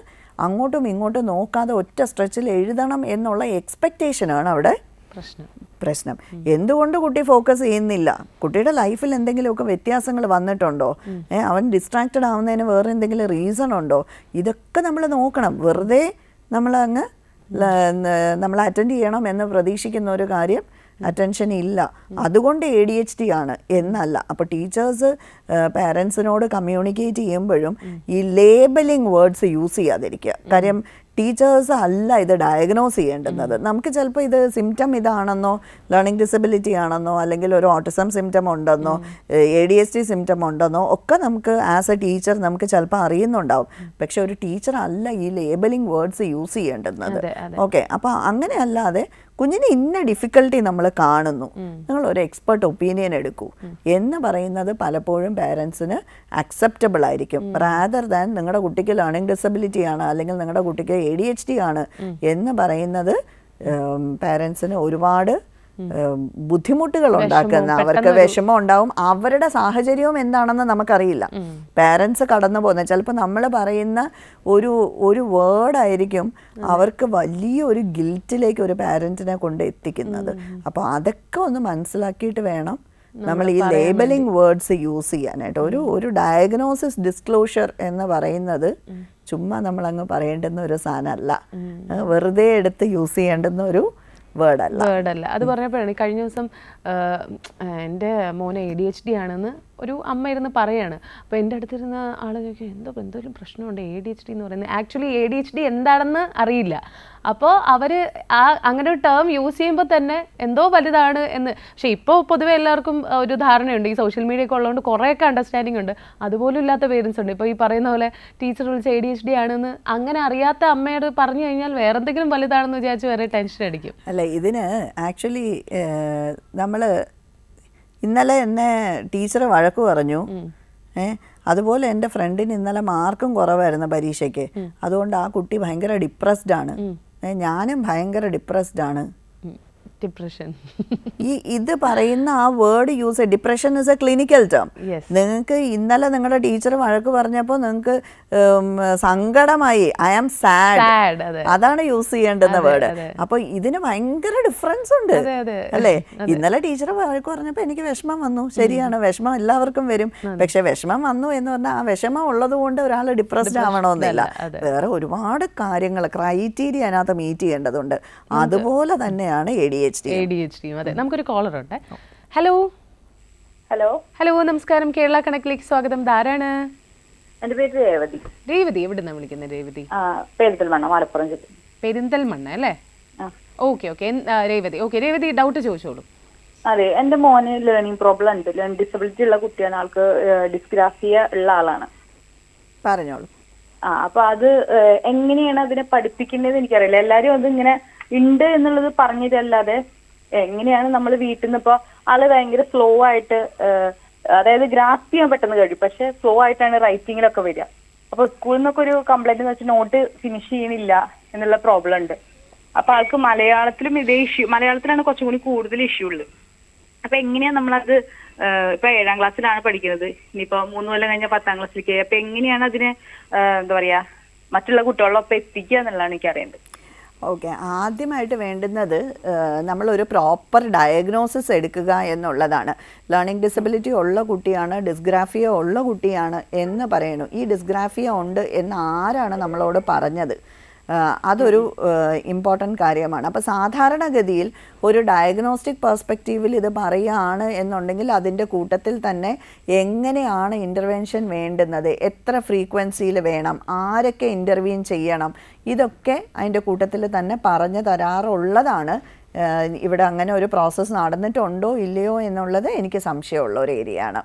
അങ്ങോട്ടും ഇങ്ങോട്ടും നോക്കാതെ ഒറ്റ സ്ട്രെച്ചിൽ എഴുതണം എന്നുള്ള എക്സ്പെക്റ്റേഷനാണ് അവിടെ പ്രശ്നം. എന്തുകൊണ്ട് കുട്ടി ഫോക്കസ് ചെയ്യുന്നില്ല? കുട്ടിയുടെ ലൈഫിൽ എന്തെങ്കിലുമൊക്കെ വ്യത്യാസങ്ങൾ വന്നിട്ടുണ്ടോ? അവൻ ഡിസ്ട്രാക്റ്റഡ് ആവുന്നതിന് വേറെ എന്തെങ്കിലും റീസൺ ഉണ്ടോ? ഇതൊക്കെ നമ്മൾ നോക്കണം. വെറുതെ നമ്മൾ അറ്റൻഡ് ചെയ്യണം എന്ന് പ്രതീക്ഷിക്കുന്ന ഒരു കാര്യം അറ്റൻഷൻ ഇല്ല, അതുകൊണ്ട് ADHD ആണ് എന്നല്ല. അപ്പോൾ ടീച്ചേഴ്സ് പാരൻസിനോട് കമ്മ്യൂണിക്കേറ്റ് ചെയ്യുമ്പോഴും ഈ ലേബലിംഗ് വേർഡ്സ് യൂസ് ചെയ്യാതിരിക്കുക. കാര്യം ടീച്ചേഴ്സ് അല്ല ഇത് ഡയഗ്നോസ് ചെയ്യേണ്ടുന്നത്. നമുക്ക് ചിലപ്പോൾ ഇത് സിംറ്റം ഇതാണെന്നോ, ലേണിംഗ് ഡിസബിലിറ്റി ആണെന്നോ, അല്ലെങ്കിൽ ഒരു ഓട്ടിസം സിംറ്റം ഉണ്ടെന്നോ, ADHD സിംറ്റം ഉണ്ടെന്നോ ഒക്കെ നമുക്ക് ആസ് എ ടീച്ചർ നമുക്ക് ചിലപ്പോൾ അറിയുന്നുണ്ടാവും. പക്ഷെ ഒരു ടീച്ചർ അല്ല ഈ ലേബലിംഗ് വേർഡ്സ് യൂസ് ചെയ്യേണ്ടുന്നത്. ഓക്കെ, അപ്പോൾ അങ്ങനെ അല്ലാതെ കുഞ്ഞിന് ഇന്ന ഡിഫിക്കൽട്ടി നമ്മൾ കാണുന്നു, നിങ്ങൾ ഒരു എക്സ്പെർട്ട് ഒപ്പീനിയൻ എടുക്കൂ എന്ന് പറയുന്നത് പലപ്പോഴും പാരൻസിന് അക്സെപ്റ്റബിൾ ആയിരിക്കും. റാദർ ദാൻ നിങ്ങളുടെ കുട്ടിക്ക് ലേണിംഗ് ഡിസബിലിറ്റി ആണ് അല്ലെങ്കിൽ നിങ്ങളുടെ കുട്ടിക്ക് ADHD ആണ് എന്ന് പറയുന്നത് പാരൻസിന് ഒരുപാട് ബുദ്ധിമുട്ടുകൾ ഉണ്ടാക്കുന്ന, അവർക്ക് വിഷമം ഉണ്ടാവും. അവരുടെ സാഹചര്യവും എന്താണെന്ന് നമുക്കറിയില്ല. പാരൻസ് കടന്നു പോകുന്ന ചിലപ്പോൾ നമ്മൾ പറയുന്ന ഒരു വേർഡായിരിക്കും അവർക്ക് വലിയൊരു ഗിൽറ്റിലേക്ക് ഒരു പാരൻറ്റിനെ കൊണ്ട് എത്തിക്കുന്നത്. അപ്പോൾ അതൊക്കെ ഒന്ന് മനസ്സിലാക്കിയിട്ട് വേണം നമ്മൾ ഈ ലേബലിംഗ് വേർഡ്സ് യൂസ് ചെയ്യാനായിട്ട്. ഒരു ഡയഗ്നോസിസ് ഡിസ്ക്ലോഷർ എന്ന് പറയുന്നത് ചുമ്മാ നമ്മളങ്ങ് പറയേണ്ടുന്ന ഒരു സാധനമല്ല, വെറുതെ എടുത്ത് യൂസ് ചെയ്യേണ്ടുന്ന ഒരു വേർഡല്ല. അത് പറഞ്ഞപ്പോഴാണ് കഴിഞ്ഞ ദിവസം എൻ്റെ മോനെ ADHD ആണെന്ന് ഒരു അമ്മ ഇരുന്ന് പറയാണ്. അപ്പോൾ എൻ്റെ അടുത്തിരുന്ന ആൾ ചോദിക്കും, എന്തെങ്കിലും പ്രശ്നമുണ്ട് ADHD എന്ന് പറയുന്നത്. ആക്ച്വലി ADHD എന്താണെന്ന് അറിയില്ല. അപ്പോൾ അവർ അങ്ങനെ ഒരു ടേം യൂസ് ചെയ്യുമ്പോൾ തന്നെ എന്തോ വലുതാണ് എന്ന്. പക്ഷേ ഇപ്പോൾ പൊതുവെ എല്ലാവർക്കും ഒരു ധാരണയുണ്ട്, ഈ സോഷ്യൽ മീഡിയ ഒക്കെ ഉള്ളതുകൊണ്ട് കുറേയൊക്കെ അണ്ടർസ്റ്റാൻഡിങ് ഉണ്ട്. അതുപോലും ഇല്ലാത്ത പേരൻസ് ഉണ്ട്. ഇപ്പോൾ ഈ പറയുന്ന പോലെ ടീച്ചർ വിളിച്ച് ADHD ആണെന്ന് അങ്ങനെ അറിയാത്ത അമ്മയോട് പറഞ്ഞു കഴിഞ്ഞാൽ വേറെ എന്തെങ്കിലും വലുതാണെന്ന് വിചാരിച്ച് വേറെ ടെൻഷൻ അടിക്കും. അല്ല, ഇതിന് ആക്ച്വലി നമ്മൾ ഇന്നലെ എന്നെ ടീച്ചർ വഴക്ക് പറഞ്ഞു. അതുപോലെ എൻ്റെ ഫ്രണ്ടിന് ഇന്നലെ മാർക്കും കുറവായിരുന്നു പരീക്ഷയ്ക്ക്. അതുകൊണ്ട് ആ കുട്ടി ഭയങ്കര ഡിപ്രസ്ഡ് ആണ്. ഞാനും ഭയങ്കര ഡിപ്രസ്ഡ് ആണ്. ഡിപ്രഷൻ, ഇത് പറയുന്ന ആ word use, depression is A clinical term. നിങ്ങൾക്ക് ഇന്നലെ നിങ്ങളുടെ ടീച്ചർ വഴക്ക് പറഞ്ഞപ്പോൾ നിങ്ങൾക്ക് സങ്കടമായി, ഐ ആം സാഡ്, അതാണ് യൂസ് ചെയ്യേണ്ടുന്ന വേർഡ്. അപ്പോൾ ഇതിന് ഭയങ്കര ഡിഫറൻസ് ഉണ്ട് അല്ലേ? ഇന്നലെ ടീച്ചർ വഴക്ക് പറഞ്ഞപ്പോൾ എനിക്ക് വിഷമം വന്നു. ശരിയാണ്, വിഷമം എല്ലാവർക്കും വരും. പക്ഷെ വിഷമം വന്നു എന്ന് പറഞ്ഞാൽ ആ വിഷമം ഉള്ളത് കൊണ്ട് ഒരാൾ ഡിപ്രസ്ഡ് ആവണമെന്നില്ല. വേറെ ഒരുപാട് കാര്യങ്ങൾ, ക്രൈറ്റീരിയ അതിനകത്ത് മീറ്റ് ചെയ്യേണ്ടതുണ്ട്. അതുപോലെ തന്നെയാണ് ADHD. അതെ, നമുക്കൊരു കോളർ ഉണ്ട്. ഹലോ ഹലോ ഹലോ നമസ്കാരം, കേരള കണക്കിലേക്ക് സ്വാഗതം. ധാരാണ്? എന്റെ പേര് രേവതി. രേവതി, എവിടുന്നാ വിളിക്കുന്നത്? രേവതി, പെരിന്തൽമണ്ണ, മലപ്പുറം ജില്ല. പെരിന്തൽമണ്ണ അല്ലേ? ഓക്കെ രേവതി, രേവതി ഡൗട്ട് ചോദിച്ചോളൂ. അതെ, എന്റെ മോന് ലേണിംഗ് പ്രോബ്ലം ഉണ്ട്. ലേണിംഗ് ഡിസബിലിറ്റി ഉള്ള കുട്ടിയാണ്. ആൾക്ക് ഡിസ്ഗ്രാഫിയ ഉള്ള ആളാണ്. പറഞ്ഞോളൂ. അപ്പൊ അത് എങ്ങനെയാണ് അതിനെ പഠിപ്പിക്കേണ്ടത് എനിക്കറിയില്ല. എല്ലാരും അത് ഇങ്ങനെ ഉണ്ട് എന്നുള്ളത് പറഞ്ഞിട്ടല്ലാതെ എങ്ങനെയാണ് നമ്മൾ വീട്ടിൽ നിന്ന്, ഇപ്പൊ ആള് ഭയങ്കര സ്ലോ ആയിട്ട്, അതായത് ഗ്രാസ്പ് ചെയ്യാൻ പെട്ടെന്ന് കഴിയും, പക്ഷെ സ്ലോ ആയിട്ടാണ് റൈറ്റിങ്ങിലൊക്കെ വരിക. അപ്പൊ സ്കൂളിൽ നിന്നൊക്കെ ഒരു കംപ്ലൈന്റ് എന്ന് വെച്ചാൽ നോട്ട് ഫിനിഷ് ചെയ്യണില്ല എന്നുള്ള പ്രോബ്ലം ഉണ്ട്. അപ്പൊ ആൾക്ക് മലയാളത്തിലും ഇതേ ഇഷ്യൂ, മലയാളത്തിലാണ് കുറച്ചും കൂടി കൂടുതൽ ഇഷ്യൂ ഉള്ളത്. അപ്പൊ എങ്ങനെയാ നമ്മളത്, ഇപ്പൊ 7ാം ക്ലാസ്സിലാണ് പഠിക്കുന്നത്, ഇനിയിപ്പോ 3 കൊല്ലം കഴിഞ്ഞാൽ 10ാം ക്ലാസ്സിലേക്ക്. അപ്പൊ എങ്ങനെയാണ് അതിനെ എന്താ പറയാ മറ്റുള്ള കുട്ടികളൊപ്പം എത്തിക്കുക എന്നുള്ളതാണ് എനിക്കറിയേണ്ടത്. ഓക്കെ, ആദ്യമായിട്ട് വേണ്ടുന്നത് നമ്മളൊരു പ്രോപ്പർ ഡയഗ്നോസിസ് എടുക്കുക എന്നുള്ളതാണ്. ലേണിംഗ് ഡിസബിലിറ്റി ഉള്ള കുട്ടിയാണ്, ഡിസ്ഗ്രാഫിയ ഉള്ള കുട്ടിയാണ് എന്ന് പറയണു. ഈ ഡിസ്ഗ്രാഫിയ ഉണ്ട് എന്ന് ആരാണ് നമ്മളോട് പറഞ്ഞത്? അതൊരു ഇമ്പോർട്ടൻറ്റ് കാര്യമാണ്. അപ്പോൾ സാധാരണഗതിയിൽ ഒരു ഡയഗ്നോസ്റ്റിക് പെർസ്പെക്റ്റീവിൽ ഇത് പറയുകയാണ് എന്നുണ്ടെങ്കിൽ അതിൻ്റെ കൂട്ടത്തിൽ തന്നെ എങ്ങനെയാണ് ഇൻ്റർവെൻഷൻ വേണ്ടുന്നത്, എത്ര ഫ്രീക്വൻസിയിൽ വേണം, ആരൊക്കെ ഇൻ്റർവീൻ ചെയ്യണം, ഇതൊക്കെ അതിൻ്റെ കൂട്ടത്തിൽ തന്നെ പറഞ്ഞു തരാറുള്ളതാണ്. ഇവിടെ അങ്ങനെ ഒരു പ്രോസസ്സ് നടന്നിട്ടുണ്ടോ ഇല്ലയോ എന്നുള്ളത് എനിക്ക് സംശയമുള്ള ഒരു ഏരിയയാണ്.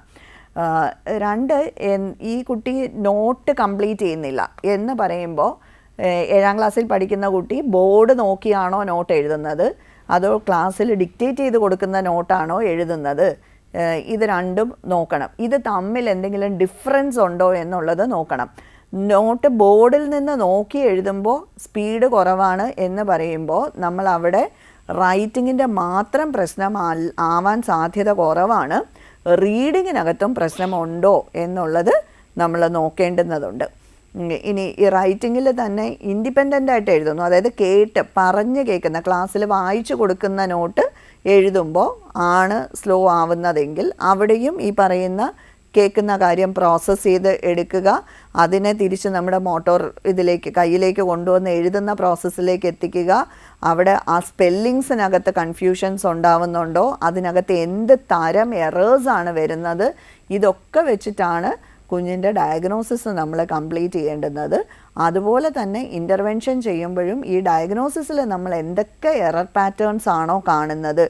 2, ഈ കുട്ടി നോട്ട് കംപ്ലീറ്റ് ചെയ്യുന്നില്ല എന്ന് പറയുമ്പോൾ 7ാം ക്ലാസ്സിൽ പഠിക്കുന്ന കുട്ടി ബോർഡ് നോക്കിയാണോ നോട്ട് എഴുതുന്നത്, അതോ ക്ലാസ്സിൽ ഡിക്റ്റേറ്റ് ചെയ്ത് കൊടുക്കുന്ന നോട്ടാണോ എഴുതുന്നത്, ഇത് രണ്ടും നോക്കണം. ഇത് തമ്മിൽ എന്തെങ്കിലും ഡിഫറൻസ് ഉണ്ടോ എന്നുള്ളത് നോക്കണം. നോട്ട് ബോർഡിൽ നിന്ന് നോക്കി എഴുതുമ്പോൾ സ്പീഡ് കുറവാണ് എന്ന് പറയുമ്പോൾ നമ്മൾ അവിടെ റൈറ്റിങ്ങിൻ്റെ മാത്രം പ്രശ്നം ആവാൻ സാധ്യത കുറവാണ്. റീഡിങ്ങിനകത്തും പ്രശ്നമുണ്ടോ എന്നുള്ളത് നമ്മൾ നോക്കേണ്ടുന്നതുണ്ട്. ഇനി ഈ റൈറ്റിങ്ങിൽ തന്നെ ഇൻഡിപെൻഡൻ്റ് ആയിട്ട് എഴുതുന്നു, അതായത് പറഞ്ഞ് കേൾക്കുന്ന ക്ലാസ്സിൽ വായിച്ചു കൊടുക്കുന്ന നോട്ട് എഴുതുമ്പോൾ ആണ് സ്ലോ ആവുന്നതെങ്കിൽ അവിടെയും ഈ പറയുന്ന കേൾക്കുന്ന കാര്യം പ്രോസസ്സ് ചെയ്ത് എടുക്കുക, അതിനെ തിരിച്ച് നമ്മുടെ മോട്ടോർ കയ്യിലേക്ക് കൊണ്ടുവന്ന് എഴുതുന്ന പ്രോസസ്സിലേക്ക് എത്തിക്കുക. അവിടെ ആ സ്പെല്ലിങ്സിനകത്ത് കൺഫ്യൂഷൻസ് ഉണ്ടാവുന്നുണ്ടോ, അതിനകത്ത് എന്ത് തരം എറേഴ്സാണ് വരുന്നത്, ഇതൊക്കെ വെച്ചിട്ടാണ് കുഞ്ഞിൻ്റെ ഡയഗ്നോസിസ് നമ്മൾ കംപ്ലീറ്റ് ചെയ്യേണ്ടുന്നത്. അതുപോലെ തന്നെ ഇൻ്റർവെൻഷൻ ചെയ്യുമ്പോഴും ഈ ഡയഗ്നോസിസിൽ നമ്മൾ എന്തൊക്കെ എറർ പാറ്റേൺസ് ആണോ കാണുന്നത്,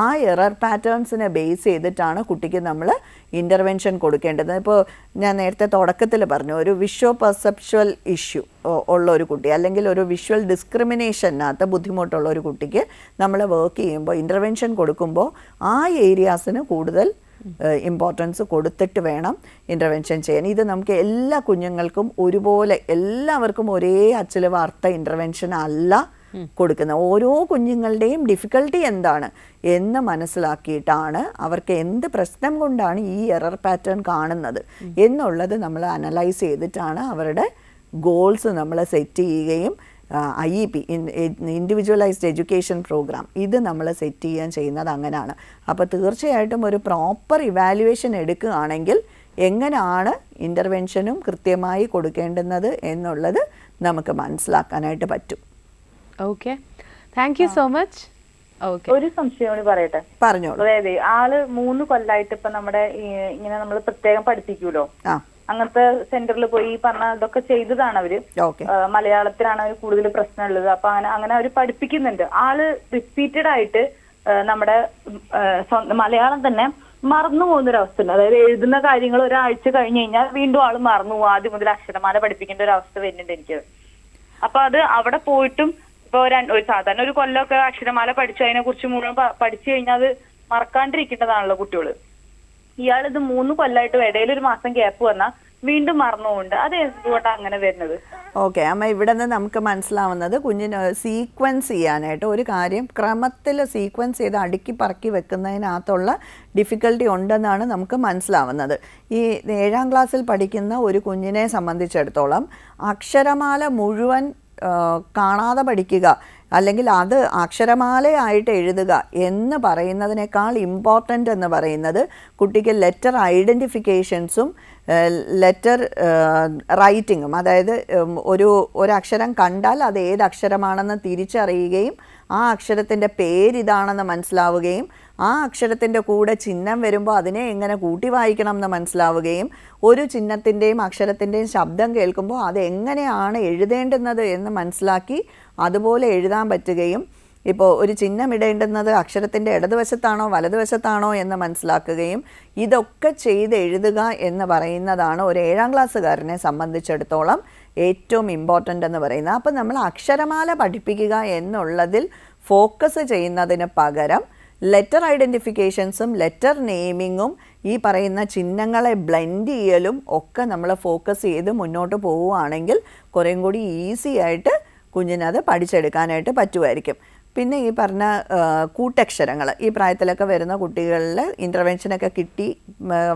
ആ എറർ പാറ്റേൺസിനെ ബേസ് ചെയ്തിട്ടാണ് കുട്ടിക്ക് നമ്മൾ ഇൻ്റർവെൻഷൻ കൊടുക്കേണ്ടത്. ഇപ്പോൾ ഞാൻ നേരത്തെ തുടക്കത്തിൽ പറഞ്ഞു, ഒരു വിഷ്വോ പെർസെപ്ച്വൽ ഇഷ്യൂ ഉള്ള ഒരു കുട്ടി അല്ലെങ്കിൽ ഒരു വിഷ്വൽ ഡിസ്ക്രിമിനേഷനകത്ത് ബുദ്ധിമുട്ടുള്ള ഒരു കുട്ടിക്ക് നമ്മൾ വർക്ക് ചെയ്യുമ്പോൾ ഇൻ്റർവെൻഷൻ കൊടുക്കുമ്പോൾ ആ ഏരിയാസിന് കൂടുതൽ ഇമ്പോർട്ടൻസ് കൊടുത്തിട്ട് വേണം ഇൻ്റർവെൻഷൻ ചെയ്യാൻ. ഇത് നമുക്ക് എല്ലാ കുഞ്ഞുങ്ങൾക്കും ഒരുപോലെ എല്ലാവർക്കും ഒരേ അച്ചിൽ വാർത്ത ഇൻ്റർവെൻഷൻ അല്ല കൊടുക്കുന്നത്. ഓരോ കുഞ്ഞുങ്ങളുടെയും ഡിഫിക്കൽട്ടി എന്താണ് എന്ന് മനസ്സിലാക്കിയിട്ടാണ് അവർക്ക് എന്ത് പ്രശ്നം കൊണ്ടാണ് ഈ എറർ പാറ്റേൺ കാണുന്നത് എന്നുള്ളത് നമ്മൾ അനലൈസ് ചെയ്തിട്ടാണ് അവരുടെ ഗോൾസ് നമ്മൾ സെറ്റ് ചെയ്യുകയും IEP ഇൻഡിവിജ്വലൈസ്ഡ് എഡ്യൂക്കേഷൻ പ്രോഗ്രാം ഇത് നമ്മൾ സെറ്റ് ചെയ്യുന്നത് അങ്ങനെയാണ്. അപ്പോൾ തീർച്ചയായിട്ടും ഒരു പ്രോപ്പർ ഇവാലുവേഷൻ എടുക്കുകയാണെങ്കിൽ എങ്ങനെയാണ് ഇൻ്റർവെൻഷനും കൃത്യമായി കൊടുക്കേണ്ടുന്നത് എന്നുള്ളത് നമുക്ക് മനസ്സിലാക്കാനായിട്ട് പറ്റും. Okay, thank you so much. Okay, ഒരു സംശയം കൂടി പറയട്ടെ. പറഞ്ഞോളൂ. അതായത് ആള് 3 കൊല്ലമായിട്ട് ഇപ്പൊ നമ്മുടെ ഇങ്ങനെ നമ്മൾ പ്രത്യേകം പഠിപ്പിക്കൂലോ, അങ്ങനത്തെ സെന്ററിൽ പോയി പറഞ്ഞ ഇതൊക്കെ ചെയ്തതാണ് അവര്. മലയാളത്തിലാണ് അവര് കൂടുതൽ പ്രശ്നമുള്ളത്. അപ്പൊ അങ്ങനെ അവര് പഠിപ്പിക്കുന്നുണ്ട്. ആള് റിപ്പീറ്റഡ് ആയിട്ട് നമ്മുടെ മലയാളം തന്നെ മറന്നു പോകുന്നൊരവസ്ഥ ഉണ്ട്. അതായത് എഴുതുന്ന കാര്യങ്ങൾ ഒരാഴ്ച കഴിഞ്ഞ് കഴിഞ്ഞാൽ വീണ്ടും ആള് മറന്നു പോകും. ആദ്യം മുതൽ അക്ഷരമാല പഠിപ്പിക്കേണ്ട ഒരു അവസ്ഥ വരുന്നുണ്ട് എനിക്ക്. അപ്പൊ അത് അവിടെ പോയിട്ടും ഇപ്പൊ ഒരു സാധാരണ ഒരു കൊല്ലമൊക്കെ അക്ഷരമാല പഠിച്ചു അതിനെ കുറിച്ച് മുഴുവൻ പഠിച്ചു കഴിഞ്ഞാൽ അത് മറക്കാണ്ടിരിക്കേണ്ടതാണല്ലോ കുട്ടികള്. ഇയാളിത് 3 കൊല്ലമായിട്ട് ഇടയിൽ ഒരു മാസം ഗ്യാപ്പ് വന്നാൽ വീണ്ടും മറന്നുകൊണ്ട് അത് എന്തുകൊണ്ടാണ് അങ്ങനെ വരുന്നത്? ഓക്കെ അമ്മ, ഇവിടെ നിന്ന് നമുക്ക് മനസ്സിലാവുന്നത് കുഞ്ഞിന് സീക്വൻസ് ചെയ്യാനായിട്ട് ഒരു കാര്യം ക്രമത്തിൽ സീക്വൻസ് ചെയ്ത് അടുക്കി പറക്കി വെക്കുന്നതിനകത്തുള്ള ഡിഫിക്കൽട്ടി ഉണ്ടെന്നാണ് നമുക്ക് മനസ്സിലാവുന്നത്. ഈ 7ാം ക്ലാസ്സിൽ പഠിക്കുന്ന ഒരു കുഞ്ഞിനെ സംബന്ധിച്ചിടത്തോളം അക്ഷരമാല മുഴുവൻ കാണാതെ പഠിക്കുക അല്ലെങ്കിൽ അത് അക്ഷരമാലയായിട്ട് എഴുതുക എന്ന് പറയുന്നതിനേക്കാൾ ഇമ്പോർട്ടൻ്റ് എന്ന് പറയുന്നത് കുട്ടിക്ക് ലെറ്റർ ഐഡൻറ്റിഫിക്കേഷൻസും ലെറ്റർ റൈറ്റിങ്ങും, അതായത് ഒരക്ഷരം കണ്ടാൽ അത് ഏത് അക്ഷരമാണെന്ന് തിരിച്ചറിയുകയും ആ അക്ഷരത്തിൻ്റെ പേരിതാണെന്ന് മനസ്സിലാവുകയും ആ അക്ഷരത്തിൻ്റെ കൂടെ ചിഹ്നം വരുമ്പോൾ അതിനെ എങ്ങനെ കൂട്ടി വായിക്കണം എന്ന് മനസ്സിലാവുകയും ഒരു ചിഹ്നത്തിൻ്റെയും അക്ഷരത്തിൻ്റെയും ശബ്ദം കേൾക്കുമ്പോൾ അതെങ്ങനെയാണ് എഴുതേണ്ടുന്നത് എന്ന് മനസ്സിലാക്കി അതുപോലെ എഴുതാൻ പറ്റുകയും ഇപ്പോൾ ഒരു ചിഹ്നം ഇടേണ്ടുന്നത് അക്ഷരത്തിൻ്റെ ഇടതുവശത്താണോ വലതുവശത്താണോ എന്ന് മനസ്സിലാക്കുകയും ഇതൊക്കെ ചെയ്ത് എഴുതുക എന്ന് പറയുന്നതാണ് ഒരു 7ാം ക്ലാസ്സുകാരനെ സംബന്ധിച്ചിടത്തോളം ഏറ്റവും ഇമ്പോർട്ടൻ്റ് എന്ന് പറയുന്നത്. അപ്പം നമ്മൾ അക്ഷരമാല പഠിപ്പിക്കുക എന്നുള്ളതിൽ ഫോക്കസ് ചെയ്യുന്നതിന് പകരം ലെറ്റർ ഐഡൻറ്റിഫിക്കേഷൻസും ലെറ്റർ നെയിമിങ്ങും ഈ പറയുന്ന ചിഹ്നങ്ങളെ ബ്ലെൻഡ് ചെയ്യലും ഒക്കെ നമ്മൾ ഫോക്കസ് ചെയ്ത് മുന്നോട്ട് പോവുകയാണെങ്കിൽ കുറേയും കൂടി ഈസി ആയിട്ട് കുഞ്ഞിനത് പഠിച്ചെടുക്കാനായിട്ട് പറ്റുമായിരിക്കും. പിന്നെ ഈ പറഞ്ഞ കൂട്ടക്ഷരങ്ങൾ ഈ പ്രായത്തിലൊക്കെ വരുന്ന കുട്ടികളിൽ ഇൻ്റർവെൻഷനൊക്കെ കിട്ടി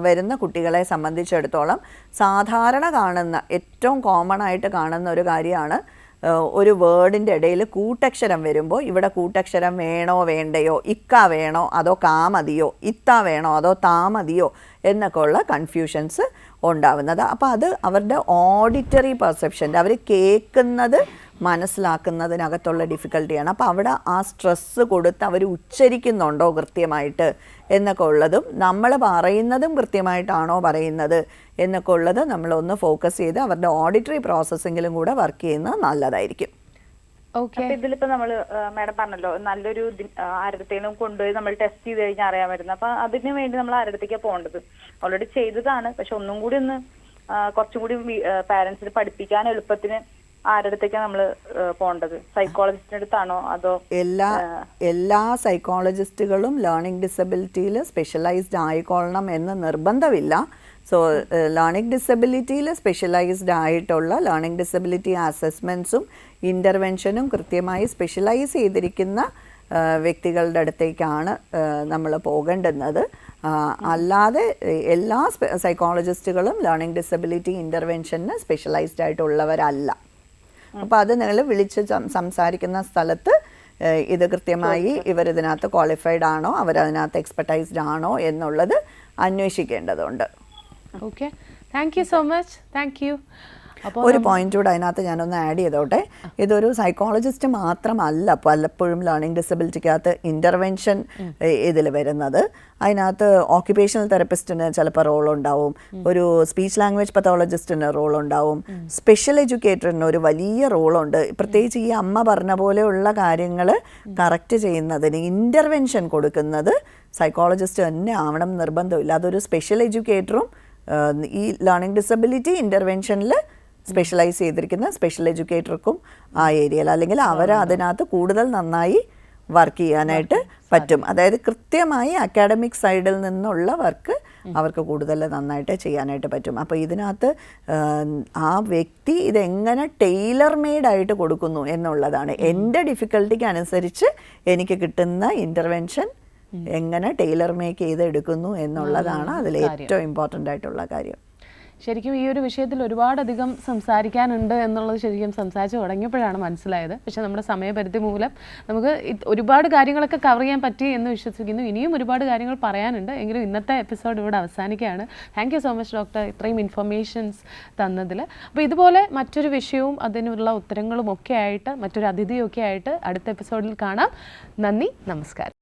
വരുന്ന കുട്ടികളെ സംബന്ധിച്ചിടത്തോളം സാധാരണ കാണുന്ന ഏറ്റവും കോമൺ ആയിട്ട് കാണുന്ന ഒരു കാര്യമാണ് ഒരു വേർഡിൻ്റെ ഇടയിൽ കൂട്ടക്ഷരം വരുമ്പോൾ ഇവിടെ കൂട്ടക്ഷരം വേണോ വേണ്ടയോ, ഇക്ക വേണോ അതോ കാ മതിയോ, ഇത്ത വേണോ അതോ താ മതിയോ എന്നൊക്കെ ഉള്ള കൺഫ്യൂഷൻസ് ഉണ്ടാവുന്നത്. അപ്പോൾ അത് അവരുടെ ഓഡിറ്ററി പെർസെപ്ഷൻ്റെ അവർ കേൾക്കുന്നത് മനസ്സിലാക്കുന്നതിനകത്തുള്ള ഡിഫിക്കൽട്ടിയാണ്. അപ്പോൾ അവിടെ ആ സ്ട്രെസ്സ് കൊടുത്ത് അവർ ഉച്ചരിക്കുന്നുണ്ടോ കൃത്യമായിട്ട് എന്നൊക്കെ ഉള്ളതും നമ്മൾ പറയുന്നതും കൃത്യമായിട്ടാണോ പറയുന്നത് എന്നൊക്കെ ഉള്ളത് നമ്മളൊന്ന് ഫോക്കസ് ചെയ്ത് അവരുടെ ഓഡിറ്ററി പ്രോസസ്സിങ്ങിലും കൂടെ വർക്ക് ചെയ്യുന്നത് നല്ലതായിരിക്കും. ഇതിലിപ്പോ നമ്മള് മാഡം പറഞ്ഞല്ലോ നല്ലൊരു ആരുടെയും കൊണ്ടുപോയി നമ്മൾ ടെസ്റ്റ് ചെയ്ത് കഴിഞ്ഞാൽ അറിയാൻ പറ്റുന്നത്. അപ്പൊ അതിന് വേണ്ടി നമ്മൾ ആരുടത്തേക്കാണ് പോകേണ്ടത്? ഓൾറെഡി ചെയ്തതാണ്, പക്ഷെ ഒന്നും കൂടി ഒന്ന് കുറച്ചും കൂടി പാരന്റ്സിന് പഠിപ്പിക്കാൻ എളുപ്പത്തിന് ആരുടെ അടുത്തേക്കാണ് നമ്മൾ പോകേണ്ടത്? സൈക്കോളജിസ്റ്റിന്റെ അടുത്താണോ അതോ? എല്ലാ സൈക്കോളജിസ്റ്റുകളും ലേണിംഗ് ഡിസബിലിറ്റിയിൽ സ്പെഷ്യലൈസ്ഡ് ആയിക്കൊള്ളണം എന്ന് നിർബന്ധമില്ല. സോ ലേണിംഗ് ഡിസബിലിറ്റിയിൽ സ്പെഷ്യലൈസ്ഡ് ആയിട്ടുള്ള ലേണിംഗ് ഡിസബിലിറ്റി അസസ്മെൻറ്റ്സും ഇൻ്റർവെൻഷനും കൃത്യമായി സ്പെഷ്യലൈസ് ചെയ്തിരിക്കുന്ന വ്യക്തികളുടെ അടുത്തേക്കാണ് നമ്മൾ പോകേണ്ടുന്നത്. അല്ലാതെ എല്ലാ സൈക്കോളജിസ്റ്റുകളും ലേണിംഗ് ഡിസബിലിറ്റി ഇൻ്റർവെൻഷന് സ്പെഷ്യലൈസ്ഡ് ആയിട്ടുള്ളവരല്ല. അപ്പോൾ അത് നിങ്ങൾ വിളിച്ച് സംസാരിക്കുന്ന സ്ഥലത്ത് ഇത് കൃത്യമായി ഇവരിതിനകത്ത് ക്വാളിഫൈഡ് ആണോ, അവരതിനകത്ത് എക്സ്പെർട്ടൈസ്ഡ് ആണോ എന്നുള്ളത് അന്വേഷിക്കേണ്ടതുണ്ട്. Okay, thank you so much. Thank you. അപ്പോൾ ഒരു പോയിന്റ് കൂടെ അതിനകത്ത് ഞാനൊന്ന് ആഡ് ചെയ്തോട്ടെ. ഇതൊരു സൈക്കോളജിസ്റ്റ് മാത്രമല്ല പലപ്പോഴും ലേണിംഗ് ഡിസബിലിറ്റിക്കകത്ത് ഇൻ്റർവെൻഷൻ ഇതിൽ വരുന്നത്. അതിനകത്ത് ഓക്യുപേഷണൽ തെറപ്പിസ്റ്റിന് ചിലപ്പോൾ റോളുണ്ടാവും, ഒരു സ്പീച്ച് ലാംഗ്വേജ് പത്തോളജിസ്റ്റിന് റോളുണ്ടാവും, സ്പെഷ്യൽ എഡ്യൂക്കേറ്ററിന് ഒരു വലിയ റോളുണ്ട്. പ്രത്യേകിച്ച് ഈ അമ്മ പറഞ്ഞ പോലെയുള്ള കാര്യങ്ങൾ കറക്റ്റ് ചെയ്യുന്നതിന് ഇൻ്റർവെൻഷൻ കൊടുക്കുന്നത് സൈക്കോളജിസ്റ്റ് തന്നെ ആവണം നിർബന്ധമില്ല. അതൊരു സ്പെഷ്യൽ എഡ്യൂക്കേറ്ററും ഈ ലേണിംഗ് ഡിസബിലിറ്റി ഇൻ്റർവെൻഷനിൽ സ്പെഷ്യലൈസ് ചെയ്തിരിക്കുന്ന സ്പെഷ്യൽ എഡ്യൂക്കേറ്റർക്കും ആ ഏരിയയിൽ, അല്ലെങ്കിൽ അവർ അതിനകത്ത് കൂടുതൽ നന്നായി വർക്ക് ചെയ്യാനായിട്ട് പറ്റും. അതായത് കൃത്യമായി അക്കാഡമിക് സൈഡിൽ നിന്നുള്ള വർക്ക് അവർക്ക് കൂടുതൽ നന്നായിട്ട് ചെയ്യാനായിട്ട് പറ്റും. അപ്പോൾ ഇതിനകത്ത് ആ വ്യക്തി ഇതെങ്ങനെ ടൈലർ മെയ്ഡായിട്ട് കൊടുക്കുന്നു എന്നുള്ളതാണ്. എൻ്റെ ഡിഫിക്കൽട്ടിക്ക് അനുസരിച്ച് എനിക്ക് കിട്ടുന്ന ഇൻ്റർവെൻഷൻ എങ്ങനെ ടൈലർ മേക്ക് ചെയ്തെടുക്കുന്നു എന്നുള്ളതാണ് അതിൽ ഏറ്റവും ഇമ്പോർട്ടൻ്റ് ആയിട്ടുള്ള കാര്യം. ശരിക്കും ഈ ഒരു വിഷയത്തിൽ ഒരുപാടധികം സംസാരിക്കാനുണ്ട് എന്നുള്ളത് ശരിക്കും സംസാരിച്ച് തുടങ്ങിയപ്പോഴാണ് മനസ്സിലായത്. പക്ഷേ നമ്മുടെ സമയപരിധി മൂലം നമുക്ക് ഒരുപാട് കാര്യങ്ങളൊക്കെ കവർ ചെയ്യാൻ പറ്റി എന്ന് വിശ്വസിക്കുന്നു. ഇനിയും ഒരുപാട് കാര്യങ്ങൾ പറയാനുണ്ട്. എങ്കിലും ഇന്നത്തെ എപ്പിസോഡ് ഇവിടെ അവസാനിക്കുകയാണ്. Thank you so much doctor, ഇത്രയും ഇൻഫർമേഷൻസ് തന്നതിൽ. അപ്പോൾ ഇതുപോലെ മറ്റൊരു വിഷയവും അതിനുള്ള ഉത്തരങ്ങളും ഒക്കെ ആയിട്ട് മറ്റൊരു അതിഥിയൊക്കെ ആയിട്ട് അടുത്ത എപ്പിസോഡിൽ കാണാം. നന്ദി, നമസ്കാരം.